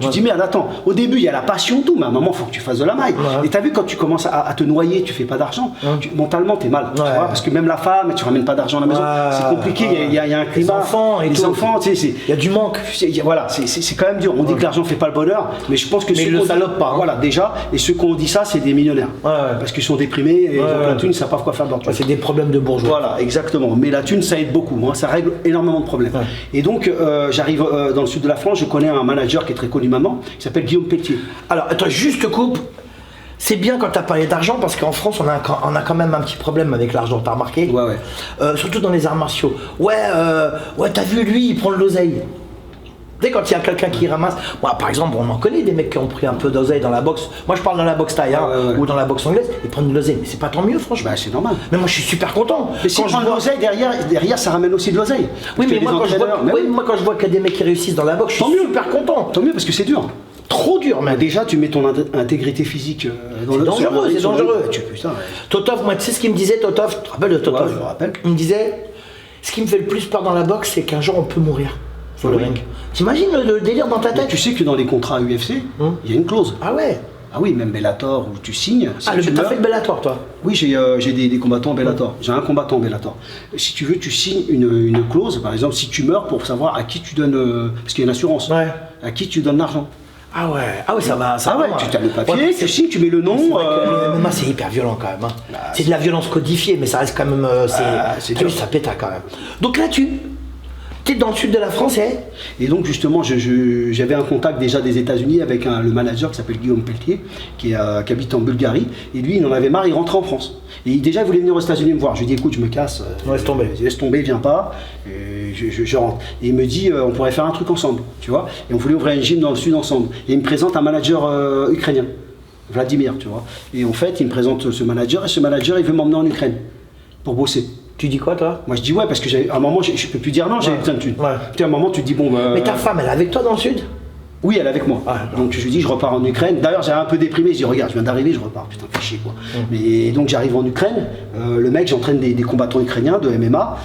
Tu te dis, merde, attends, au début, il y a la passion, tout, mais à un moment, il faut que tu fasses de la maille.
Ouais.
Et tu as vu, quand tu commences à te noyer, tu fais pas d'argent, mentalement, tu es mal. Tu vois, parce que même la femme, tu ramènes pas d'argent à la maison. C'est compliqué, il y a un climat.
Les enfants,
tu sais,
il y a du manque.
Voilà, c'est quand même dur. On dit que l'argent fait pas le bonheur, mais je pense que
mais ils le salopent pas.
Voilà, déjà, et ceux qui ont dit ça, c'est des millionnaires. Parce qu'ils sont déprimés et ils ont la thune, ils savent pas quoi faire de leur thune.
C'est des problèmes de bourgeois.
Voilà, exactement. Mais la thune, ça aide beaucoup. Ça règle énormément de problèmes. Ouais. Et donc, j'arrive dans le sud de la France, je connais un manager qui est très connu maintenant, qui s'appelle Guillaume Pelletier.
Alors, attends, juste coupe. C'est bien quand tu as parlé d'argent parce qu'en France, on a quand même un petit problème avec l'argent, t'as remarqué?
Ouais.
Surtout dans les arts martiaux. Ouais, t'as vu, lui, il prend de l'oseille. Tu sais, quand il y a quelqu'un qui ramasse. Moi, par exemple, on en connaît des mecs qui ont pris un peu d'oseille dans la boxe. Moi, je parle dans la boxe thaï ou dans la boxe anglaise, ils prennent de l'oseille. Mais c'est pas tant mieux, franchement.
Bah, c'est normal.
Mais moi, je suis super content.
Mais si tu prends de l'oseille, derrière, ça ramène aussi de l'oseille.
Oui, mais moi, quand je vois qu'il y a des mecs qui réussissent dans la boxe, je suis super content.
Tant mieux, parce que c'est dur.
Trop dur, mais
déjà, tu mets ton intégrité physique dans le.
C'est dangereux.
Putain,
Totov, moi, tu sais ce qu'il me disait, Totov? Tu te rappelles de Totov?
Ouais, je me rappelle.
Il me disait, ce qui me fait le plus peur dans la boxe, c'est qu'un jour on peut mourir sur le ring. T'imagines le délire dans ta tête?
Mais tu sais que dans les contrats UFC, il y a une clause.
Ah ouais?
Ah oui, même Bellator où tu signes.
Si t'as fait le Bellator, toi?
Oui, j'ai des combattants en Bellator. J'ai un combattant en Bellator. Si tu veux, tu signes une clause, par exemple, si tu meurs, pour savoir à qui tu donnes. Parce qu'il y a une assurance.
Ouais.
À qui tu donnes l'argent.
Ah ouais, ça va.
Tu as le papier, tu signes, tu mets le nom.
Le MMA, c'est hyper violent quand même. C'est de la violence codifiée, mais ça reste quand même. Ça pète quand même. Donc là, t'es dans le sud de la France,
Et donc justement, j'avais un contact déjà des États-Unis avec le manager qui s'appelle Guillaume Pelletier, qui habite en Bulgarie. Et lui, il en avait marre, il rentrait en France. Et déjà, il voulait venir aux États-Unis me voir. Je lui ai dit, écoute, je me casse. Laisse tomber, viens pas. Et je rentre. Et il me dit, on pourrait faire un truc ensemble, tu vois. Et on voulait ouvrir une gym dans le sud ensemble. Et il me présente un manager ukrainien, Vladimir, tu vois. Et en fait, il me présente ce manager, et ce manager, il veut m'emmener en Ukraine pour bosser.
Tu dis quoi, toi?
Moi, je dis ouais, parce que à un moment, je peux plus dire non, j'avais besoin de thunes. À un moment, tu te dis bon.
Mais ta femme, elle est avec toi dans le sud?
Oui, elle est avec moi. Donc je lui dis, je repars en Ukraine. D'ailleurs, j'avais un peu déprimé. Je dis, regarde, je viens d'arriver, je repars. Putain, fais chier quoi. Et donc j'arrive en Ukraine. Le mec, j'entraîne des combattants ukrainiens de MMA.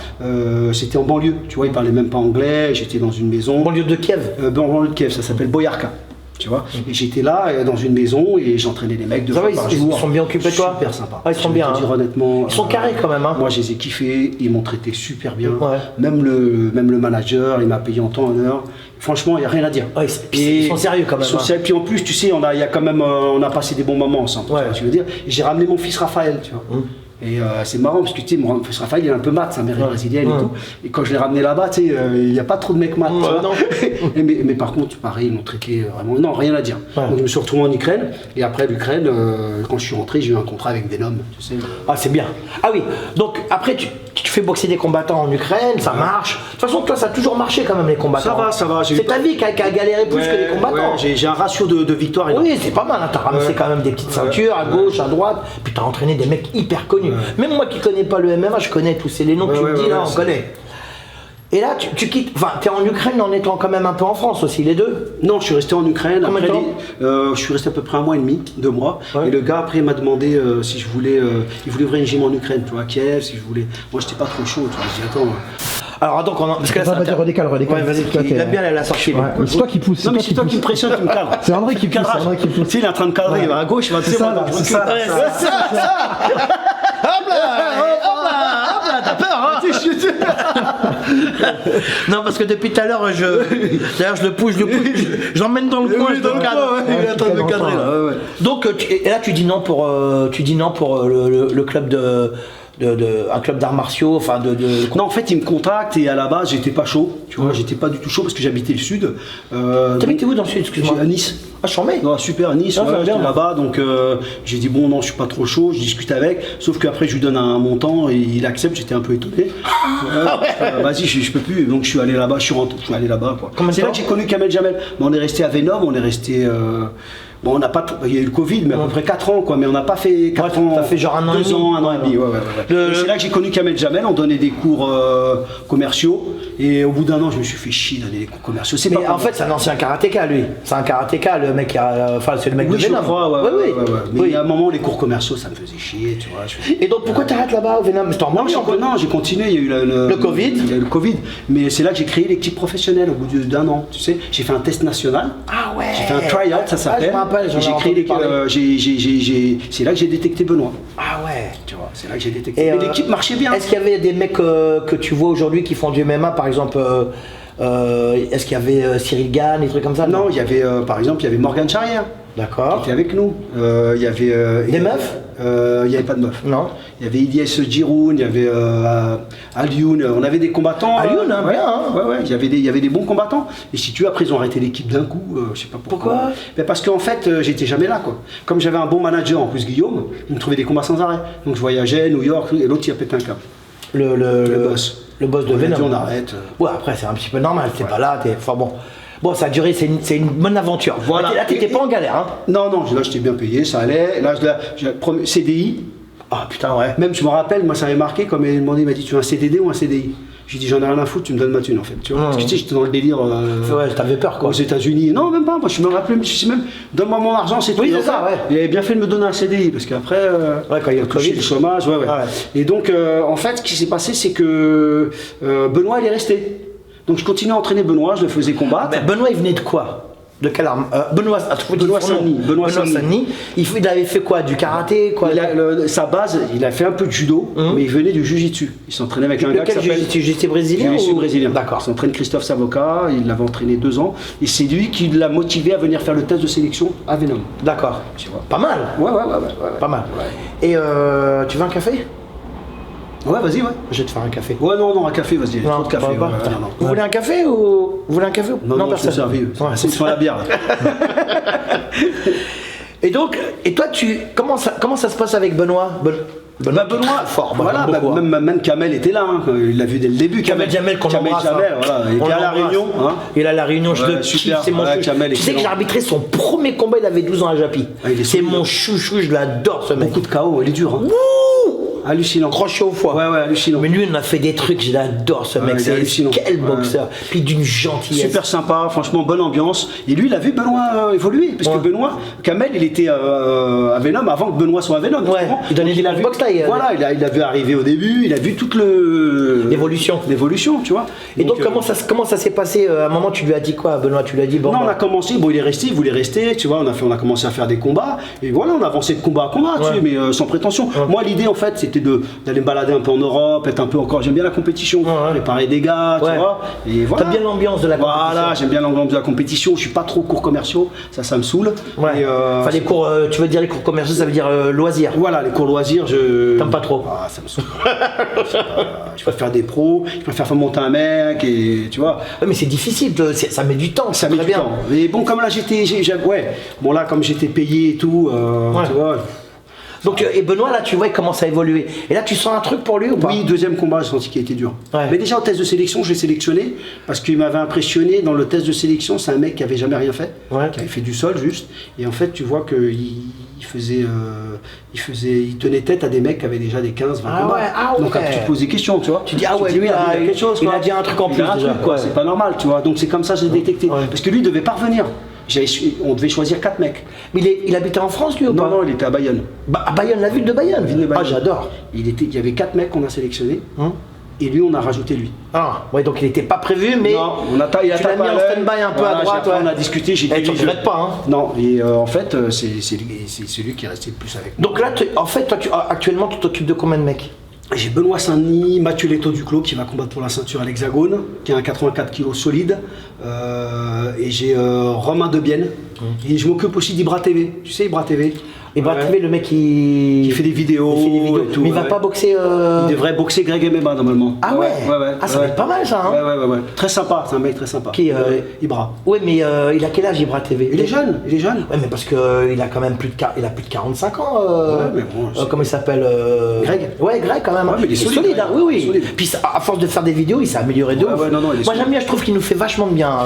C'était en banlieue. Tu vois, ils parlaient même pas anglais. J'étais dans une maison.
Banlieue de Kiev.
Banlieue de Kiev. Ça s'appelle Boyarka. Tu vois, et j'étais là dans une maison et j'entraînais les mecs 2 fois par jour.
Ils sont bien occupés de toi?
Super sympa.
Ils sont bien.
Dire honnêtement.
Ils sont carrés quand même.
Moi, je les ai kiffés. Ils m'ont traité super bien. Même le manager, il m'a payé en temps en heure. Franchement, il n'y a rien à dire.
Ils sont sérieux quand même.
Ils sont sérieux. Puis en plus, tu sais, on a passé des bons moments ensemble. Tu vois ce que je veux dire. Et j'ai ramené mon fils Raphaël, tu vois. Et c'est marrant parce que tu sais, mon fils Raphaël, il est un peu mat, sa mère est brésilienne et tout. Et quand je l'ai ramené là-bas, tu sais, il n'y a pas trop de mecs mat. mais par contre, pareil, ils m'ont traité vraiment. Non, rien à dire. Donc je me suis retrouvé en Ukraine. Et après l'Ukraine, quand je suis rentré, j'ai eu un contrat avec Venom. Tu sais,
Ah, c'est bien. Ah oui, donc après, tu fais boxer des combattants en Ukraine, ça marche. De toute façon, toi, ça a toujours marché quand même, les combattants.
Ça va.
C'est ta vie qui a galéré plus que les combattants.
J'ai un ratio de victoire.
Oui, c'est pas mal. T'as ramassé quand même des petites ceintures à gauche, à droite. Puis t'as entraîné des mecs hyper connus. Même moi qui connais pas le MMA, je connais tous ces les noms que tu me dis là, on connaît. Et là, tu quittes, enfin, t'es en Ukraine en étant quand même un peu en France aussi, les deux?
Non, je suis resté en Ukraine.
Combien de temps?
Je suis resté à peu près 1 mois et demi, 2 mois. Et le gars après m'a demandé si je voulais, il voulait ouvrir une gym en Ukraine, tu vois, à Kiev, si je voulais. Moi, j'étais pas trop chaud, tu vois. Je dis attends.
Alors attends, parce que là,
vas-y, redécale.
Ouais, vas-y, il a bien la sortie.
Ouais, c'est toi qui pousse.
Non, mais c'est toi qui me pressionne, tu me cadres.
C'est André qui pousse.
Tu sais, il est en train de cadrer, il va à gauche, il va
C'est ça.
Hop là, t'as peur, hein? Non, parce que depuis tout à l'heure, je le pousse, je l'emmène dans le coin, je le cadre.
Il est en train de me cadrer là.
Donc, et là, tu dis non pour le club un club d'arts martiaux, enfin
Non, en fait, il me contacte et à la base, j'étais pas chaud, tu vois, j'étais pas du tout chaud parce que j'habitais le sud.
T'habitais où dans le sud, excuse-moi?
À Nice.
Ah, Chambé.
Non, super, à Nice, j'étais là-bas, donc j'ai dit bon, non, je suis pas trop chaud, je discute avec, sauf qu'après, je lui donne un montant et il accepte, j'étais un peu étonné. Vas-y, je peux plus, donc je suis allé là-bas, je suis allé là-bas, quoi. C'est là que j'ai connu Kamel Jamel. Mais on est resté à Venom, Bon, on n'a pas, il y a eu le Covid, mais à peu près 4 ans, quoi. Mais on n'a pas fait 4 ans.
T'as fait genre un an et
2
demi.
ans, un an et demi. Ouais. Et c'est là que j'ai connu Kamel Jamel. On donnait des cours commerciaux. Et au bout d'un an, je me suis fait chier donner des cours commerciaux. C'est
Mais
pas
en fait, c'est un ancien karatéka, lui. C'est un karatéka, le mec qui a. Enfin, c'est le mec
oui,
de
je
Venom.
crois, ouais. Mais
Oui.
à un moment, les cours commerciaux, ça me faisait chier, tu vois.
Et donc, pourquoi t'arrêtes là-bas au Venom?
Non, j'ai continué. Il y a eu
Le Covid.
Il y a eu le Covid. Mais c'est là que j'ai créé l'équipe professionnelle au bout d'un an. Tu sais, j'ai fait un test national.
Ah ouais.
J'ai fait un try-out, ça s'appelle.
Je me rappelle, j'en ai
J'ai créé
entendu parler.
c'est là que j'ai détecté Benoît.
Ah ouais.
Tu vois, c'est là que j'ai détecté.
Et
Mais l'équipe marchait bien.
Est-ce qu'il y avait des mecs que tu vois aujourd'hui qui font du MMA, par exemple est-ce qu'il y avait Cyril Gann, des trucs comme ça?
Non, il y avait par exemple, il y avait Morgane Charrière qui
D'accord.
était avec nous. Il y avait
Des meufs?
Il n'y avait pas de meufs.
Non.
Il y avait Ilyes Giroun, il y avait Alioun. On avait des combattants.
Alioun, hein,
ouais,
bien, hein.
Ouais. Il y avait des bons combattants. Et si tu veux, après ils ont arrêté l'équipe d'un coup. Je sais pas pourquoi.
Pourquoi?
Mais parce qu'en fait, j'étais jamais là, quoi. Comme j'avais un bon manager en plus, Guillaume, il me trouvait des combats sans arrêt. Donc je voyageais, New York, et l'autre il a pété un câble.
Le
boss.
Le boss de
On a
Venom.
dit, on arrête.
Ouais, après, c'est un petit peu normal. T'es pas là, Enfin bon. Bon, ça a duré, c'est une bonne aventure.
Voilà.
Là, t'étais pas en galère, hein?
Non, là j'étais bien payé, ça allait. Là, CDI.
Ah putain, ouais.
Même, je me rappelle, moi ça m'avait marqué, quand il m'a dit, tu veux un CDD ou un CDI? J'ai dit, j'en ai rien à foutre, tu me donnes ma thune en fait. Tu vois, parce que tu sais, j'étais dans le délire.
Ouais, t'avais peur quoi.
Aux États-Unis. Non, même pas. Moi, je me rappelle, même, donne-moi mon argent, c'est tout.
Oui, c'est ça, ouais.
Il avait bien fait de me donner un CDI, parce qu'après,
Ouais, quand il y a le Covid.
le chômage, ouais.
Ah ouais.
Et donc, en fait, ce qui s'est passé, c'est que Benoît, il est resté. Donc, je continuais à entraîner Benoît, je le faisais combattre.
Mais Benoît, il venait de quoi? De quelle arme? Benoît Sani. Benoît Sani. Il avait fait quoi? Du karaté quoi?
Sa base, il a fait un peu de judo, mais il venait du jiu-jitsu. Il s'entraînait avec un gars qui s'appelle...
Jiu-jitsu brésilien?
Jiu-jitsu
ou...
brésilien.
D'accord.
Il s'entraîne Christophe Savoca, il l'avait entraîné 2 ans, et c'est lui qui l'a motivé à venir faire le test de sélection à Venom.
D'accord.
Tu vois.
Pas mal.
Ouais.
Pas mal.
Ouais.
Et tu veux un café?
Ouais, vas-y, ouais.
Je vais te faire un café.
Ouais, non, un café, vas-y. Trop de café.
pas.
Ouais,
Putain.
non.
Vous voulez un café ou vous voulez un café?
Non, je suis servi.
Ouais,
C'est sur la bière.
Et donc, toi, comment ça se passe avec Benoît? Benoît fort.
Voilà, même Kamel était là, hein. Il l'a vu dès le début.
Kamel Jamel qu'on embrasse.
Jamel, voilà. Il était à la Réunion. Hein.
Il est à la Réunion, je
Ouais,
le kiffe,
super.
c'est mon
Ouais,
chouchou.
Kamel,
Tu sais que
excellent.
j'ai arbitré son premier combat, il avait 12 ans à Japi.
Ah, il est
C'est
solide.
mon chouchou, je l'adore ce mec.
Beaucoup de KO, il est dur. Hein. Hallucinant.
Crochet au foie.
Ouais, hallucinant.
Mais lui, on a fait des trucs, je l'adore ce mec.
il est
C'est
hallucinant.
quel boxeur. Puis d'une gentillesse.
Super sympa, franchement, bonne ambiance. Et lui, il a vu Benoît évoluer. Parce que Benoît, Kamel, il était à Venom avant que Benoît soit à Venom.
Ouais, il donnait des
vu.
box taille.
Voilà, il a vu arriver au début, il a vu toute
L'évolution,
tu vois.
Et donc, comment ça s'est passé? À un moment, tu lui as dit quoi, Benoît? Tu lui as dit bon.
Non, on a commencé, il est resté, il voulait rester, tu vois, on a commencé à faire des combats, et voilà, on a avancé de combat à combat, tu sais, mais sans prétention. Moi, l'idée, en fait, c'était d'aller me balader un peu en Europe, être un peu encore, j'aime bien la compétition, préparer des gars, tu vois, et voilà.
T'as bien l'ambiance de la compétition.
Voilà, j'aime bien l'ambiance de la compétition, je suis pas trop cours commerciaux, ça me saule.
Ouais.
Et,
enfin, les cours, tu veux dire les cours commerciaux, ça veut dire loisirs.
Voilà, les cours loisirs,
T'aimes pas trop?
Ah, ça me saoule. Je préfère des pros, je préfère faire monter un mec, et tu vois.
Ouais, mais c'est difficile, ça met du temps.
Ça met
très
du
bien.
temps. Mais bon, comme là bon là, comme j'étais payé et tout, tu vois.
Donc, et Benoît, là, tu vois, il commence à évoluer. Et là, tu sens un truc pour lui ou pas?
Oui, deuxième combat, j'ai senti qu'il était dur.
Ouais.
Mais déjà, au test de sélection, je l'ai sélectionné parce qu'il m'avait impressionné dans le test de sélection. C'est un mec qui avait jamais rien fait, qui avait fait du sol juste. Et en fait, tu vois qu'il il tenait tête à des mecs qui avaient déjà des 15-20 combats. Donc, tu te poses des questions, tu vois.
Tu dis, ah ouais,
tu
lui,
il a quelque chose,
il
quoi.
a dit un truc en
Il
plus
a un
déjà.
truc, quoi. C'est pas normal, tu vois. Donc, c'est comme ça que j'ai détecté.
Ouais.
Parce que lui, il devait pas revenir. On devait choisir 4 mecs.
Mais il habitait en France, lui, ou pas?
Non, il était à Bayonne.
À Bayonne, la ville de Bayonne. Ah, j'adore.
Il y avait 4 mecs qu'on a sélectionnés. Et lui, on a rajouté lui.
Ah, ouais, donc il n'était pas prévu, mais.
Non,
tu l'as mis en stand-by un peu à droite.
On a discuté, j'ai dit.
Tu ne regrettes pas, hein?
Non, et en fait, c'est celui qui est resté le plus avec moi.
Donc là, en fait, toi, actuellement, tu t'occupes de combien de mecs?
J'ai Benoît Saint-Denis, Mathieu Leto Duclos qui va combattre pour la ceinture à l'Hexagone, qui a un 84 kg solide. Et j'ai Romain Debienne. Et je m'occupe aussi d'Ibra TV. Tu sais, Ibra TV?
Ibra TV, le mec qui
fait des vidéos. Et tout,
mais il va pas boxer.
Il devrait boxer Greg MMA normalement.
Ah ouais. Ah, ça va être pas mal ça. Hein.
Ouais. Très sympa, c'est un mec très sympa.
Qui
Ibra.
Ouais, mais il a quel âge Ibra TV?
Il est jeune.
Ouais, mais parce que il a quand même plus de 45 ans.
Ouais, mais bon,
comment il s'appelle
Greg.
Ouais, Greg quand même.
Ouais, mais il est solide,
hein. Oui.
Solide.
Puis à force de faire des vidéos, il s'est amélioré de ouf.
Non,
Moi j'aime bien, je trouve qu'il nous fait vachement de bien.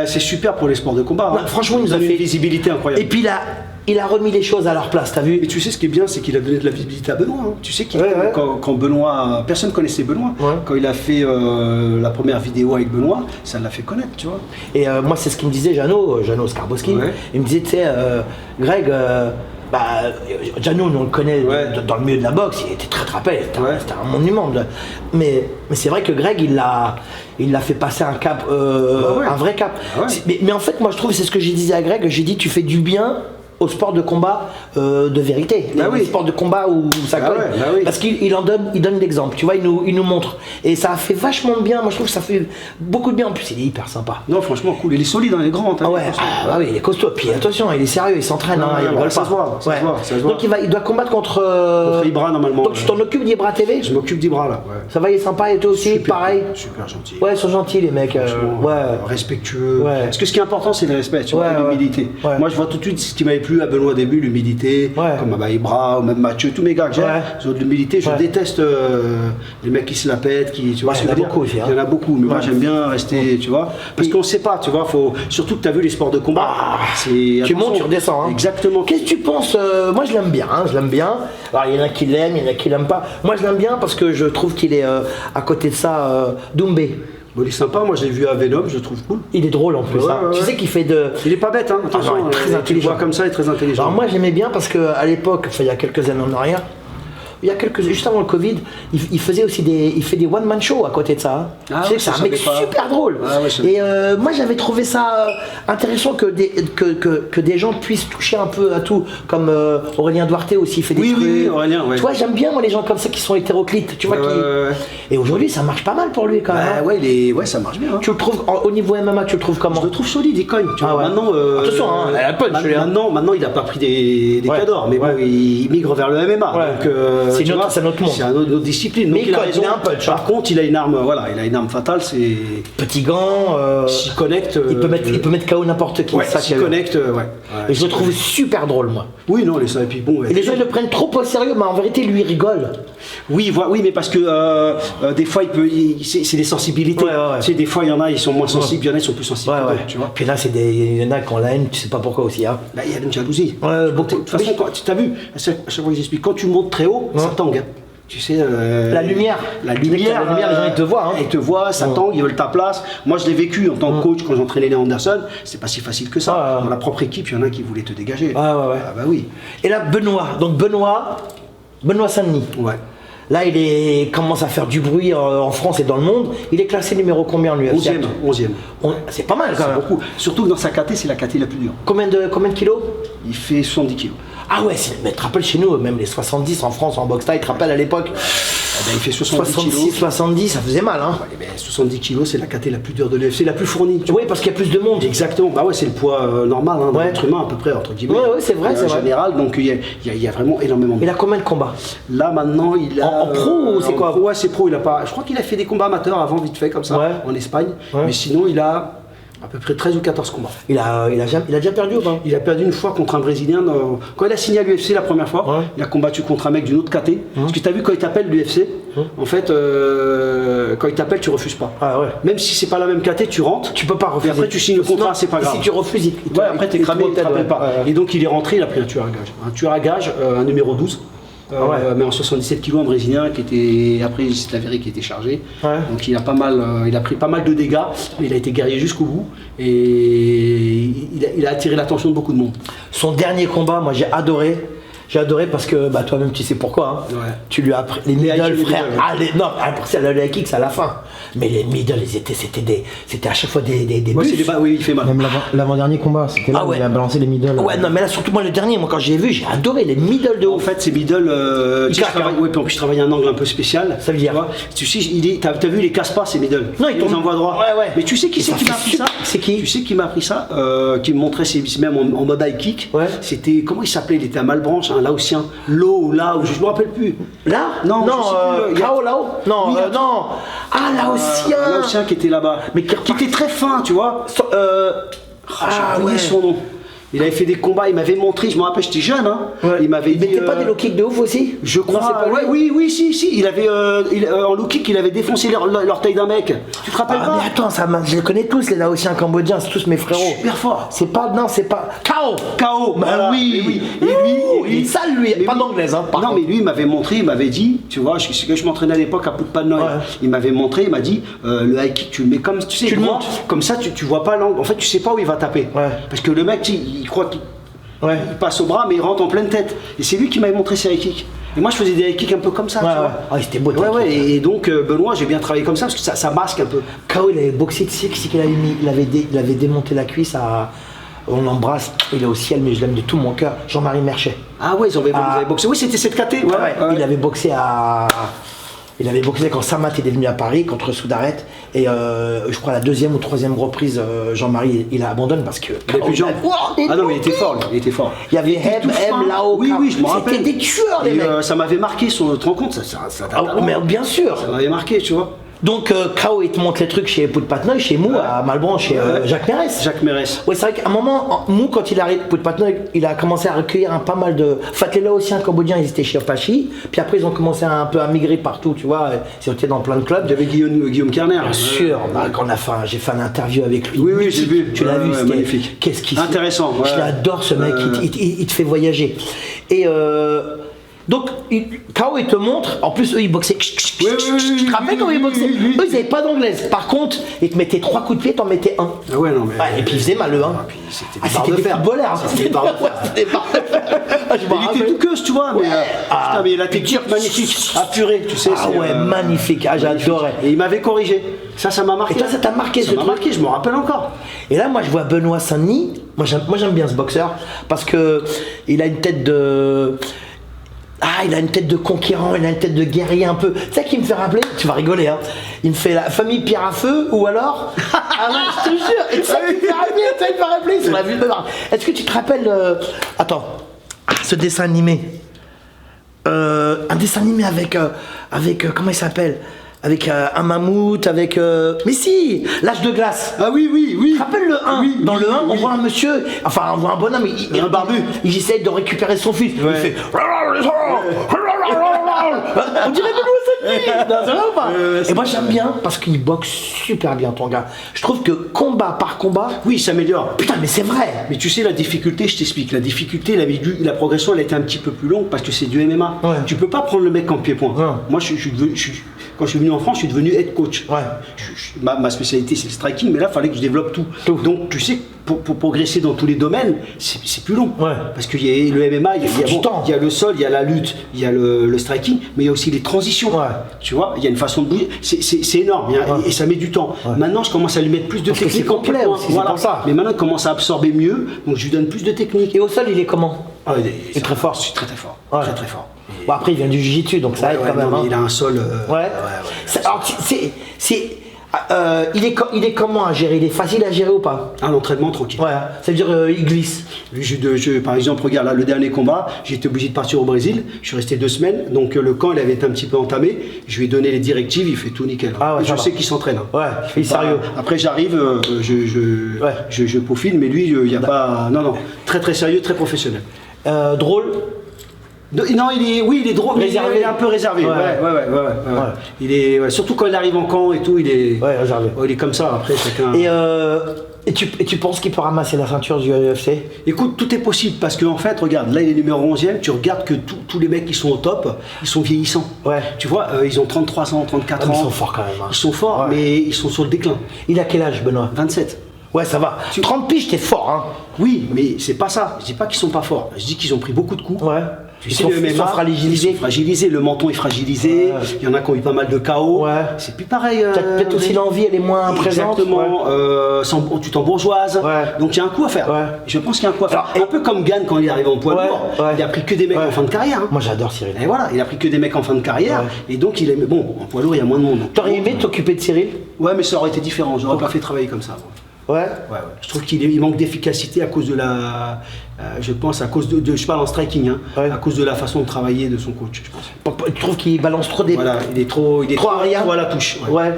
C'est super pour les sports de combat.
Non, franchement, il nous a fait
une visibilité incroyable.
Et puis il a remis les choses à leur place, t'as vu?
Et tu sais ce qui est bien, c'est qu'il a donné de la visibilité à Benoît. Hein. Tu sais quand Benoît, personne connaissait Benoît. Ouais. Quand il a fait la première vidéo avec Benoît, ça l'a fait connaître, tu vois.
Et moi, c'est ce qu'il me disait Jano Skarbowski. Ouais. Il me disait, tu sais, Greg. Jano, nous on le connaît dans le milieu de la boxe, il était très trapé, c'était un monument. Mais c'est vrai que Greg, il l'a fait passer un cap, un vrai cap. Mais en fait, moi je trouve, c'est ce que j'ai dit à Greg, j'ai dit tu fais du bien au sport de combat de vérité, les sports de combat où ça colle, parce qu'il donne l'exemple, tu vois, il nous montre, et ça a fait vachement de bien. Moi je trouve que ça fait beaucoup de bien, en plus il est hyper sympa.
Non, franchement cool, il est solide, il est grand.
Oui, il est costaud, puis attention, il est sérieux, il s'entraîne, il rigole pas.
Ça se voit.
Donc il doit combattre contre
Ibra normalement.
Donc tu t'en occupes d'Ibra TV?
Je m'occupe d'Ibra là.
Ça va, il est sympa et toi aussi, pareil.
Super gentil.
Ouais, ils sont gentils les mecs.
Respectueux. Parce que ce qui est important c'est le respect, tu vois, l'humilité. Moi je vois tout de suite ce qui m'avait plu à Benoît au début, l'humilité, comme Ibra ou même Mathieu, tous mes gars que j'ai, ils ont de l'humilité. Je déteste les mecs qui se la pètent, tu vois ce que je veux dire. Il y en a beaucoup, mais moi j'aime bien rester, tu vois, parce qu'on sait pas, tu vois, surtout que tu as vu les sports de combat,
tu montes, tu redescends.
Exactement.
Qu'est-ce que tu penses? Moi je l'aime bien, Alors il y en a qui l'aiment, il y en a qui l'aiment pas. Moi je l'aime bien parce que je trouve qu'il est à côté de ça, Doumbé.
Bon, il est sympa, moi je l'ai vu à Venom, je le trouve cool.
Il est drôle en plus. Tu sais qu'il fait de.
Il est pas bête, hein, attention,
il est très intelligent.
Tu le vois comme ça, il est très intelligent.
Alors moi j'aimais bien parce qu'à l'époque, il y a quelques années en arrière, juste avant le Covid, il faisait aussi des one-man shows à côté de ça. Tu sais que c'est un mec super drôle. Et moi j'avais trouvé ça intéressant que des gens puissent toucher un peu à tout, comme Aurélien Duarte aussi, il fait des trucs.
Oui, Aurélien,
Tu vois, j'aime bien moi les gens comme ça qui sont hétéroclites, tu vois. Et aujourd'hui ça marche pas mal pour lui quand même.
Ça marche bien.
Tu le trouves au niveau MMA, tu le trouves comment?
Je le trouve solide, il cogne. Tu vois, maintenant,
attention, elle a punch.
Maintenant il a pas pris des cadors, mais bon, il migre vers le MMA. Donc,
c'est notre monde.
C'est une autre discipline.
Mais
donc
il a un punch.
Par contre, il a une arme, il a une arme fatale. C'est
petit gant.
S'il connecte.
Il peut mettre KO n'importe qui.
S'il connecte,
Et je le trouve super drôle, moi.
Oui, non, et puis bon.
Et les gens ils le prennent trop au sérieux, mais en vérité, lui il rigole.
Oui, mais parce que des fois, c'est des sensibilités. Tu sais, des fois, il y en a, ils sont moins sensibles, il y en a, ils sont plus sensibles. Tu vois.
Puis là, il y en a qui ont la haine, tu sais pas pourquoi aussi. Hein.
Il y a une jalousie. De toute façon, tu as vu, à chaque fois que j'explique, quand tu montes très haut, ça tangue. Tu sais,
la lumière, les gens ils te voient.
Ils te voient, ça tangue, ils veulent ta place. Moi je l'ai vécu en tant que coach quand j'entraînais les Anderson, c'est pas si facile que ça. Dans la propre équipe, il y en a qui voulaient te dégager.
Bah oui. Et là, Benoît Saint-Denis.
Ouais.
Là, il commence à faire du bruit en France et dans le monde. Il est classé numéro combien lui?
11e.
C'est pas mal quand même.
Beaucoup. Surtout que dans sa KT, c'est la KT la plus dure.
Combien de kilos?
Il fait 70 kilos.
Ah ouais, mais tu te rappelles chez nous, même les 70 en France en boxe taille, tu te rappelles à l'époque?
Il fait 70 kilos.
70, ça faisait mal. Hein.
70 kilos, c'est la KT la plus dure de l'UFC, la plus fournie.
Oui, parce qu'il y a plus de monde.
Exactement, c'est le poids normal d'un être humain à peu près, entre guillemets.
Oui, c'est vrai,
en général, donc il y a vraiment énormément de monde.
Il a combien de combats?
Là maintenant, il a.
En pro ou c'est quoi?
Ouais, c'est pro, je crois qu'il a fait des combats amateurs avant, vite fait, comme ça, en Espagne. Mais sinon, il a à peu près 13 ou 14 combats. Il a déjà perdu ou pas? Il a perdu une fois contre un Brésilien. Quand il a signé à l'UFC la première fois, il a combattu contre un mec d'une autre KT. Parce que tu as vu, quand il t'appelle l'UFC, en fait, quand il t'appelle, tu refuses pas. Même si c'est pas la même KT, tu rentres.
Tu peux pas refuser.
Et après, tu signes le contrat, c'est pas grave.
Si tu refuses,
après, t'es cramé, il te rappelle pas. Et donc, il est rentré, il a pris un tueur à gage. Un tueur à gage, un numéro 12. Mais en 77 kg, un Brésilien qui était, après c'est avéré qu'il était chargé, donc il a pris pas mal de dégâts, mais il a été guerrier jusqu'au bout et il a attiré l'attention de beaucoup de monde.
Son dernier combat, moi j'ai adoré J'ai adoré parce que bah, toi-même tu sais pourquoi. Hein.
Ouais.
Tu lui as appris les
high
middle,
kick,
frère.
les middle.
Ah, non, après c'est le high kick, c'est à la fin. Mais les middle, c'était à chaque fois des
Ouais,
bus.
oui, il fait mal.
Même l'avant-dernier combat, c'était là
Ah
où
ouais.
il a balancé les middle.
Ouais, non, mais là surtout moi le dernier, moi quand j'ai vu, j'ai adoré les middle de
En
ouf.
fait, c'est middle. Tu sais,
claque, hein.
ouais, puis en plus, je travaille un angle un peu spécial.
Ça veut dire
Tu vois, tu sais, t'as vu, il les casse pas, ces middle.
Non, il
les
tombe.
envoie droit.
Ouais, ouais.
Mais tu sais qui
Et
c'est
ça
qui m'a
fait
appris ça?
super. C'est qui?
Tu sais qui m'a appris ça? Qui me montrait ses même en mode high kick.
Ouais.
C'était, comment il s'appelait? Il était à Malbranche, un laotien. Là où je me rappelle plus.
Là
Non,
non,
je sais plus, il y a-
Kao là-haut. Non,
Oui,
non. Ah
Un
laotien.
laotien qui était là-bas.
Mais qui
qui était très fin, tu vois. J'ai oublié son nom. Il avait fait des combats, il m'avait montré, je me rappelle, j'étais jeune, hein.
Ouais.
Il m'avait
Il
dit.
mettait pas des low kicks de ouf aussi?
Je
Non, c'est
crois.
pas lui.
Ouais, oui, si. Il avait en low kick, il avait défoncé l'orteil d'un mec. Tu te rappelles
Ah
pas?
mais attends, je les connais tous les Laotiens cambodgiens, c'est tous mes frérots.
Super fort.
C'est pas, non, c'est pas. Kao.
KO.
Bah
voilà.
oui.
Et lui,
Il est sale lui,
mais
pas
lui-
d'anglaise hein. par
Non,
contre.
mais lui, il m'avait montré, il m'avait dit, tu vois, c'est que je m'entraînais à l'époque à Putpanoy.
Ouais.
Il m'avait montré, il m'a dit, le high kick, tu le mets comme, tu sais,
Tu le
droit,
montes.
comme ça, tu vois pas l'angle. En fait, tu sais pas où il va taper.
Ouais.
Parce que le mec, tu sais, il croit qu'il
Ouais.
il passe au bras, mais il rentre en pleine tête. Et c'est lui qui m'avait montré ses high kicks. Et moi, je faisais des high kicks un peu comme ça,
Ouais,
tu vois.
ouais. Ah, c'était beau,
Ouais,
tes
ouais.
kicks.
Et donc, Benoît, j'ai bien travaillé comme ça, parce que ça masque un peu.
Kao il avait boxé, tu sais qui c'est qu'il avait mis, il avait démonté la cuisse à. On l'embrasse, il est au ciel, mais je l'aime de tout mon cœur. Jean-Marie Merchet.
Ah ouais, ils avaient
Ah.
boxé. Oui, c'était cette KT.
Ouais, ouais. Il avait boxé à. Il avait boxé quand Samat est venu à Paris contre Soudaret. Et je crois la deuxième ou troisième reprise, Jean-Marie, il a abandonné parce que.
Il avait plus de jambes. Ah non, mais il était fort, lui. Il était fort.
Il y avait
était
Hem,
tout fin.
Lao.
Oui, oui, je me rappelle.
C'était des tueurs, les
Et,
mecs.
ça m'avait marqué, tu te rends compte, ça
Ah, mais bien sûr.
ça m'avait marqué, tu vois.
Donc, Kao, il te montre les trucs chez Putpatnoy, chez Mou, à Malbranche, chez Jacques Mérès.
Jacques Mérès.
Ouais, c'est vrai qu'à un moment, Mou, quand il arrive Putpatnoy, il a commencé à recueillir pas mal de. En fait, les Laotiens cambodgiens, ils étaient chez Apache. Puis après, ils ont commencé un peu à migrer partout, tu vois. Ils étaient dans plein de clubs.
Il y avait Guillaume Kerner.
Bien sûr, bah, j'ai fait un interview avec lui.
Oui, j'ai vu.
Tu l'as
Ouais,
vu,
ouais,
c'était
magnifique.
Qu'est-ce qu'il
Intéressant, ouais.
Je l'adore ce mec, il te fait voyager. Et donc, Kao, il te montre, en plus, eux, ils boxaient.
Oui,
Tu te rappelles comment ils boxaient?
oui.
Eux, ils n'avaient pas d'anglaise. Par contre, ils te mettaient 3 coups de pied, t'en mettais un.
Ah ouais, non, mais.
Ouais, et puis ils faisaient mal, eux, hein.
puis c'était
Ah,
des barres
c'était
de
des
fer.
footballeurs.
C'était des barres de fer.
C'était des barres de fer. Ah, je m'en
Il était
rappelle.
tout queuse, tu vois, mais. Putain, mais la technique magnifique, apurée, tu sais.
Ah
c'est,
ouais, magnifique. Ah, j'adorais.
Et il m'avait corrigé. Ça m'a marqué.
Et toi, ça t'a marqué,
Ça
ce
m'a
truc?
marqué, je me rappelle encore.
Et là, moi, je vois Benoît Saint-Denis. Moi, j'aime bien ce boxeur parce que il a une tête de. Ah, il a une tête de conquérant, il a une tête de guerrier un peu. Tu sais qui me fait rappeler? Tu vas rigoler, hein. Il me fait la famille Pierre à Feu ou alors. Ah ouais, je te jure. Et ça me fait rappeler sur la ville de Var. Est-ce que tu te rappelles. Attends. Ah, ce dessin animé. Un dessin animé avec. Comment il s'appelle? Avec un mammouth, avec. Mais si! L'âge de glace.
Ah oui.
Tu te rappelles le 1?
Oui,
Dans
oui,
le 1, on
oui.
voit un monsieur, enfin on voit un bonhomme,
Un barbu.
il essaie de récupérer son fils.
Ouais.
Il fait. On dirait Benoît Saint-Denis. Non, c'est vrai ou pas? Et moi j'aime bien parce qu'il boxe super bien ton gars. Je trouve que combat par combat,
Oui, il s'améliore.
putain mais c'est vrai.
Mais tu sais, la difficulté, je t'explique. La difficulté, la progression, elle a été un petit peu plus longue parce que c'est du MMA.
Ouais.
Tu peux pas prendre le mec en pied-point.
Ouais.
Moi, quand je suis venu en France, je suis devenu head coach.
Ouais.
Ma spécialité, c'est le striking, mais là, il fallait que je développe tout.
Tout.
Donc, tu sais, pour progresser dans tous les domaines, c'est plus long.
Ouais.
Parce qu'il y a le MMA, il y
faut du temps.
a le sol, il y a la lutte, il y a le striking, mais il y a aussi les transitions.
Ouais.
Tu vois, il y a une façon de bouger. C'est énorme, et ça met du temps. Maintenant, je commence à lui mettre plus de
Parce que
technique
c'est
en
complet
pied-point.
aussi, c'est pour ça.
Mais maintenant, il commence à absorber mieux, donc je lui donne plus de technique.
Et au sol il est comment?
Ah,
Il est très fort.
C'est très fort.
Ouais.
Très très fort.
Bon après il vient du jiu-jitsu donc ça aide
Ouais,
quand même.
non, mais
Hein.
il a un sol.
Ouais. Alors, il est comment à gérer? Il est facile à gérer ou pas?
Un entraînement tranquille.
Ouais, ça veut dire il glisse.
Par exemple, regarde, là, le dernier combat, j'ai été obligé de partir au Brésil. Je suis resté 2 semaines. Donc, le camp, il avait été un petit peu entamé. Je lui ai donné les directives, il fait tout nickel.
Ah ouais,
Et
ça
je
va.
sais qu'il s'entraîne. Hein.
Ouais, il est sérieux.
Après, j'arrive,
Ouais.
je peaufine, mais lui, il n'y a pas. Non, très très sérieux, très professionnel.
Drôle.
Non, il est drôle, mais
Réservé.
il est un peu réservé.
Ouais.
Ouais. Il est, surtout quand il arrive en camp et tout, il est.
Ouais, réservé.
Ouais, il est comme ça. Après, chacun.
Et tu penses qu'il peut ramasser la ceinture du UFC?
Écoute, tout est possible parce qu'en fait, regarde, là il est numéro 11e, tu regardes que tous les mecs qui sont au top, ils sont vieillissants.
Ouais.
Tu vois, ils ont 33 ans, 34 ans.
Ils sont forts quand même. Hein.
Ils sont forts,
Ouais.
mais ils sont sur le déclin.
Il a quel âge, Benoît?
27.
Ouais, ça va. 30 piges, t'es fort, hein?
Oui, mais c'est pas ça. Je dis pas qu'ils sont pas forts. Je dis qu'ils ont pris beaucoup de coups.
Ouais.
Tu
Ils
sais,
sont-
le MMA,
ils sont fragilisés.
ils sont fragilisés, le menton est fragilisé, il y en a qui ont eu pas mal de KO.
Ouais.
C'est plus pareil.
Peut-être aussi l'envie, elle est moins présente.
Exactement, tu t'embourgeoises.
Ouais.
Donc il y a un coup à faire.
Ouais.
Je pense qu'il y a un coup à faire.
Alors,
un peu comme Gann quand il est arrivé en poids
Ouais,
lourd.
ouais.
Il a pris que des mecs
Ouais.
en fin de carrière. Hein.
Moi, j'adore Cyril.
Et voilà, il a pris que des mecs en fin de carrière.
Ouais.
Et donc il est. Bon, en poids lourd, il y a moins de monde.
T'aurais aimé t'occuper de Cyril?
Ouais, mais ça aurait été différent. J'aurais pas fait travailler comme ça. Moi.
Ouais.
Ouais. Je trouve qu'il manque d'efficacité à cause de la. Je pense à cause de. Je parle en striking, hein,
Ouais.
à cause de la façon de travailler de son coach, je pense.
Tu trouves qu'il balance trop des.
Voilà, il est trop
arrière.
trop à la touche.
Ouais.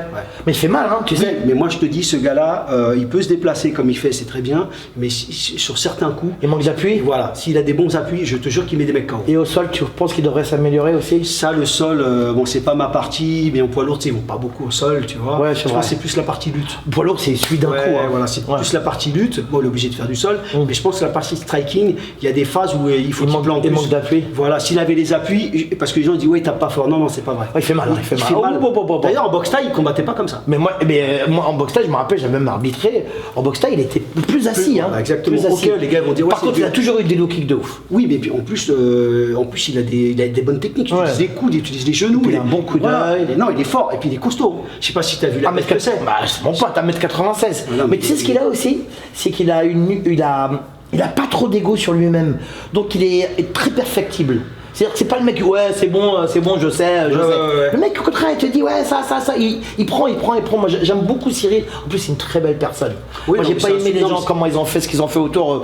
Mais il fait mal, hein, tu
Oui,
sais.
mais moi je te dis, ce gars-là, il peut se déplacer comme il fait, c'est très bien, mais sur certains coups,
Il manque d'appui.
voilà, s'il a des bons appuis, je te jure qu'il met des mecs KO.
Et au sol, tu penses qu'il devrait s'améliorer aussi?
Ça, le sol, bon, c'est pas ma partie, mais en poids lourd, tu sais, ils vont pas beaucoup au sol, tu vois.
Ouais, c'est
je
vrai.
pense que c'est plus la partie lutte.
Poids lourd, c'est celui d'un
Ouais,
coup. Hein.
voilà, c'est
Ouais.
plus la partie lutte. Bon, il est obligé de faire du sol, mais je pense que la partie striking, il y a des phases où il faut
Il
qu'il
manque-
plante
il
plus.
manque d'appui.
Voilà, s'il avait les appuis, parce que les gens disent, ouais, il tape pas fort. Non, non, c'est pas vrai.
Ouais, il fait mal, hein, il fait mal. Oh, oh, oh.
D'ailleurs, en boxe taille, il combattait pas comme ça.
Mais moi, moi en boxe taille, je me rappelle, j'avais même arbitré. En boxe taille, il était plus assis. Hein.
Voilà, exactement.
Plus assis.
Ok, les gars vont dire, ouais,
Par
c'est
contre, il a
dur.
toujours eu des low kicks de ouf.
Oui, mais puis en plus, il a des bonnes techniques. Il utilise
Ouais.
les coudes, il utilise les genoux.
Il a un bon coup d'œil.
Non, il est fort. Et puis il est costaud. Je sais pas si tu as vu la tête que c'est.
Bah, c'est mon pote, 1m96.
Non,
mais tu sais ce qu'il a aussi? C'est qu'il a il a pas trop d'ego sur lui-même. Donc il est très perfectible. C'est-à-dire que c'est pas le mec, ouais, c'est bon, je sais.
ouais.
Le mec, au contraire, il te dit, ouais, ça, il prend. Moi, j'aime beaucoup Cyril. En plus, c'est une très belle personne.
Oui,
moi,
non,
j'ai
mais
pas
c'est
aimé
un
les gens,
silence.
comment ils ont fait ce qu'ils ont fait autour.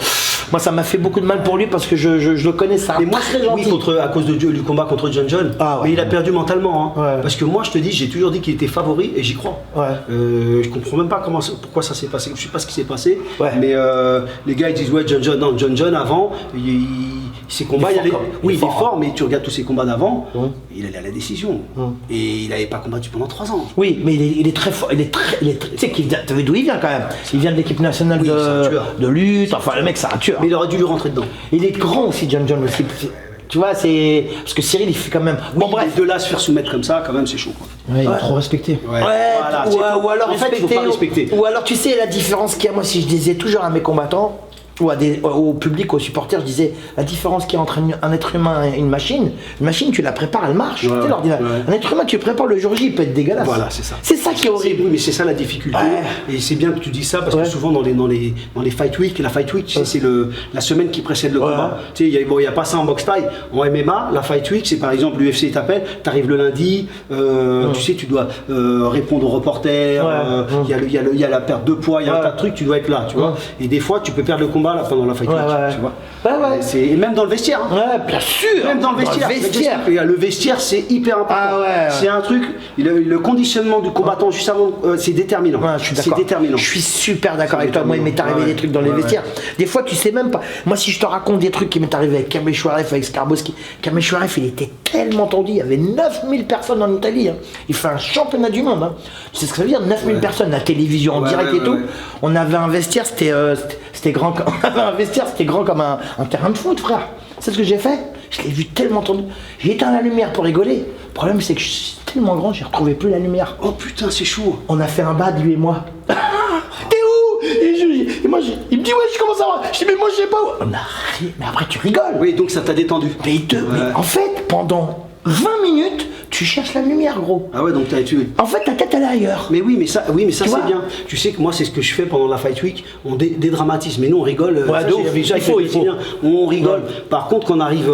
Moi, ça m'a fait beaucoup de mal pour lui parce que je le connais, ça.
Mais moi,
très gentil.
oui, à cause du combat contre John.
Ah ouais.
Mais il a perdu mentalement. Hein.
Ouais.
Parce que moi, je te dis, j'ai toujours dit qu'il était favori et j'y crois.
Ouais.
Je comprends même pas pourquoi ça s'est passé. Je sais pas ce qui s'est passé.
Ouais.
Mais les gars, ils disent, ouais, John. Non, John, avant, ses combats,
Il est fort,
oui, il est
hein.
fort, mais tu regardes tous ses combats d'avant,
Hum.
il allait à la décision. Et il n'avait pas combattu pendant 3 ans.
Oui, mais il est très fort. Tu sais tu sais d'où il vient quand même. Il vient de l'équipe nationale
Oui, c'est un tueur.
de lutte. Enfin, le mec, c'est un tueur.
Mais il aurait dû lui rentrer dedans.
Il est grand aussi, John aussi. Tu vois, c'est. Parce que Cyril, il fait quand même. Bon,
Oui,
bref.
mais de là à se faire soumettre comme ça, quand même, c'est chaud. Quoi.
Ouais, il est trop respecté.
Ouais,
Ouais,
voilà,
ou alors
en fait, il faut pas respecter.
Ou alors, tu sais, la différence qu'il y a, moi, si je disais toujours à mes combattants, ou au public, aux supporters, je disais la différence qu'il y a entre un être humain et une machine, tu la prépares, elle marche.
Ouais,
Tu sais, l'ordinateur.
ouais.
Un être humain, tu le prépares le jour J, il peut être dégueulasse.
Voilà, c'est ça.
C'est ça qui est horrible.
Oui, mais c'est ça la difficulté.
Ouais.
Et c'est bien que tu dis ça parce
Ouais.
que souvent dans les fight week, la fight week, tu sais, c'est la semaine qui précède le
Ouais.
combat. Tu sais, il n'y a pas ça en boxe taille. En MMA, la fight week, c'est par exemple l'UFC t'appelle, tu arrives le lundi, tu sais, tu dois répondre aux reporters, il y a la perte de poids, il y a un tas de trucs, tu dois être là, tu vois. Et des fois, tu peux perdre le combat là, pendant la fight week, tu vois.
Ouais, ouais.
Et même dans le vestiaire. Hein.
Ouais, bien sûr.
Même dans le vestiaire. Le vestiaire, c'est hyper important.
Ah ouais.
C'est un truc, le conditionnement du combattant juste avant, c'est déterminant.
Ouais, je suis
c'est
d'accord.
déterminant.
Je suis super d'accord avec toi. Moi, il m'est
déterminant.
arrivé
Ouais,
des trucs dans les
ouais,
vestiaires. Des fois, tu sais même pas. Moi, si je te raconte des trucs qui m'est arrivé avec Kamel Chouaref, avec Skarbowski. Kamel Chouaref, il était tellement tendu. Il y avait 9000 personnes en Italie. Hein. Il fait un championnat du monde. Hein. Tu sais ce que ça veut dire 9000 personnes, la télévision en direct et tout.
Ouais.
On avait un vestiaire, c'était grand. On avait un vestiaire, c'était grand comme un terrain de foot, frère. C'est ce que j'ai fait. Je l'ai vu tellement tendu. J'ai éteint la lumière pour rigoler. Le problème, c'est que je suis tellement grand, j'ai retrouvé plus la lumière.
Oh putain, c'est chaud.
On a fait un bad, lui et moi. T'es où? Et moi, il me dit, ouais, je commence à voir. Je dis, mais moi, je sais pas où. On a ri. Mais après, tu rigoles.
Oui, donc ça t'a détendu.
Mais en fait, pendant 20 minutes, tu cherches la lumière, gros.
Ah ouais, donc t'as tué.
En fait, ta tête, elle est ailleurs.
Mais oui, mais ça
Tu
c'est
vois
bien. Tu sais que moi, c'est ce que je fais pendant la Fight Week. On dédramatise, mais nous, on rigole.
Ouais,
Ça,
de ouf.
j'avais déjà
Il faut,
fait
il faut.
bien. On rigole. Par contre, quand on arrive,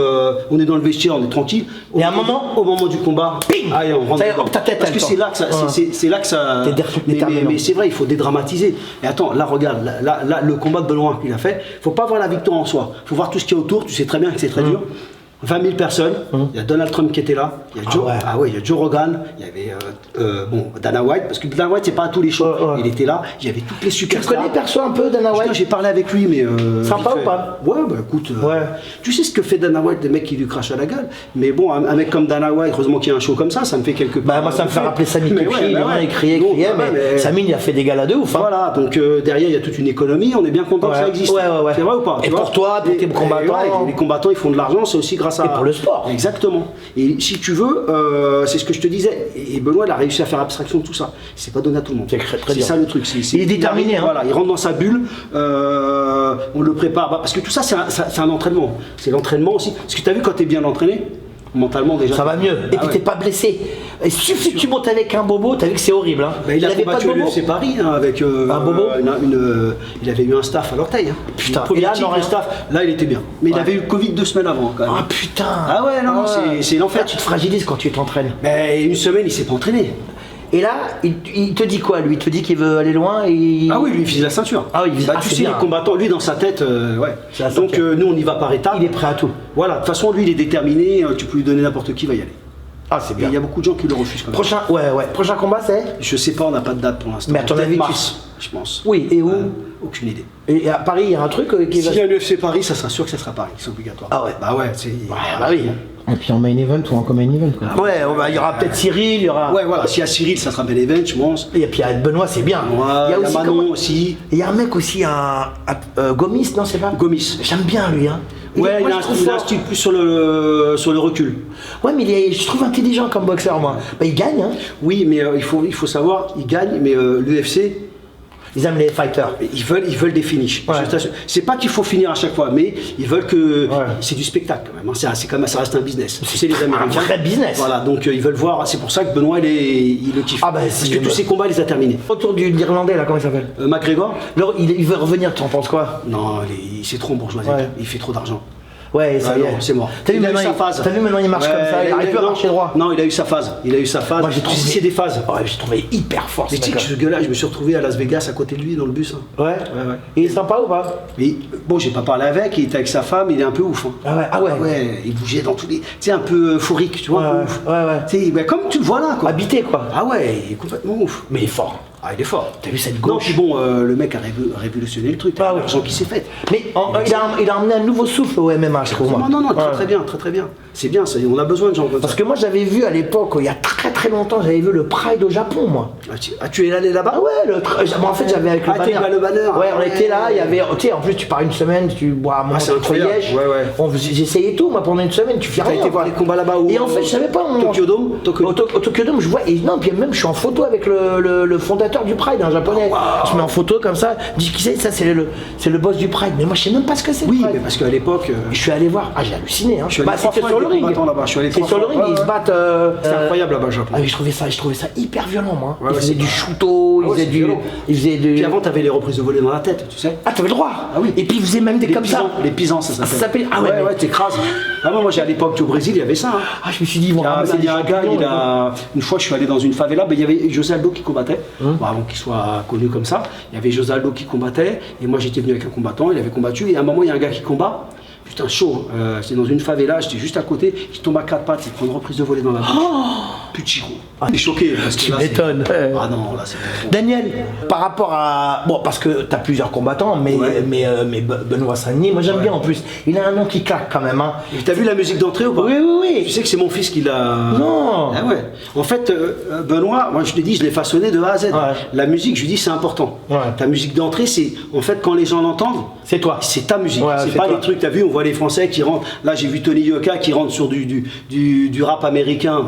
on est dans le vestiaire, on est tranquille.
Et à un moment,
au moment du combat,
ping,
allez, on rentre
ça y est,
dedans.
hop, ta tête,
Parce que
elle
c'est là que ça,
sort.
c'est là que ça.
T'es déterminant.
Mais c'est vrai, il faut dédramatiser. Et attends, là, regarde, là, le combat de Benoît qu'il a fait. Faut pas voir la victoire en soi. Faut voir tout ce qu'il y a autour. Tu sais très bien que c'est très dur. 20 000 personnes, il y a Donald Trump qui était là, il y a il y a Joe Rogan, il y avait Dana White, parce que Dana White c'est pas à tous les shows, il était là, il y avait toutes les
tu
superstars.
connais perso un peu Dana White?
J'ai parlé avec lui, mais.
Sympa
vite fait.
ou pas?
Ouais, bah écoute.
Ouais.
Tu sais ce que fait Dana White, des mecs qui lui crachent à la gueule. Mais bon, un mec comme Dana White, heureusement qu'il y a un show comme ça me fait quelque part.
Bah, moi, ça me fait rappeler Sami
Mais
Khedri,
ouais,
il criait,
Donc,
mais Sami, il a fait des galas de ouf. Hein.
Voilà, donc derrière il y a toute une économie, on est bien content que ça existe.
Ouais.
C'est vrai ou pas?
Et
tu
pour
vois
toi, pour tes combattants.
Les combattants ils font de l'argent, c'est aussi grâce grâce à.
Et pour le sport.
Exactement. Et si tu veux, c'est ce que je te disais. Et Benoît, il a réussi à faire abstraction de tout ça. C'est pas donné à tout le monde.
C'est très bien.
ça le truc.
Il est déterminé.
Voilà, il rentre dans sa bulle. On le prépare. Parce que tout ça, c'est un entraînement. C'est l'entraînement aussi. Parce que tu as vu quand tu es bien entraîné, mentalement déjà.
Ça va mieux. Et puis
ouais.
t'es pas blessé. Il suffit que tu montes avec un bobo, t'as vu que c'est horrible. Hein.
Bah, il avait pas de bobo. C'est Paris avec
un bobo.
Il avait eu un staff à l'orteil. Hein.
Putain.
Et là,
non,
le staff, là, il était bien. Mais il avait eu le Covid 2 semaines avant quand même.
Ah putain.
Ah ouais, non, c'est l'enfer.
Là, tu te fragilises quand tu t'entraînes.
Mais une semaine, il s'est pas entraîné.
Et là, il te dit quoi lui? Il te dit qu'il veut aller loin et...
Ah oui, lui il vise la ceinture.
Ah oui, il vise
tu sais, les combattants, lui dans sa tête, ouais. Donc nous on y va par étapes.
Il est prêt à tout.
Voilà, de toute façon lui il est déterminé, tu peux lui donner n'importe qui, il va y aller.
Ah c'est bien.
Il y a beaucoup de gens qui le refusent quand même.
Prochain combat c'est?
Je sais pas, on n'a pas de date pour l'instant.
Mais à ton
Peut-être
avis,
mars, je pense.
Oui, et où?
Aucune idée.
Et à Paris, il y a un truc qui va...
S'il y a l'UFC Paris, ça sera sûr que ça sera Paris, c'est obligatoire.
Ah ouais.
Bah ouais, c'est...
bah oui.
Et puis en main event ou en co-main event quoi.
Ouais, il y aura peut-être Cyril, il y aura...
Ouais, voilà, s'il y a Cyril, ça sera Bel Event, je pense.
Et puis Benoît, c'est bien.
Ouais, il y a Manon aussi.
Il y a un mec aussi, Gomis, non c'est pas?
Gomis.
J'aime bien lui, hein.
Ouais, il a un style plus sur le recul.
Ouais, mais je trouve intelligent comme boxeur, moi. Bah, il gagne, hein.
Oui, mais il faut savoir, il gagne, mais l'UFC,
Ils aiment les fighters.
ils veulent des finishes.
Ouais.
C'est pas qu'il faut finir à chaque fois, mais ils veulent que...
Ouais.
C'est du spectacle quand même, hein. C'est quand même, ça reste un business. Tu sais, les Américains...
Un vrai business.
Voilà, donc ils veulent voir, c'est pour ça que Benoît, il le kiffe.
Ah bah,
parce que tous ses combats, il les a terminés.
Autour de l'Irlandais, là, comment il s'appelle?
McGregor.
Il veut revenir, tu en penses quoi?
Non, c'est trop bourgeoisier,
Ouais.
il fait trop d'argent.
Ouais, ça y est.
Non, c'est mort.
T'as vu,
Il a eu
maintenant,
sa phase.
T'as vu maintenant il marche
Ouais,
comme ça, il arrive plus à marcher droit.
Non, il a eu sa phase.
Moi j'ai trouvé
C'est des phases.
Ouais, j'ai trouvé hyper fort
Mais
ce
tu sais que
mec-là.
ce gars-là, je me suis retrouvé à Las Vegas à côté de lui dans le bus. Hein.
Ouais.
Ouais.
Il est sympa ou pas?
Mais bon, j'ai pas parlé avec, il était avec sa femme, il est un peu ouf. Hein.
Ah ouais.
Ouais, il bougeait dans tous les. Tu sais, un peu euphorique, tu vois, un peu ouf.
Ouais.
Tu sais, comme tu le vois là, quoi.
Habité quoi.
Ah ouais, il est complètement ouf.
Mais il est fort.
Ah, il est fort.
T'as vu cette
Non,
gauche?
puis bon, le mec a révolutionné le truc.
Ah ouais.
L'argent qui s'est fait.
Mais il a emmené un nouveau souffle au MMA, je trouve. moi.
Non,
Ouais.
très bien. C'est bien, ça, on a besoin de gens comme
Parce
ça.
que moi j'avais vu à l'époque, il y a très longtemps, j'avais vu le Pride au Japon, moi.
Tu es allé là-bas?
Ah ouais, en fait j'avais avec le
Ah, t'es
banner.
le banner.
Ouais, on
Ouais.
était là, il y avait. Tu sais, en plus tu pars une semaine, tu bois un moment
c'est
de
incroyable.
liège.
Ouais.
J'essayais tout, moi pendant une semaine, tu fais
T'as
rien.
été voir les combats là-bas au...
Et en fait, je savais pas.
Tokyo Dome
Au Tokyo Dome, je vois. Et non, puis même, je suis en photo avec le fondateur du Pride, un japonais. Je me mets en photo comme ça. Je dis, qui c'est ça? C'est le boss du Pride. Mais moi, je sais même pas ce que c'est.
Oui,
le Pride.
mais parce qu'à l'époque...
Je suis allé voir. Ah, j'ai halluciné. Hein.
Je suis allé trois
c'était
fois
sur le
avec des
ring.
combattants là-bas. Je suis allé
C'est
trois
sur le
fois.
ring,
Ouais,
ils se
ouais.
battent.
C'est incroyable là-bas, au Japon.
Ah oui, je trouvais ça hyper violent, moi.
Ouais,
Ils
ouais,
faisaient
c'est-
du shooto,
Ah ouais, c'est violent.
ils faisaient du.
Puis avant, t'avais les reprises de volée dans la tête, tu sais.
Ah, t'avais le droit.
Ah oui.
Et puis ils faisaient même des
Les
comme
pisans,
ça.
les pisans, ça
Ça
s'appelle.
s'appelle. Ah ouais. mais-
Ouais, t'écrases. Ah moi, j'ai à l'époque au Brésil, il y avait ça. Hein.
Ah, je me suis dit, ils vont ramasser
Il y a un
des
gars,
champignons,
une fois je suis allé dans une favela, ben, il y avait José Aldo qui combattait, bon, avant qu'il soit connu comme ça, il y avait José Aldo qui combattait, et moi j'étais venu avec un combattant, il avait combattu, et à un moment il y a un gars qui combat, putain chaud, c'était dans une favela, j'étais juste à côté, il tombe à quatre pattes, il prend une reprise de volée dans la bouche, plus de Chiro. Il est choqué, parce que
Tu
là,
m'étonnes.
Ah non, là c'est trop.
Daniel, par rapport à. Bon, parce que tu as plusieurs combattants, mais,
Ouais.
mais Benoît Saint-Denis, moi j'aime bien en plus. Il a un nom qui claque quand même. Hein.
Et t'as vu la musique d'entrée ou pas?
Oui.
Tu sais que c'est mon fils qui l'a...
Non.
Ah ouais. En fait, Benoît, moi je l'ai dit, je l'ai façonné de A à Z.
Ouais.
La musique, je lui dis, c'est important.
Ouais.
Ta musique d'entrée, c'est... En fait, quand les gens l'entendent,
C'est toi.
c'est ta musique.
Ouais,
c'est
c'est
pas
toi.
les trucs, t'as vu, on voit les Français qui rentrent. Là, j'ai vu Tony Yoka qui rentre sur du rap américain.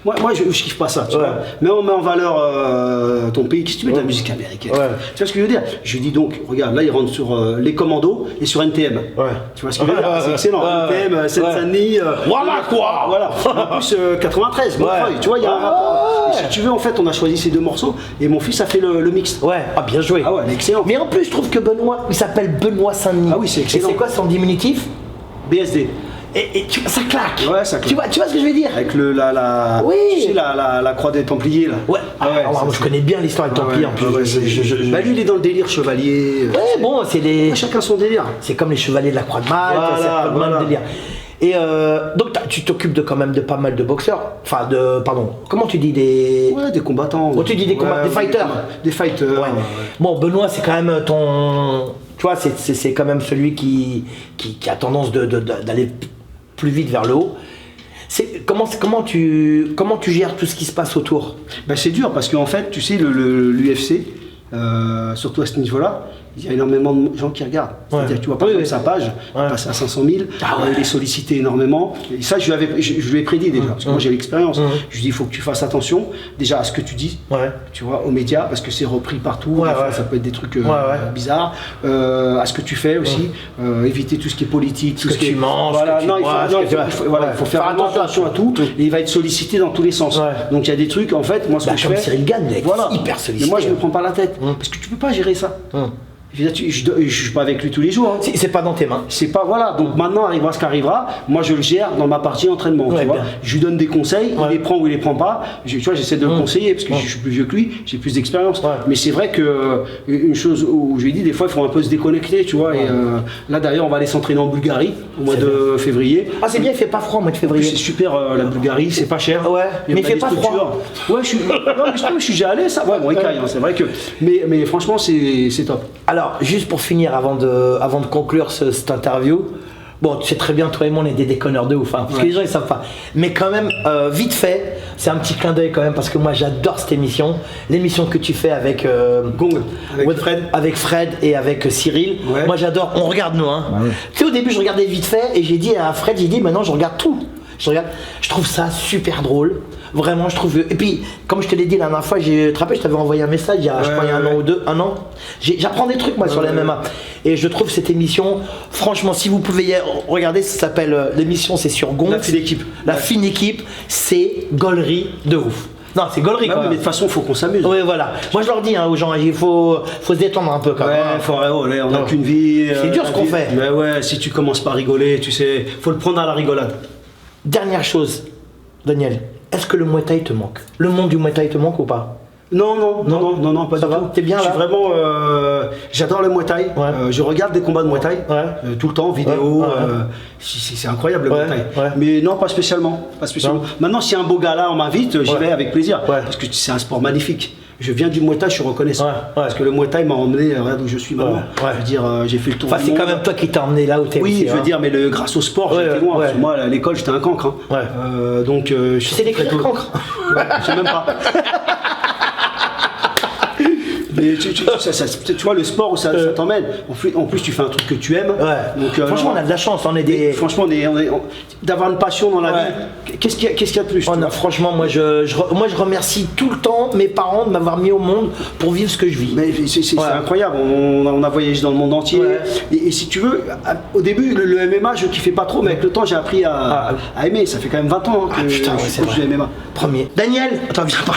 Bah, moi je kiffe pas ça, tu
Ouais.
vois. Mais on met en valeur ton pays. Qu'est-ce que tu mets de la musique américaine?
Ouais.
Tu vois ce que je veux dire? Je lui dis donc, regarde, là, il rentre sur les commandos et sur NTM.
Ouais.
Tu vois ce que je veux dire?
Ouais,
C'est
ouais,
excellent.
ouais,
NTM,
ouais.
Seine-Saint-Denis.
Voilà, quoi.
Voilà. En plus, 93, Montreuil, tu vois, il y a un rapport. Et si tu veux, en fait, on a choisi ces deux morceaux et mon fils a fait le mix.
Ouais, ah bien joué.
Ah ouais, excellent.
Mais en plus, je trouve que Benoît, il s'appelle Benoît Saint-Denis.
Ah oui, c'est excellent.
Et c'est quoi son diminutif?
BSD.
Et ça claque.
Ouais, ça claque.
Tu vois ce que je veux dire?
Avec
Oui.
tu sais, la croix des Templiers, là.
Ouais.
Ah ouais,
moi, je connais bien l'histoire des Templiers en plus.
Bah, lui, il est dans le délire chevalier.
Ouais, bon, c'est des.
Ouais, chacun son délire.
C'est comme les chevaliers de la Croix de Malte,
Voilà,
c'est un peu le même
voilà.
délire. Et donc tu t'occupes quand même de pas mal de boxeurs. Enfin comment tu dis des.
Ouais, des combattants.
Oh, tu dis des combattants, des fighters.
Des fighters.
Ouais. Bon, Benoît, c'est quand même ton. Tu vois, c'est quand même celui qui a tendance d'aller plus vite vers le haut. Comment tu gères tout ce qui se passe autour?
Bah, c'est dur parce qu'en fait, tu sais, l'UFC, surtout à ce niveau-là, il y a énormément de gens qui regardent. C'est-à-dire que tu vois par exemple sa page, passe à 500 000, il est sollicité énormément. Et ça, je lui ai prédit déjà, parce que moi j'ai l'expérience. Je lui dis, il faut que tu fasses attention déjà à ce que tu dis, tu vois, aux médias, parce que c'est repris partout. Des fois, ça peut être des trucs bizarres. À ce que tu fais aussi, éviter tout ce qui est politique, tout
ce que tu manges,
il faut faire attention à tout. Et il va être sollicité dans tous les sens. Donc il y a des trucs, en fait, moi ce que je fais.
Cyril Gann, hyper sollicité.
Mais moi je me prends pas la tête, parce que tu peux pas gérer ça. Je suis pas avec lui tous les jours. Hein.
C'est pas dans tes mains.
C'est pas, voilà. Donc maintenant, arrivera ce qu'arrivera. Moi, je le gère dans ma partie entraînement. Tu vois. Je lui donne des conseils. Il les prend ou il les prend pas. Tu vois, j'essaie de le conseiller parce que je suis plus vieux que lui. J'ai plus d'expérience. Mais c'est vrai que une chose où je lui ai dit, des fois, il faut un peu se déconnecter. Tu vois. Et là, d'ailleurs, on va aller s'entraîner en Bulgarie au mois de février.
Ah, c'est bien. Il fait pas froid au mois de février.
C'est super la Bulgarie. C'est pas cher.
Mais il fait pas froid.
Ouais, je suis déjà allé. Ça. Ouais, bon, écaille. C'est vrai que. Mais franchement, c'est top.
Alors, juste pour finir. Avant de conclure cette interview, bon, tu sais très bien, toi et moi, on est des déconneurs de ouf, hein, parce que les gens ils savent pas. Mais quand même, vite fait, c'est un petit clin d'œil quand même, parce que moi j'adore cette émission, l'émission que tu fais avec
Gong,
avec Fred et avec Cyril. Moi j'adore. On regarde nous, hein. Tu sais, au début je regardais vite fait et j'ai dit à Fred, maintenant je regarde tout. Je trouve ça super drôle. Vraiment, je trouve. Et puis, comme je te l'ai dit la dernière fois, je te rappelle, je t'avais envoyé un message il y a, je crois, il y a un an ou deux, un an. J'apprends des trucs, moi, sur les MMA. Et je trouve cette émission, franchement, si vous pouvez y regarder, ça s'appelle. L'émission, c'est sur Gong.
La fine équipe.
La fine équipe, c'est gaulerie de ouf. Non, c'est gaulerie quoi.
Mais de toute façon, il faut qu'on s'amuse.
Oui, voilà. Moi, je leur dis aux gens, il faut se détendre un peu quand même.
On n'a qu'une vie.
C'est dur ce qu'on fait.
Mais ouais, si tu commences par rigoler, tu sais, faut le prendre à la rigolade.
Dernière chose, Daniel. Est-ce que le Muay Thai te manque? Le monde du Muay Thai te manque ou pas?
Non, pas du tout.
T'es bien là?
Je suis vraiment. J'adore le Muay Thai. Je regarde des combats de Muay Thai tout le temps, vidéo. C'est incroyable le Muay Thai. Mais non, pas spécialement. Maintenant, si un beau gars là, on m'invite, j'y vais avec plaisir. Parce que c'est un sport magnifique. Je viens du Muay Thai, je suis reconnaissant. Parce que le Muay Thai m'a emmené d'où je suis maintenant. Je veux dire, j'ai fait le tour.
C'est quand même toi qui t'as emmené là où t'es.
Oui, je veux dire, mais grâce au sport, j'étais loin. Parce que moi, à l'école, j'étais un cancre. Donc,
je sais d'écrire cancre.
Je sais même pas. Mais tu vois, le sport où ça t'emmène. En plus, tu fais un truc que tu aimes. Donc,
franchement, on a de la chance. On est des.
Franchement, d'avoir une passion dans la vie. Qu'est-ce qu'il y a de plus?
Franchement, moi, je remercie tout le temps mes parents de m'avoir mis au monde pour vivre ce que je vis.
Mais c'est incroyable. On a voyagé dans le monde entier. Et si tu veux, au début, le MMA, je kiffais pas trop, mais avec le temps, j'ai appris à aimer. Ça fait quand même 20 ans que je fais du MMA.
Premier. Daniel, attends, viens pas.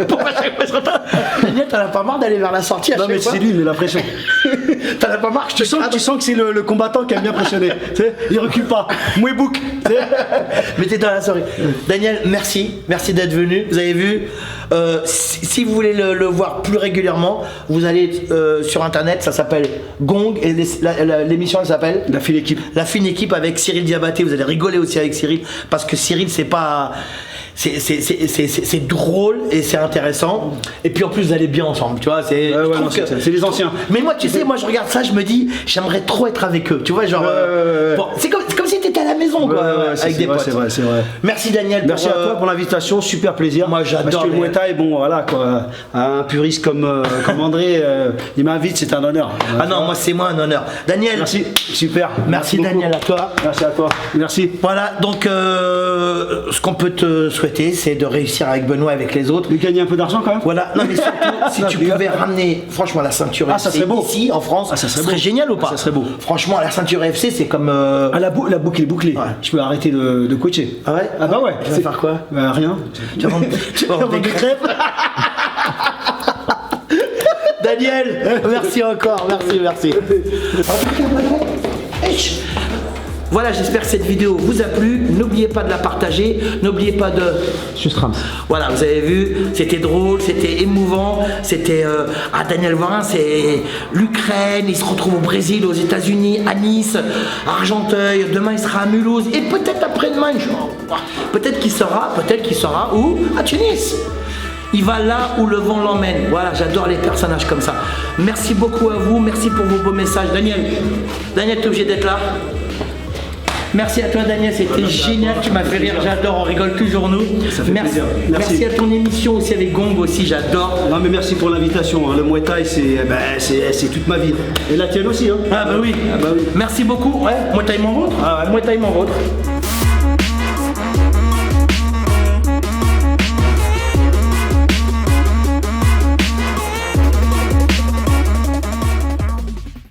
Pourquoi chaque fois je reprends? Daniel, t'en as pas marre d'aller vers la sortie à chaque fois?
Non, mais c'est lui, mais la pression.
T'en as pas marre?
Tu sens que c'est le combattant qui aime bien pressionner. Il recule pas. Mouébouk.
Mais t'es dans la soirée. Daniel, merci d'être venu. Vous avez vu, si vous voulez le voir plus régulièrement, vous allez sur internet, ça s'appelle Gong et l'émission elle s'appelle
La fine équipe.
La fine équipe avec Cyril Diabaté. Vous allez rigoler aussi avec Cyril parce que Cyril c'est pas. C'est drôle et c'est intéressant. Et puis en plus vous allez bien ensemble, tu vois. C'est
les anciens.
Mais moi, tu sais, moi je regarde ça, je me dis, j'aimerais trop être avec eux. Tu vois, genre. Bon, c'est comme si t'étais à la maison, quoi, avec des potes.
C'est vrai.
Merci Daniel.
Merci à toi pour l'invitation, super plaisir.
Moi j'adore.
Parce que le Muay Thai, bon voilà quoi. Un puriste comme André, il m'invite, c'est un honneur.
Ah non, moi c'est moi un honneur. Daniel.
Merci, super.
Merci Daniel à toi.
Merci à toi. Merci.
Voilà, donc ce qu'on peut te souhaiter, c'est de réussir avec Benoît et avec les autres.
De gagner un peu d'argent quand même.
Voilà, non mais surtout, si tu pouvais ramener, franchement, la ceinture
ça serait beau.
Ici en France,
ça
serait génial ou pas?
Ça serait beau.
Franchement, la ceinture FC, c'est comme.
La boucle est bouclée. Je peux arrêter de coacher.
Ah ouais?
Ah bah ouais.
Tu vas faire quoi?
Rien.
Tu vas vendre des crêpes. Daniel, merci encore, merci. Voilà, j'espère que cette vidéo vous a plu. N'oubliez pas de la partager. N'oubliez pas de...
Juste Rams.
Voilà, vous avez vu, c'était drôle, c'était émouvant. C'était... Daniel Vorin, c'est l'Ukraine. Il se retrouve au Brésil, aux États-Unis, à Nice, à Argenteuil. Demain, il sera à Mulhouse. Et peut-être après-demain, peut-être qu'il sera où? À Tunis. Il va là où le vent l'emmène. Voilà, j'adore les personnages comme ça. Merci beaucoup à vous. Merci pour vos beaux messages. Daniel, t'es obligé d'être là.
Merci à toi Daniel, c'était génial, tu m'as fait rire, j'adore, on rigole toujours nous.
fait
Merci,
plaisir.
merci à ton émission aussi avec Gong aussi, j'adore.
Non mais merci pour l'invitation, hein. Le Muay Thai c'est toute ma vie. Et la tienne aussi hein.
Ah bah oui.
Ah bah oui.
Merci beaucoup. Ouais, Muay Thai mon vôtre.
Ah ouais.
Muay Thai mon vôtre.